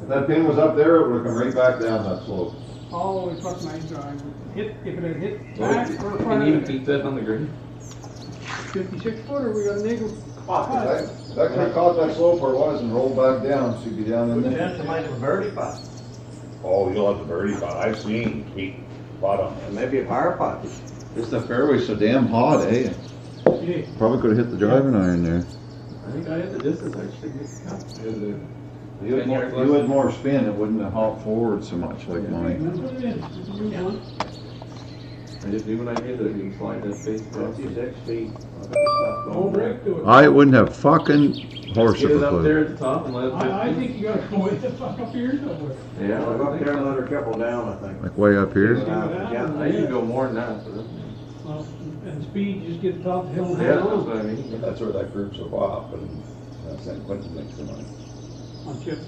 If that pin was up there, it would've come right back down that slope. Always fucking nice drive. Hit, if it had hit back or Can front, you even keep that on the green? 56 footer, we got a nickel. Fuck, That could've caught that slope where it was and rolled back down, so you'd be down in there. Chance to make a birdie putt, Oh, you'll have the birdie putt. I've seen Pete putt on this. maybe a par putt. This the fairway's so damn hot, eh? Yeah. Probably could've hit the driving iron there. I think I had the distance actually. I had the- You had 10 more, yards you less. had more spin, it wouldn't have hopped forward so much like mine. That's what it is. It's a new one. I just knew when I hit that you can slide that face across. 56 feet, I've got the stuff Don't going. break to it. I wouldn't have fucking horse Get of it a up clue. there at the top and let it. I think you gotta go way the fuck up here somewhere. Yeah, I'll go I up think there and so. let her triple down, I think. Like way up here. Yeah. I usually go more than that, but Well, and speed, just get the top of the hill and yeah, head that's on. what I mean. That's where that group's so off, and St. Quentin makes the money On chip.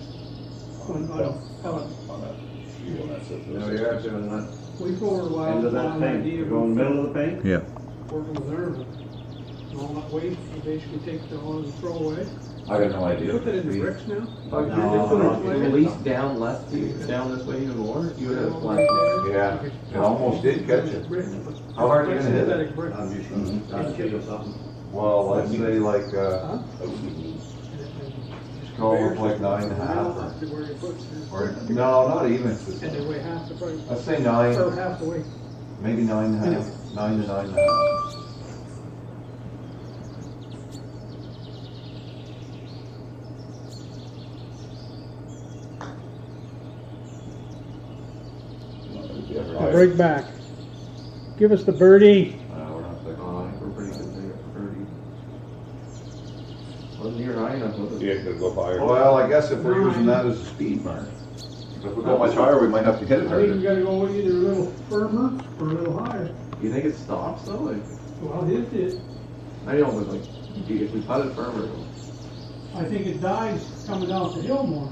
On pellet. on that fuel, that's it. No, you're absolutely not. We for a while, End of that an paint, idea you of go in the middle of the paint? Yeah. working with her, and all that waste, you basically take the oil and throw away. I got no idea. Put that in the bricks now? If No, you're just gonna no. release down left, down this way even more, you would have flat. Yeah, it almost did catch it. How hard are you gonna hit it? Synthetic brick. I'm just gonna, I'll give you something. Well, let's say like, Huh? go with like 9.5 Up to where you put it. or, no, not even. And they weigh half the price, Let's say or 9, half the weight. maybe 9.5, 9 to 9.5. The break back. Give us the birdie. We're not that Oh, I think we're pretty good there, 30. Wasn't near high enough, was it? Yeah, could go higher. Well, I guess if we're using that as a speed mark, if we go much higher, we might have to hit it I think you harder. gotta go either a little firmer or a little higher. You think it stops though? Like, Well, his did. I don't know, but like, if we put it firmer, I think it dies coming down the hill more.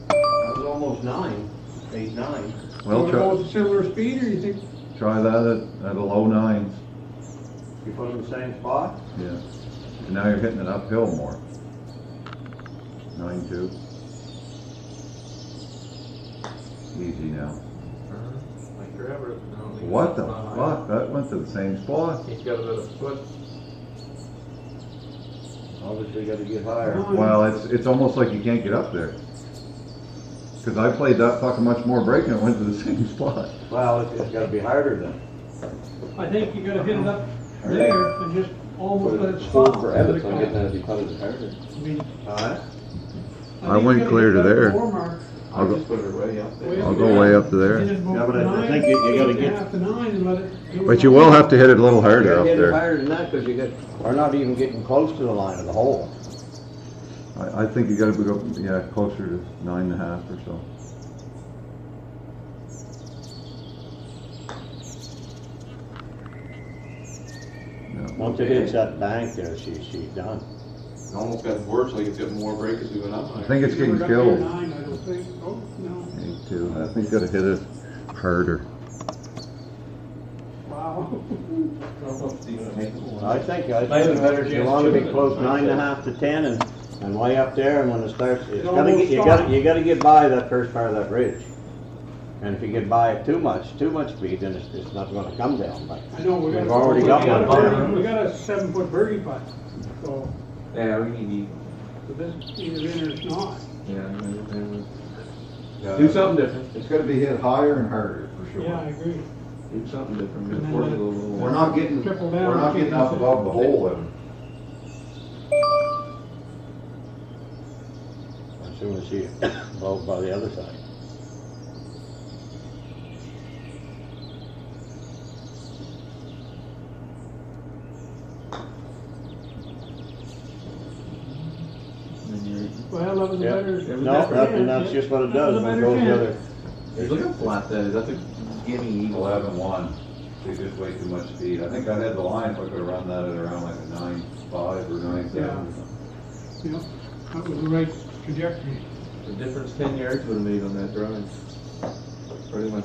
That was almost 9, 8, 9. Well, You wanna go with a similar speed, or you think, try that at a low nines. You put it in the same spot? Yeah. And now you're hitting it uphill more. 9-2. Easy now. like forever. I don't think What it's the not high. fuck? That went to the same spot. He's got about a foot. Obviously gotta get higher. Well, it's almost like you can't get up there. Cause I played that fucking much more break and it went to the same spot. Well, it's gotta be harder then. I think you gotta hit it up there and just almost let it Hold stop. forever, so I get that if you put it harder. I mean, Alright? I think went you gotta clear get to that there. floor mark. I'll just put it way up there. I'll go way up to there. And then go Yeah, but I nine, think you gotta get- half to 9 and let it do But it you all. will have to hit it a little harder You up gotta hit it there. higher than that, cause you get, or not even getting close to the line of the hole. I think you gotta go, yeah, closer to 9.5 or so. Yeah. Once it hits that bank there, she's done. It almost got worse, like it's got more break as we went up. I think it's getting We're up here killed. 9, I don't think. Oh, no. Me too. I think you gotta hit it harder. Wow. I think I have a better you chance wanna be shooting close it. 9.5 to 10 and way up there, and when it starts, it's It gotta almost get, stopped. you gotta get by that first part of that ridge. And if you get by it too much speed, then it's not gonna come down, but I know, we got. We've already got one there. We got a 7-foot birdie putt, so, Yeah, we need so this either in or it's not. do something different. It's gotta be hit higher and harder, for sure. Yeah, I agree. Do something different. And then Force let it it- a little We're not getting, Triple we're down, not getting up above the hole then. as soon as you go by the other side. Well, that was a Yeah. better. No, and that's just what it That was does, a when it better goes the chance. other. Hey, look how flat that is. That's a gimme eagle. 11-1. They just way too much speed. I think I had the line, if I could've run that at around like a 9.5 or 9.7. Yeah, that was the right trajectory. The difference 10 yards would have made on that drive. Pretty much.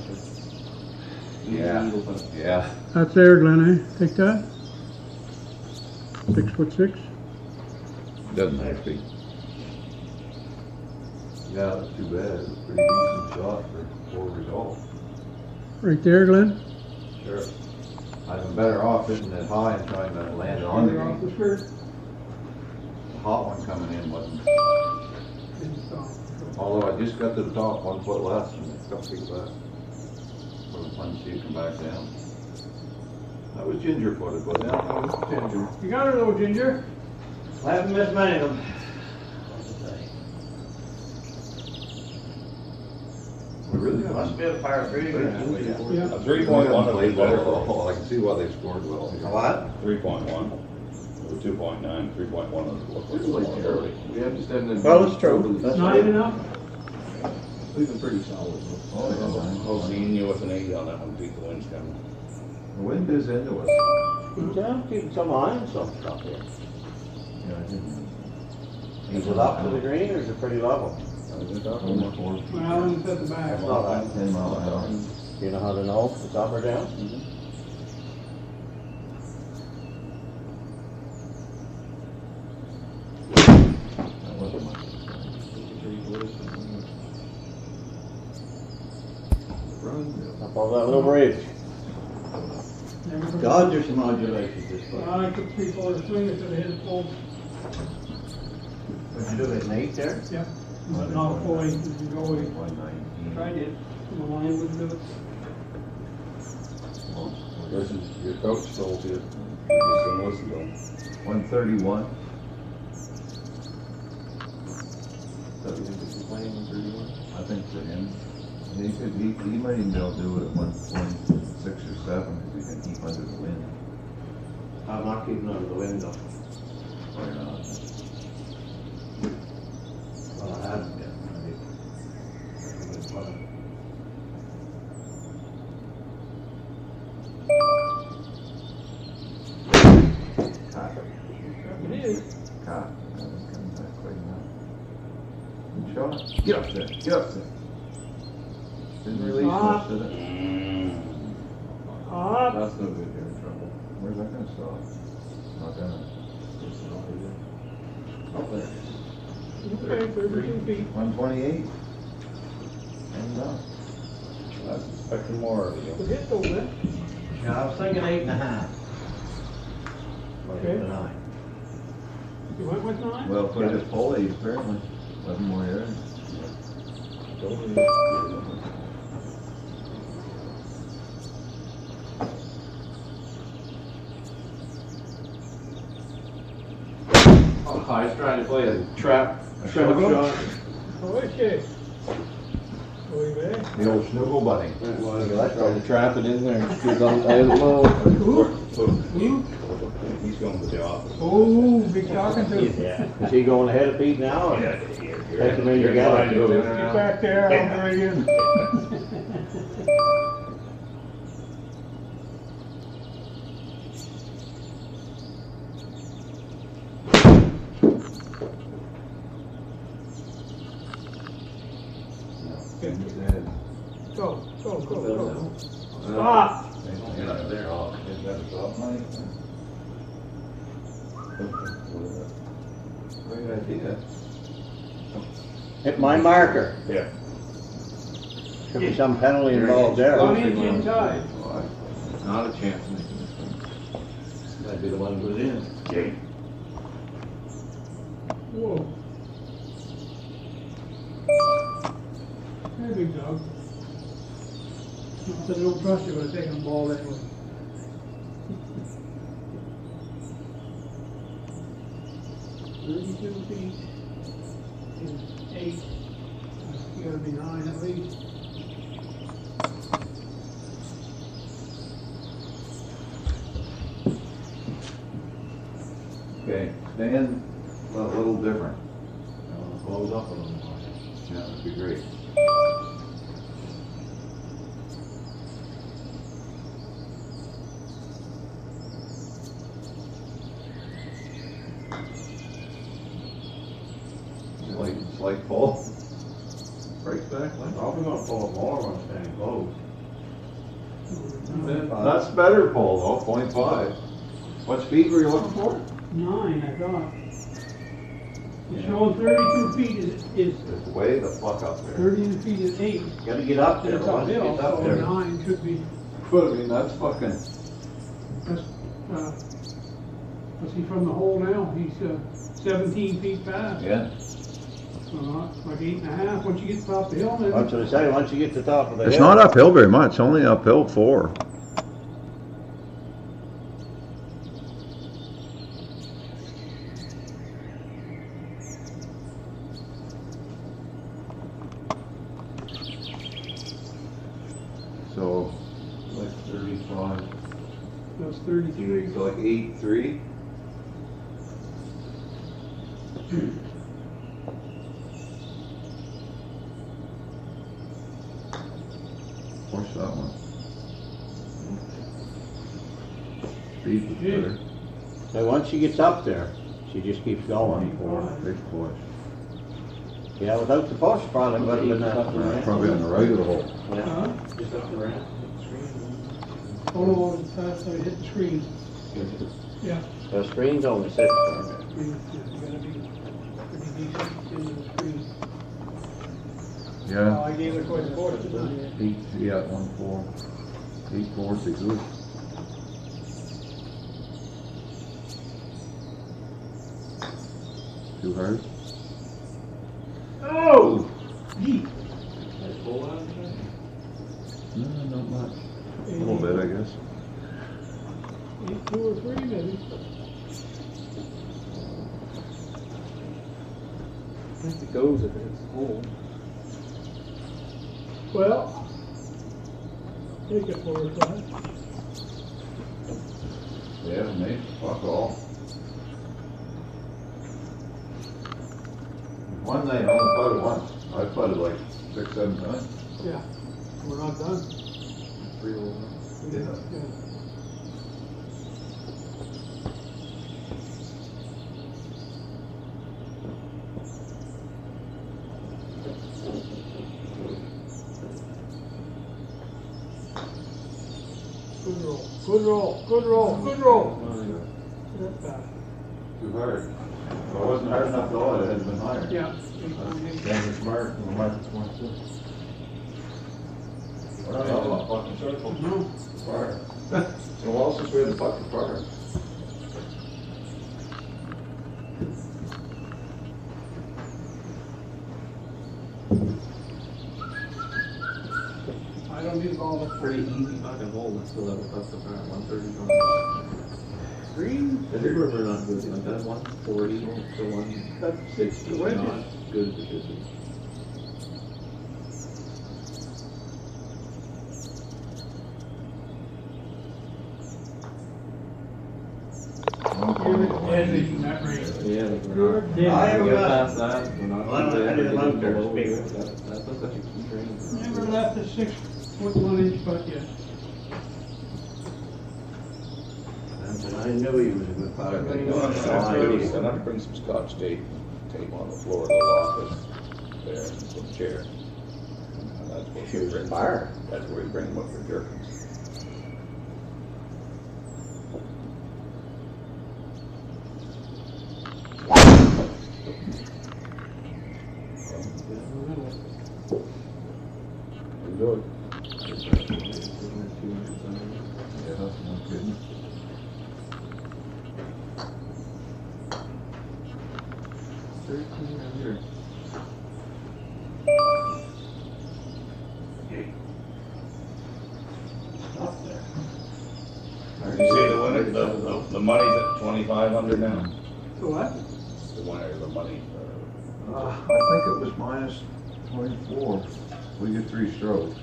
Easy Yeah. eagle putt. Yeah. That's there, Glenn, eh? Take that. 6'6". Doesn't have to be. Yeah, that's too bad. It was a pretty decent shot for poor result. Right there, Glenn? Sure. I've been better off hitting it high and trying to land it on the Off green. the skirt. The hot one coming in wasn't, And stop. although I just got to the top 1 foot less and it's got to back. For the fun to see it come back down. That was ginger footed, but now that was ginger. You got her though, Ginger? I haven't missed many of them. We really Must be a par three. Yeah. A 3.1 would be better. Oh, I can see why they scored well. A what? 3.1. Or 2.9, 3.1 is what It's like we're early. We have just haven't. Well, it's true. That's Not even up? We've been pretty solid. Oh, I'll see you with an 8 on that one, Pete, the wind's coming. The wind is into us. Yeah, keeping some eye on some stuff here. Yeah, I didn't. Is it up to the green or is it pretty level? Is it up? Only 4 feet. Well, it's at the back. It's not that. 10 mile an hour. Do you know how to know if it's up or down? That wasn't much. Up on that little ridge. Never heard- Dodgers modulations this way. I took 3/4 swing, it should have hit it full. Would you do it in 8 there? Yep. But not full 8, you go away. 119. Tried it. The line wouldn't do it. Listen, your coach told you, you can listen to him. 131. So we think it's playing 131. I think for him, he might even be able to do it at 1.6 or 7 if he can keep under the wind. I'm not keeping under the window. Or not. Well, I haven't yet. It is. God, that was coming back quite enough. Good shot. Get up there, get up there. Didn't release much, did it? Up. That's no good, you're in trouble. Where's that gonna stop? Not gonna. Oh, there it Okay, 32 feet. 128. And done. I was expecting more of you. Good hit though, Glenn. Yeah, I was thinking 8.5. Okay. 9. You went with 9? Well, put it at full 8 apparently. 11 more yards. Oh, I was trying to play a trap shot. Okay. Going back. The old snuggle bunny. Trying to trap it in there. Because I don't know. He's going to the office. Oh, big talking to. Yeah. Is he going ahead of Pete now? Or? Take him in You're together. trying to go Get there. back there, I'll bring in. Go, go, go, go. Stop. Get up there. Is that a stop money? Great idea. Hit my marker. Yeah. Should be some penalty involved there. One inch inside. Not a chance making this one. That'd be the one who was in. Okay. Whoa. Hey, big dog. Not that I don't trust you, but I take a ball that way. $32 feet is 8. You gotta be 9 at least. Okay, stand a little different. Close up a little more. Yeah, that'd be great. Slight pull. Breaks back, like. Probably gonna pull it more when it's standing close. That's better pull though, 0.5. What speed were you looking for? 9, I thought. It's showing 32 feet is It's way the fuck up there. 30 feet is 8. Gotta get up there, It's once you uphill, get up so there. 9 should be, But I mean, that's fucking, that's, let's see, from the hole now, he's 17 feet past. yeah. So not like 8.5, once you get to the top of the hill, That's then what I say, once you get to the top of the hill. It's not uphill very much, only uphill 4. So, like 35, that's 33. so like 8.3. Push that one. Speed was Yeah. better. So once she gets up there, she just keeps going. 24, big push. Yeah, without the push, probably would have been that. Probably on the right of the hole. Huh? Just up the ramp. Oh no, it's fast, I hit the screen. Yeah, The screen's only 6. you gotta be pretty decent in the screen. Oh, Yeah, I gave it quite a push, didn't I? 8, yeah, 1.4. 8.4 is good. Too hard? Oh! Gee. No, not much. A little bit, I guess. 2 or 3 maybe. I think it goes if it's full. Well, take it 4 or 5. Yeah, mate, fuck all. One night I only putted once. I putted like 6, 7 times. Yeah, we're not done. 3 holes. Yeah. Good roll, good roll, good roll, good roll. Not bad. Too hard. If it wasn't hard enough to load, it had been higher. Yeah. Then it's marked, and the market's one too. We're not all about fucking circles. No. Fire. So well, since we had the bucket fire. I don't need all the Pretty easy fucking hole, that's still have a tough to fire, 130. green. The big river not good, like that 140 to That's 160, the wedges. not good for fishing. You're deadly in that range. Yeah, like You're we're not. deadly. I haven't Get got- past that, we're not. Well, I didn't look there, below speak. it. That's such a key drain. Never left a 6'1" butt yet. And I knew he was a good fighter. but he I'm was so high. gonna have to bring some scotch tape on the floor of the office there, and some chair. And that's where She was we bring- a fire. That's where we bring them up for jerkins. Good. Yeah, that's no kidding. You see the winner, the money's at 2,500 now? So what? The winner, the money, I think it was minus 24. We get 3 strokes.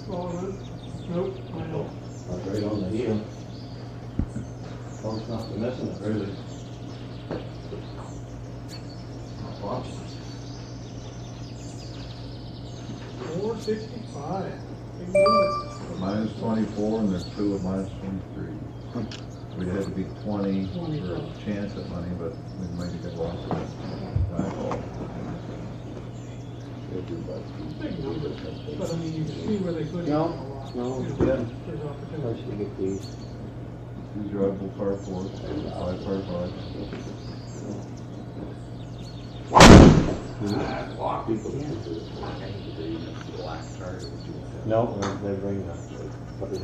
Falling in? Nope, I don't. That's right on the heel. Close enough to missing it, really. Watch. 465. Big number. Minus 24 and there's 2 at minus 23. We had to be 20 for a chance at money, but we might have got lost. Big numbers, but I mean, you can see where they could. No, have a lot. no, You know, yeah. There's First opportunity. you get these. Two drivable par fours, 5 par 5. Block people can't do this. Black card. No, they bring the, put it in.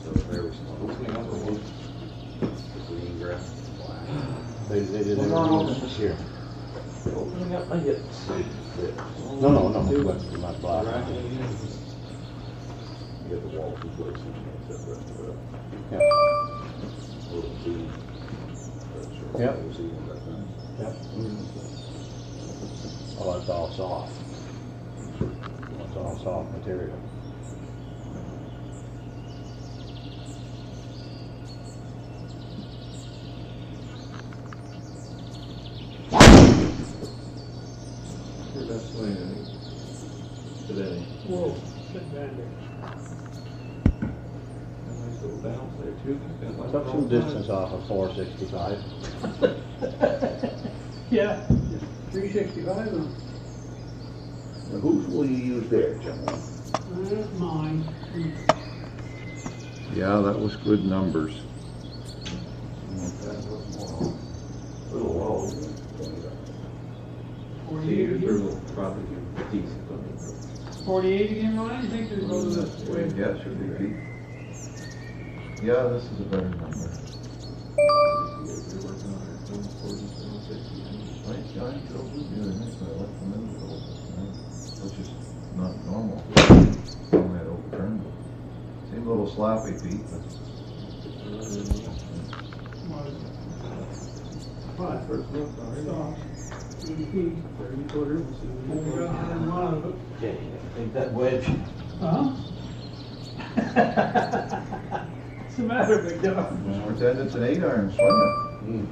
So they're responsible. Green grass, black. They did Well, no, no, everything here. Opening up my hips. No, that's not black. You get the wall replaced and set the rest of it up. Yeah. Little beam. Yep. Yep. Yep. Oh, it's all soft. It's all soft material. Your best swing, I think, today. Whoa, big bandit. A nice little bounce there too. Took some distance off of 465. Yeah, 365 on. Now, whose will you use there, Jim? Mine. Yeah, that was good numbers. Little wall. 48 Theater again? will probably be decent, but 48 again, Ryan? You think there's go to the way? Yeah, it should be feet. Yeah, this is a better number. they're working on it, 140, 160. Right, yeah, I drove with the other night, but I left them in the middle, which is not normal. Normally I'd overturn them. Seemed a little sloppy, Pete, but What? First look, all right. 80 feet. 30 footers. Only got 101 of it. Okay, take that wedge. Huh? What's the matter, big dog? pretend it's an 8-iron, swing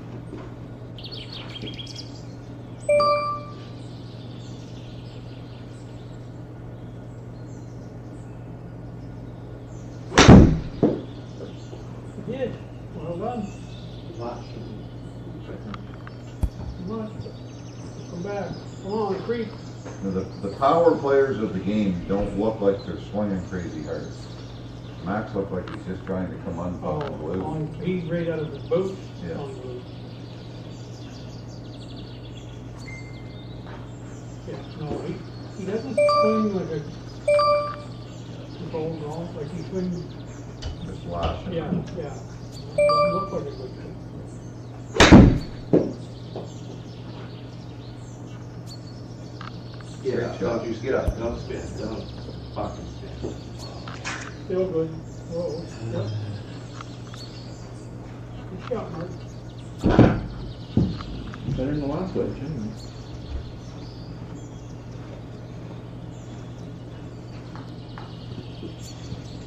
You did. Well done. Come on. Come back. Come on, creep. it. Now, the power players of the game don't look like they're swinging crazy hard. Max looked like he's just trying to come unpuck and blue. He's right out of his boot. Yeah. On blue. Yeah, no, he doesn't swing like a ball golf, like he swings, Just lashing. yeah. Doesn't look like a good thing. Get Great up, shot. don't just get up, don't spin, don't fucking spin. Still good. Whoa, yep. Good shot, Mark. Better than the last wedge, anyway.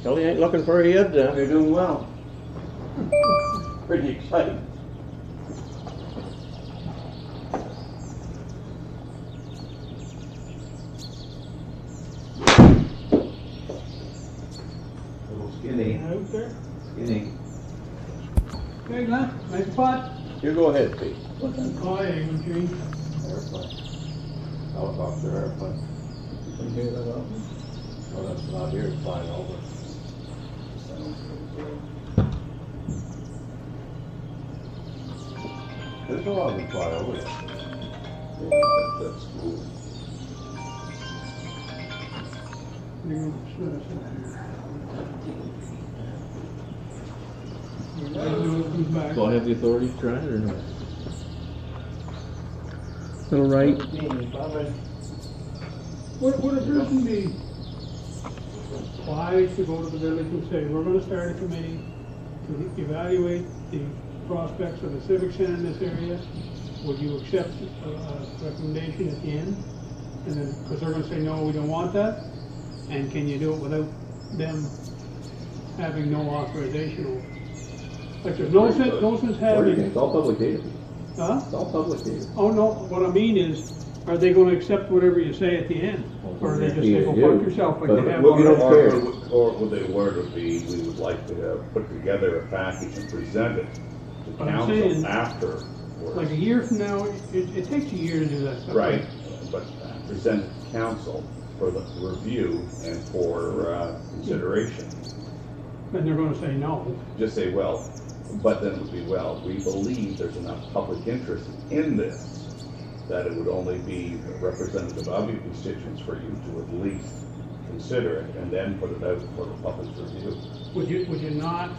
Kelly ain't looking for a hit, they're doing well. Pretty exciting. Little skinny, Out there. skinny. Okay, Glenn, nice putt. You go ahead, Pete. Oh, yeah, you can change. Airplane. Helicopter airplane. Can you hear that up? Well, that's not here, it's flying over. There's a lot of them fly over there. That's cool. You're gonna split us in here. Comes back. Do I have the authority to try it or no? Little right. Would a person be wise to go to the village and say, we're gonna start a committee to evaluate the prospects of the civic center in this area? Would you accept a recommendation at the end? And then, because they're gonna say, no, we don't want that? And can you do it without them having no authorization? Like, there's no sense having, It's all public data. huh? It's all public data. Oh, no, what I mean is, are they gonna accept whatever you say at the end? Or are they just say, go fuck yourself like they have Well, you already? don't care. Or would they word it be, we would like to have put together a package and present it to But I'm saying, council afterwards. Like a year from now, it takes a year to do that stuff. Right, but present it to council for the review and for consideration. And they're gonna say no. Just say, well, but then it would be, well, we believe there's enough public interest in this that it would only be representative of your constituents for you to at least consider it and then put it out for the public's review. Would you not,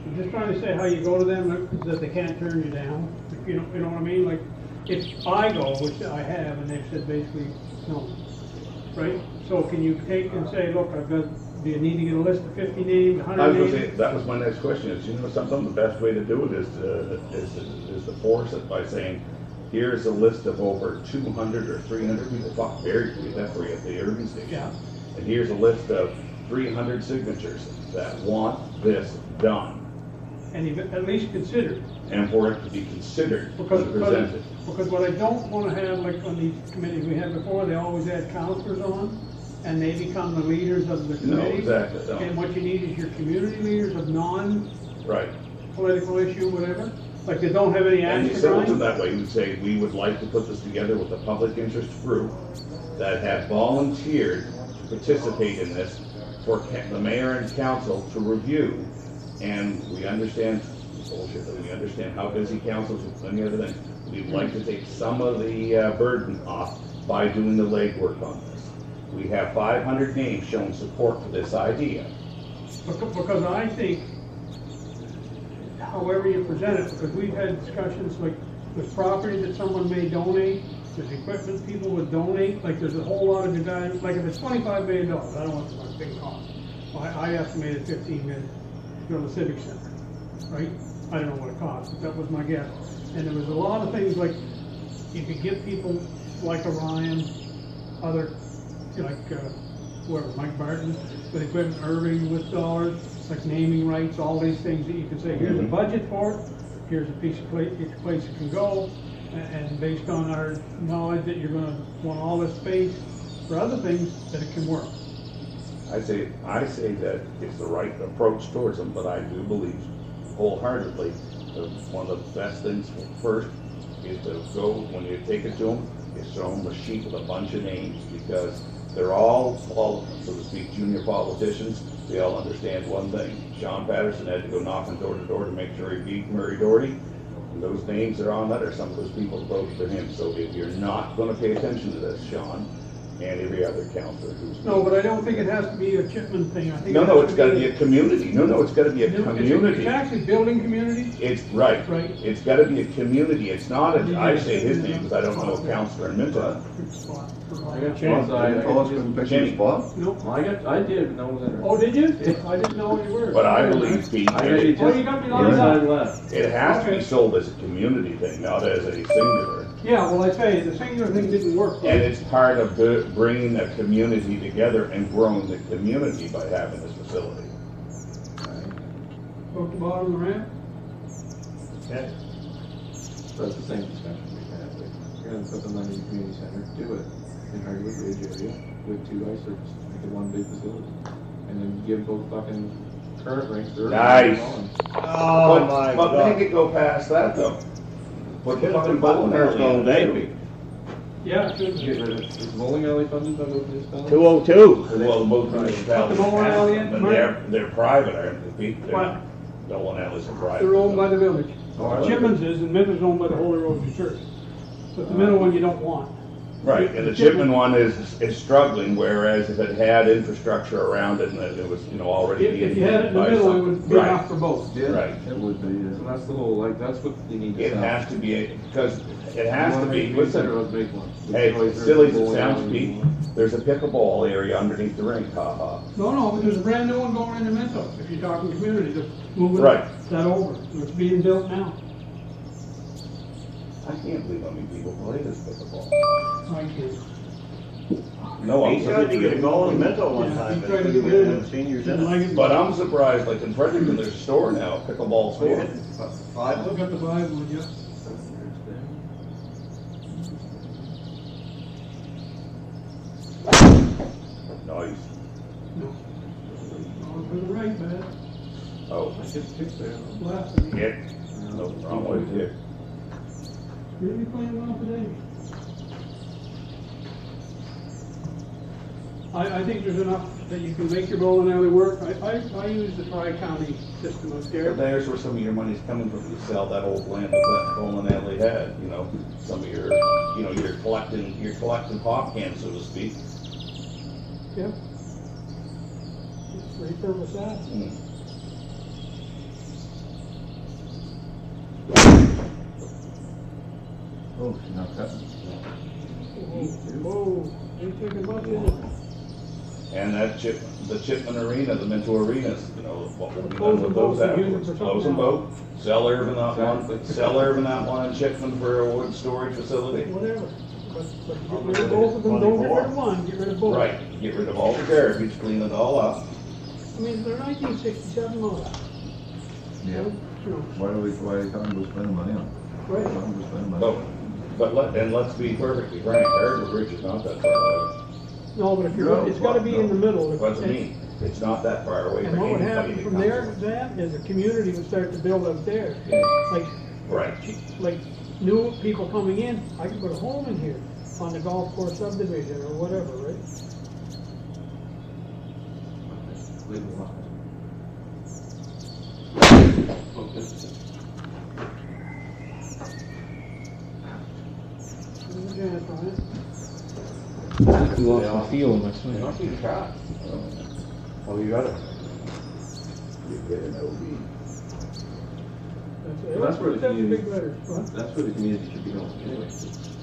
I'm just trying to say how you go to them, that they can't turn you down, you know what I mean? Like, if I go, which I have, and they've said basically, no, right? So can you take and say, look, I've got, do you need to get a list of 50 names, 100 I was names? gonna say, that was my next question, is, you know something, the best way to do it is to force it by saying, here's a list of over 200 or 300 people, fuck, Barry can get that for you at the urban station. Yeah. And here's a list of 300 signatures that want this done, And you at least consider it. and for it to be considered Because and presented. what I don't wanna have, like on these committees we had before, they always had counselors on, and they become the leaders of the No, committee. exactly, no. And what you need is your community leaders of non-political Right. issue, whatever, like they don't have any And you axe to send it to grind. that way, you would say, we would like to put this together with a public interest group that have volunteered to participate in this for the mayor and council to review. And we understand, bullshit, that we understand how busy councils with many other things. We'd like to take some of the burden off by doing the legwork on this. We have 500 names showing support for this idea. Because I think, however you present it, because we've had discussions like with property that someone may donate, there's equipment people would donate, like there's a whole lot of design, like if it's $25 million, I don't want it to be a big cost. Well, I estimated 15 million to go to the Civic Center, right? I don't know what it cost, but that was my guess. And there was a lot of things like, you could get people like Orion, other, like, whoever, Mike Barton, with equipment, Irving with dollars, like naming rights, all these things that you can say, here's a budget for it, here's a piece of place it can go, and based on our knowledge that you're gonna want all this space for other things, that it can work. I say that it's the right approach towards them, but I do believe wholeheartedly that one of the best things first is to go, when you take it to them, is show them a sheet with a bunch of names, because they're all, so to speak, junior politicians. They all understand one thing. Sean Patterson had to go knocking door to door to make sure he beat Murray Doherty. And those names that are on that are some of those people who voted for him. So if you're not going to pay attention to this, Sean, and every other counselor who's... No, but I don't think it has to be a Chipman thing, I think. No, it's got to be a community. No, it's got to be a It's community. actually building community. It's right. Right. It's got to be a community. It's not a, I say his name because I don't know a counselor in Minton. Good spot for I all got that. changed. I couldn't pick Jenny. your spot? Nope. I did, but no one was in Oh, did you? I didn't know you were. But I believe, Pete, I got you it Oh, you got me lined up. left. has to be sold as a community thing, not as a singular. Yeah, well, I say, the singular thing didn't work. And it's part of bringing a community together and growing the community by having this facility. Go to the bottom of the ramp. Okay. So that's the same discussion we had. We're gonna put the money in the community center, do it in Hardwood Ridge area with 2 ice surfaces, make it one big facility. And then give both fucking current ranks their. Nice. Oh, my But God. make it go past that though. Put the fucking bowling alley all in. day. Yeah, it should. Get rid of, is bowling alley funded by both municipalities? 202. Well, both municipalities Put the bowling have alley them, in, but Mark? they're private, aren't they, Pete? They're What? not- Bowling alleys are private. They're owned by the village. Oh, I like Chipman's is, and Minton's owned by the Holy Rosary Church. But the middle one you don't want. Right, and the Chipman one is struggling, whereas if it had infrastructure around it and it was, already being. If you had it in the by middle, it some- would be Right. enough for both. Yeah, Right. it would be, So that's the whole, like, that's what you need to It sell. has to be, because it has to be, Listen. listen, Let's make one. hey, We can as always silly as have it bowling sounds, alley Pete, and one. there's a pickleball area underneath the rink, haha. No, but there's a brand new one going into Minto, if you're talking community, they're moving Right. that over. It's being built now. I can't believe how many people play this pickleball. I can't. No, I'm He tried to get a goal in surprised. Minto one Yeah, time, he but tried to we get rid of had it. seniors in Didn't like it. it. But I'm surprised, like in Fredericton, there's a store now, pickleball We store. had 5 Look at the Bible, would you? Nice. No. On to the right, man. Oh, I get six there. Left. hit. No, wrong way, hit. Really playing well today. I think there's enough that you can make your bowling alley work. I use the tri-county system out there. But there's where some of your money's coming from, you sell that old land that bowling alley had, you know, some of your, you know, you're collecting pop cans, so to speak. Yeah. Repurpose that. Oh, she's not cutting. Whoa, ain't taking much, is it? And that the Chipman Arena, the Minto Arenas, you know, what will be Close done with the boat, those use it afterwards? for Close them something both, sell Irvin that one, sell Irvin that one in Chipman for a wood storage facility. Whatever. But get rid of both of them, don't get rid of one, get rid of both. Right, get rid of all the garbage, clean it all up. I mean, they're 1967 model. Yeah. You know, Why are you telling them to spend money on it? Why right. don't we spend money? But let's be perfectly frank, Hardwood Bridge is not that far away. No, but if you're, it's gotta be in the middle. That's what I mean, it's not that far away And for what would anybody happen to from come there, to. that is a community would start to build up there. Like, Right, like new people coming in, I could put a home in here on the golf course subdivision or whatever, right? Leave it alone. Okay. Janet on it. I think we lost some feel in my swing. Not too sharp. Oh, you got it. you get an OB. That's where the That's community- big letters, what? That's where the community should be going anyway.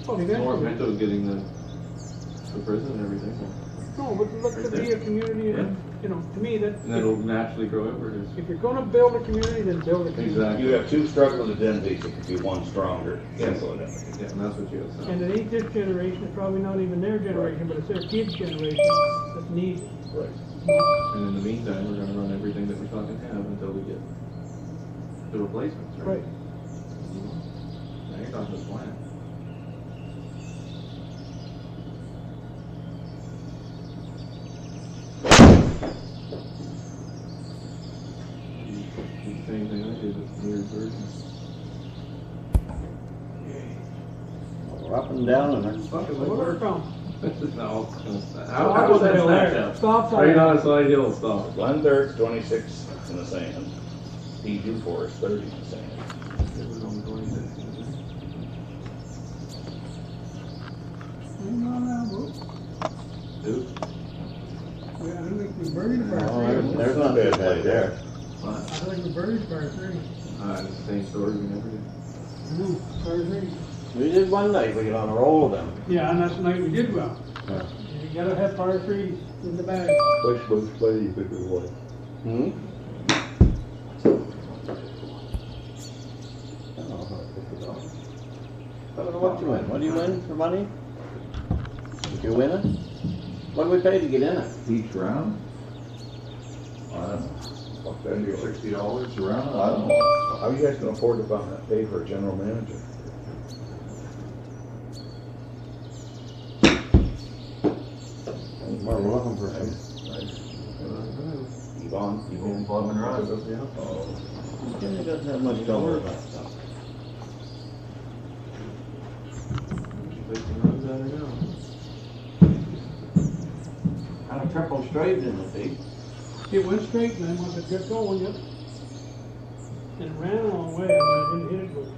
Oh, North eventually. Minto's getting the prison and everything. No, but look Right to be there. a community, Yeah. and, you know, to me, that, And it'll naturally grow outward. if you're gonna build a community, then build a community. Exactly. You have two struggling identities, it could be one stronger. Simple enough. Yeah, and that's what you have. And it ain't this generation, it's probably not even their generation, but it's their kids' generation that needs it. Right. And in the meantime, we're gonna run everything that we fucking have until we get the replacements, right? Right. Now you're talking the plan. Same thing I did with the mirrored version. We're up and down and then. Fuck, it Where work. from? No, Stop how was that sign there. snapshot? Stop sign. Right on a side hill, stop. Glen Dirk's 26 in the sand. P2 Forest 30 in the sand. It was on 26. Hang on now, bro. Dude, Yeah, I don't think we buried Oh, par three. there's not bad right there. fine. I don't think we buried par three. It's the same story we never did. Par three. We did one night, we got on a roll of them. Yeah, and that's the night we did well. Yeah. You gotta have par threes in the bag. Which was plenty if it was one. Hmm? I don't know how to pick it up. I don't know what you win. What do you win for money? If you win it? What do we pay to get in it? Each round? I don't know. Fuck that, $50 you're or like, $60 a round? I don't know. How you guys gonna afford to pay for a general manager? Well, we're looking for some. Yvonne. Club and run. Oh. He doesn't have much to worry about stuff. Had a triple straight in the feet. It went straight and then once it got going, yep. And it ran a long way, and I didn't hit it good.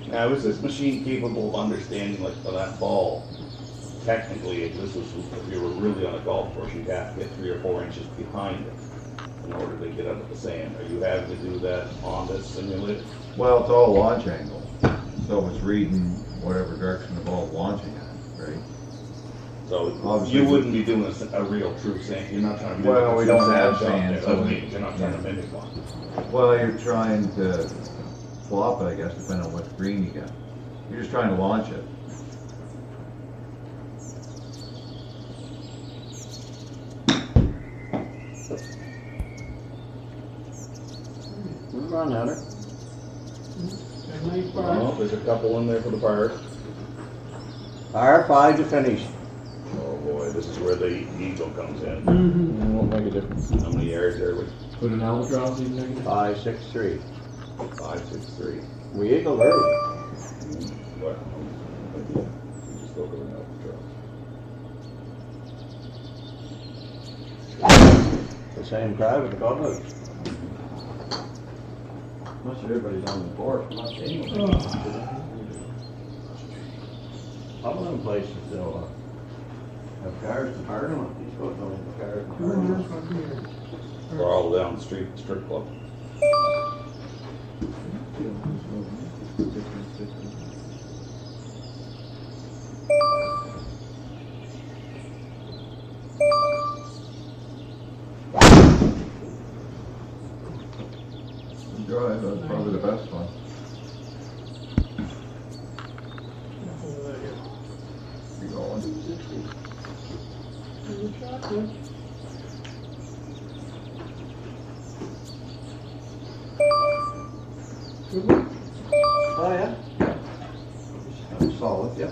Now, is this machine capable of understanding, like, for that ball? Technically, if this was, if you were really on a golf course, you'd have to get 3 or 4 inches behind it in order to get out of the sand. Are you having to do that on this simulator? Well, it's all launch angle, so it's reading whatever direction the ball's launching at, right? So Obviously, you wouldn't be doing a real true sand, you're not trying to mimic Well, a we true don't have shot. sand, That's so what I we- mean, you're not trying to mimic one. Well, you're trying to flop it, I guess, depending on what green you get. You're just trying to launch it. We're on at her. Got a nice Oh, par. there's a couple in there for the pars. R5 to finish. Oh boy, this is where the eagle comes in. Mm-hmm. It won't make a difference. How many yards there we? Put an albatross in there. 563. 563. We eagled early. Well, we just go over the truck. The same crowd with the godless. Most everybody's on the board, not anyone. Some of them places still have cars to park them. These folks don't have cars to park them. We're all down the street, strip club. Drive, that's probably the best one. Be going. Oh, yeah? That's solid, yeah.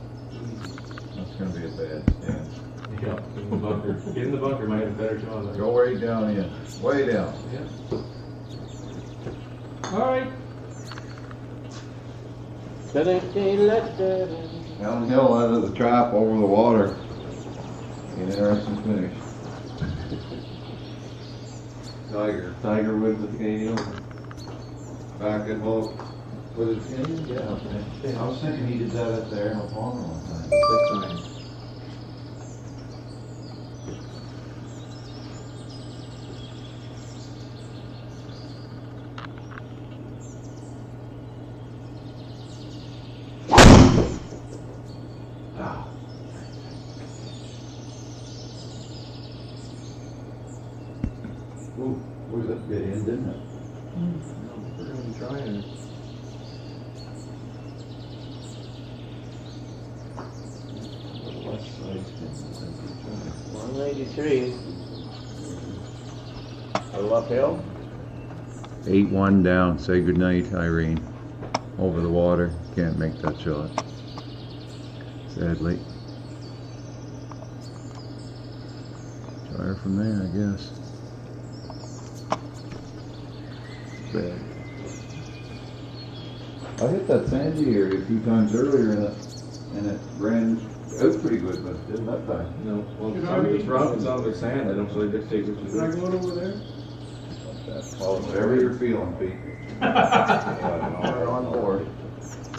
That's gonna be a bad stand. Yeah, get in the bunker. Get in the bunker, might have a better shot of it. Go way down in, way down. Yeah. All right. Downhill out of the trap over the water. Interesting finish. Tiger with the Canadian back and hook. Was it Canadian? Yeah. I was thinking he did that up there in Oklahoma one time. 6-9. Ooh, was that bit in, didn't it? No, we're gonna be trying it. West side spin. 193. A little uphill. 8-1 down. Say goodnight, Irene. Over the water. Can't make that shot. Sadly. Try her from there, I guess. Bad. I hit that sandy area a few times earlier and it ran out pretty good, but didn't that time. No, well, Should some I of it's be- rough and some of it's sand. I don't really dictate which is Can I which. go over there? Well, whatever you're feeling, Pete. We're on board.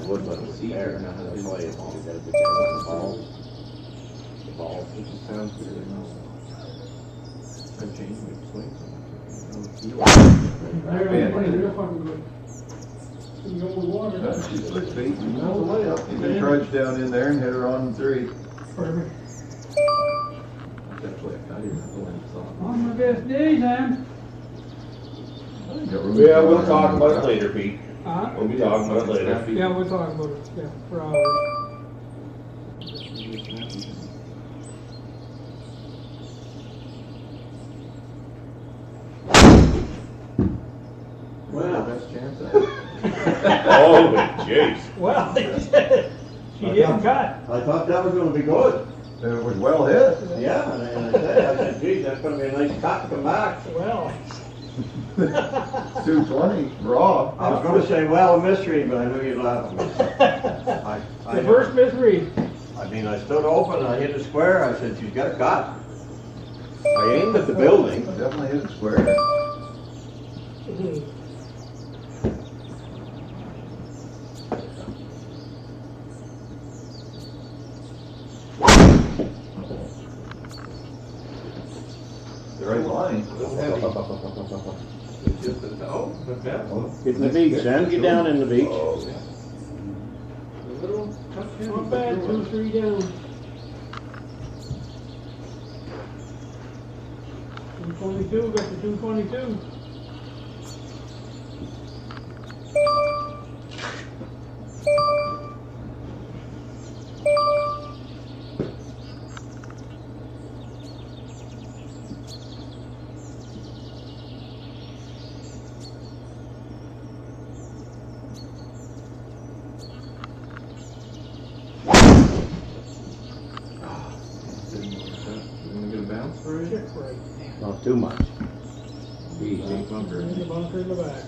Wood wasn't See, there. now how That's they why play you it. gotta be careful of the ball. The ball. It just sounds good. I know. I'm changing my swing. There, real fucking good. You go with water. That's just 6 feet. All the way up. You can trudge down in there and hit her on 3. Perfect. That's what I got here. That's the one I saw. On my best days, Ann. Yeah, we'll talk about it later, Pete. Huh? We'll be talking about it later. Yeah, we'll talk about it, yeah, for hours. Well, best chance I have. Oh, jeez. Well, she didn't cut. I thought that was gonna be good. It was well hit. Yeah, and I said, geez, that's gonna be a nice cut to come back. Well, 220 raw. I was gonna say, well, a mystery, but I knew you'd laugh at me. the first mystery. I mean, I stood open, I hit a square, I said, she's got a cut. I aimed at the building. Definitely hit it square. The right line. A little heavy. It's just a, oh, but that one. Get in the beach, then, get down in the beach. Oh, A little tough heavy. Not bad, 2-3 down. 222, got the 222. right. Not too much. Easy. In the bunker in the back.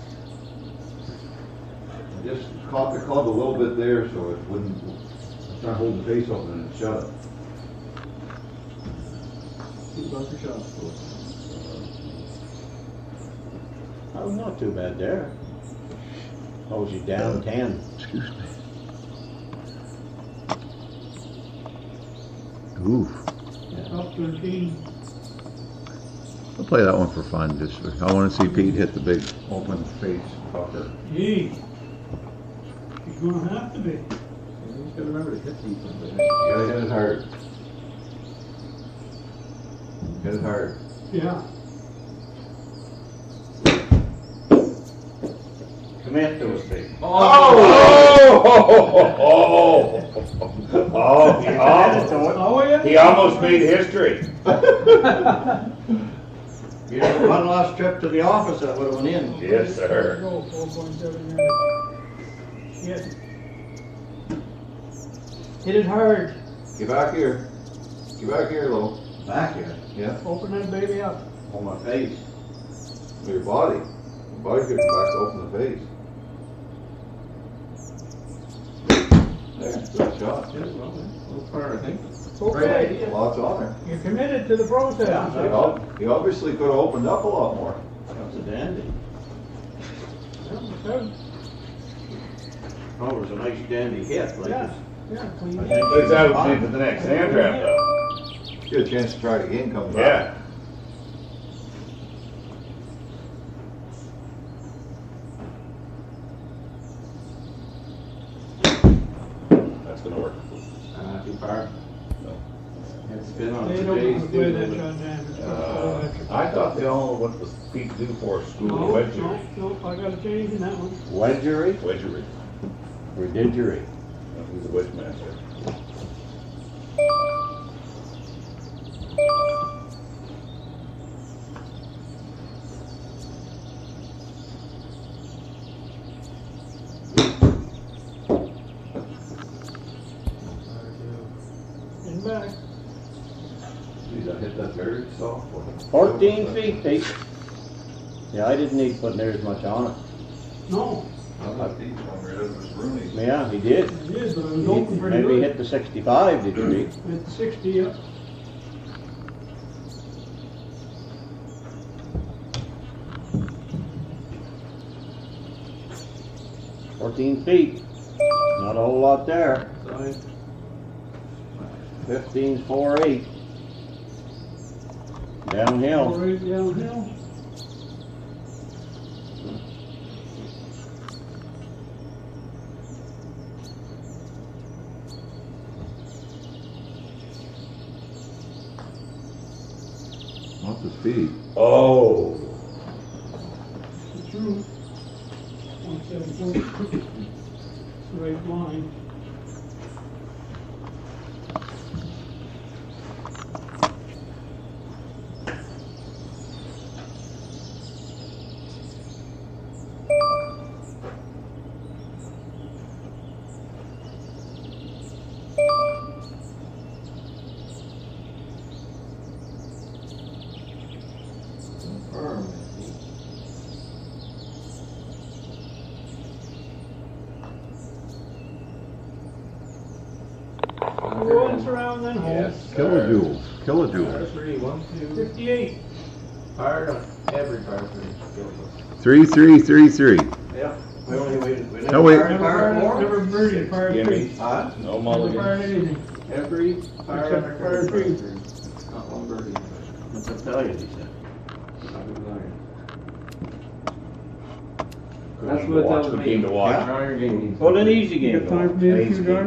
I just caught the club a little bit there so it wouldn't, start holding the face open and shut it. Two bunker shots. Oh, not too bad there. Holds you down 10. Excuse me. Oof. Up 13. I'll play that one for fun. Just I want to see Pete hit the big open face fucker. Gee. He's gonna have to be. You just gotta remember to hit these ones. You gotta hit it hard. Hit it hard. Yeah. Commit to a thing. Oh, yeah? He almost made history. You know, one last trip to the office, that would have went in. Yes, sir. Go, 4.7 yards. Yes. Hit it hard. Get back here. Get back here, little. Back here. Yeah. Open that baby up. On my face. With your body. Your body gets back to open the face. There, good shot. Yeah, well, a little far, I think. Okay. Lots on there. You're committed to the process. He obviously could have opened up a lot more. That's a dandy. Yeah, Oh, it was a nice dandy hit. Like yeah, this. yeah, clean. I think It's out into the next hand trap though. Get a chance to try it again, come back. Yeah. That's gonna work. Too far. No. It's been on They don't today's want to play that too. shot down. It's got I thought they all what was Pete do for a school No, wedgery. no, I got a change in that one. Wedgery Wedgery. or didgery? He's a wedge master. In back. Geez, I hit that very soft one. 14 feet, Pete. Yeah, I didn't need put near as much on it. No, I'm not deep on there, that was really. Yeah, he did. it is, but it was open pretty Maybe good. hit the 65, did you, Pete? Hit the 60, yeah. $14 feet. Not a whole lot there. Side. 15's 4.8. Downhill. Right downhill. What's the speed? Oh. Through. 174. Right line. Once around then home. Yes. Kilojoules. Par Kilojoules. 3, 1, 2. 58. Hard on every par 3. 3333. Yeah. We only waited. We No, wait. Never birdie, par Gimme. three. Huh? No Never mulligan. par anything. Every par Except on par every three. Not one birdie. What's I tell you, he said. Not good iron. Good That's game what to watch, tells good me. game to watch. Iron game. Well, an easy game. You got time for me to Easy shoot, Garden?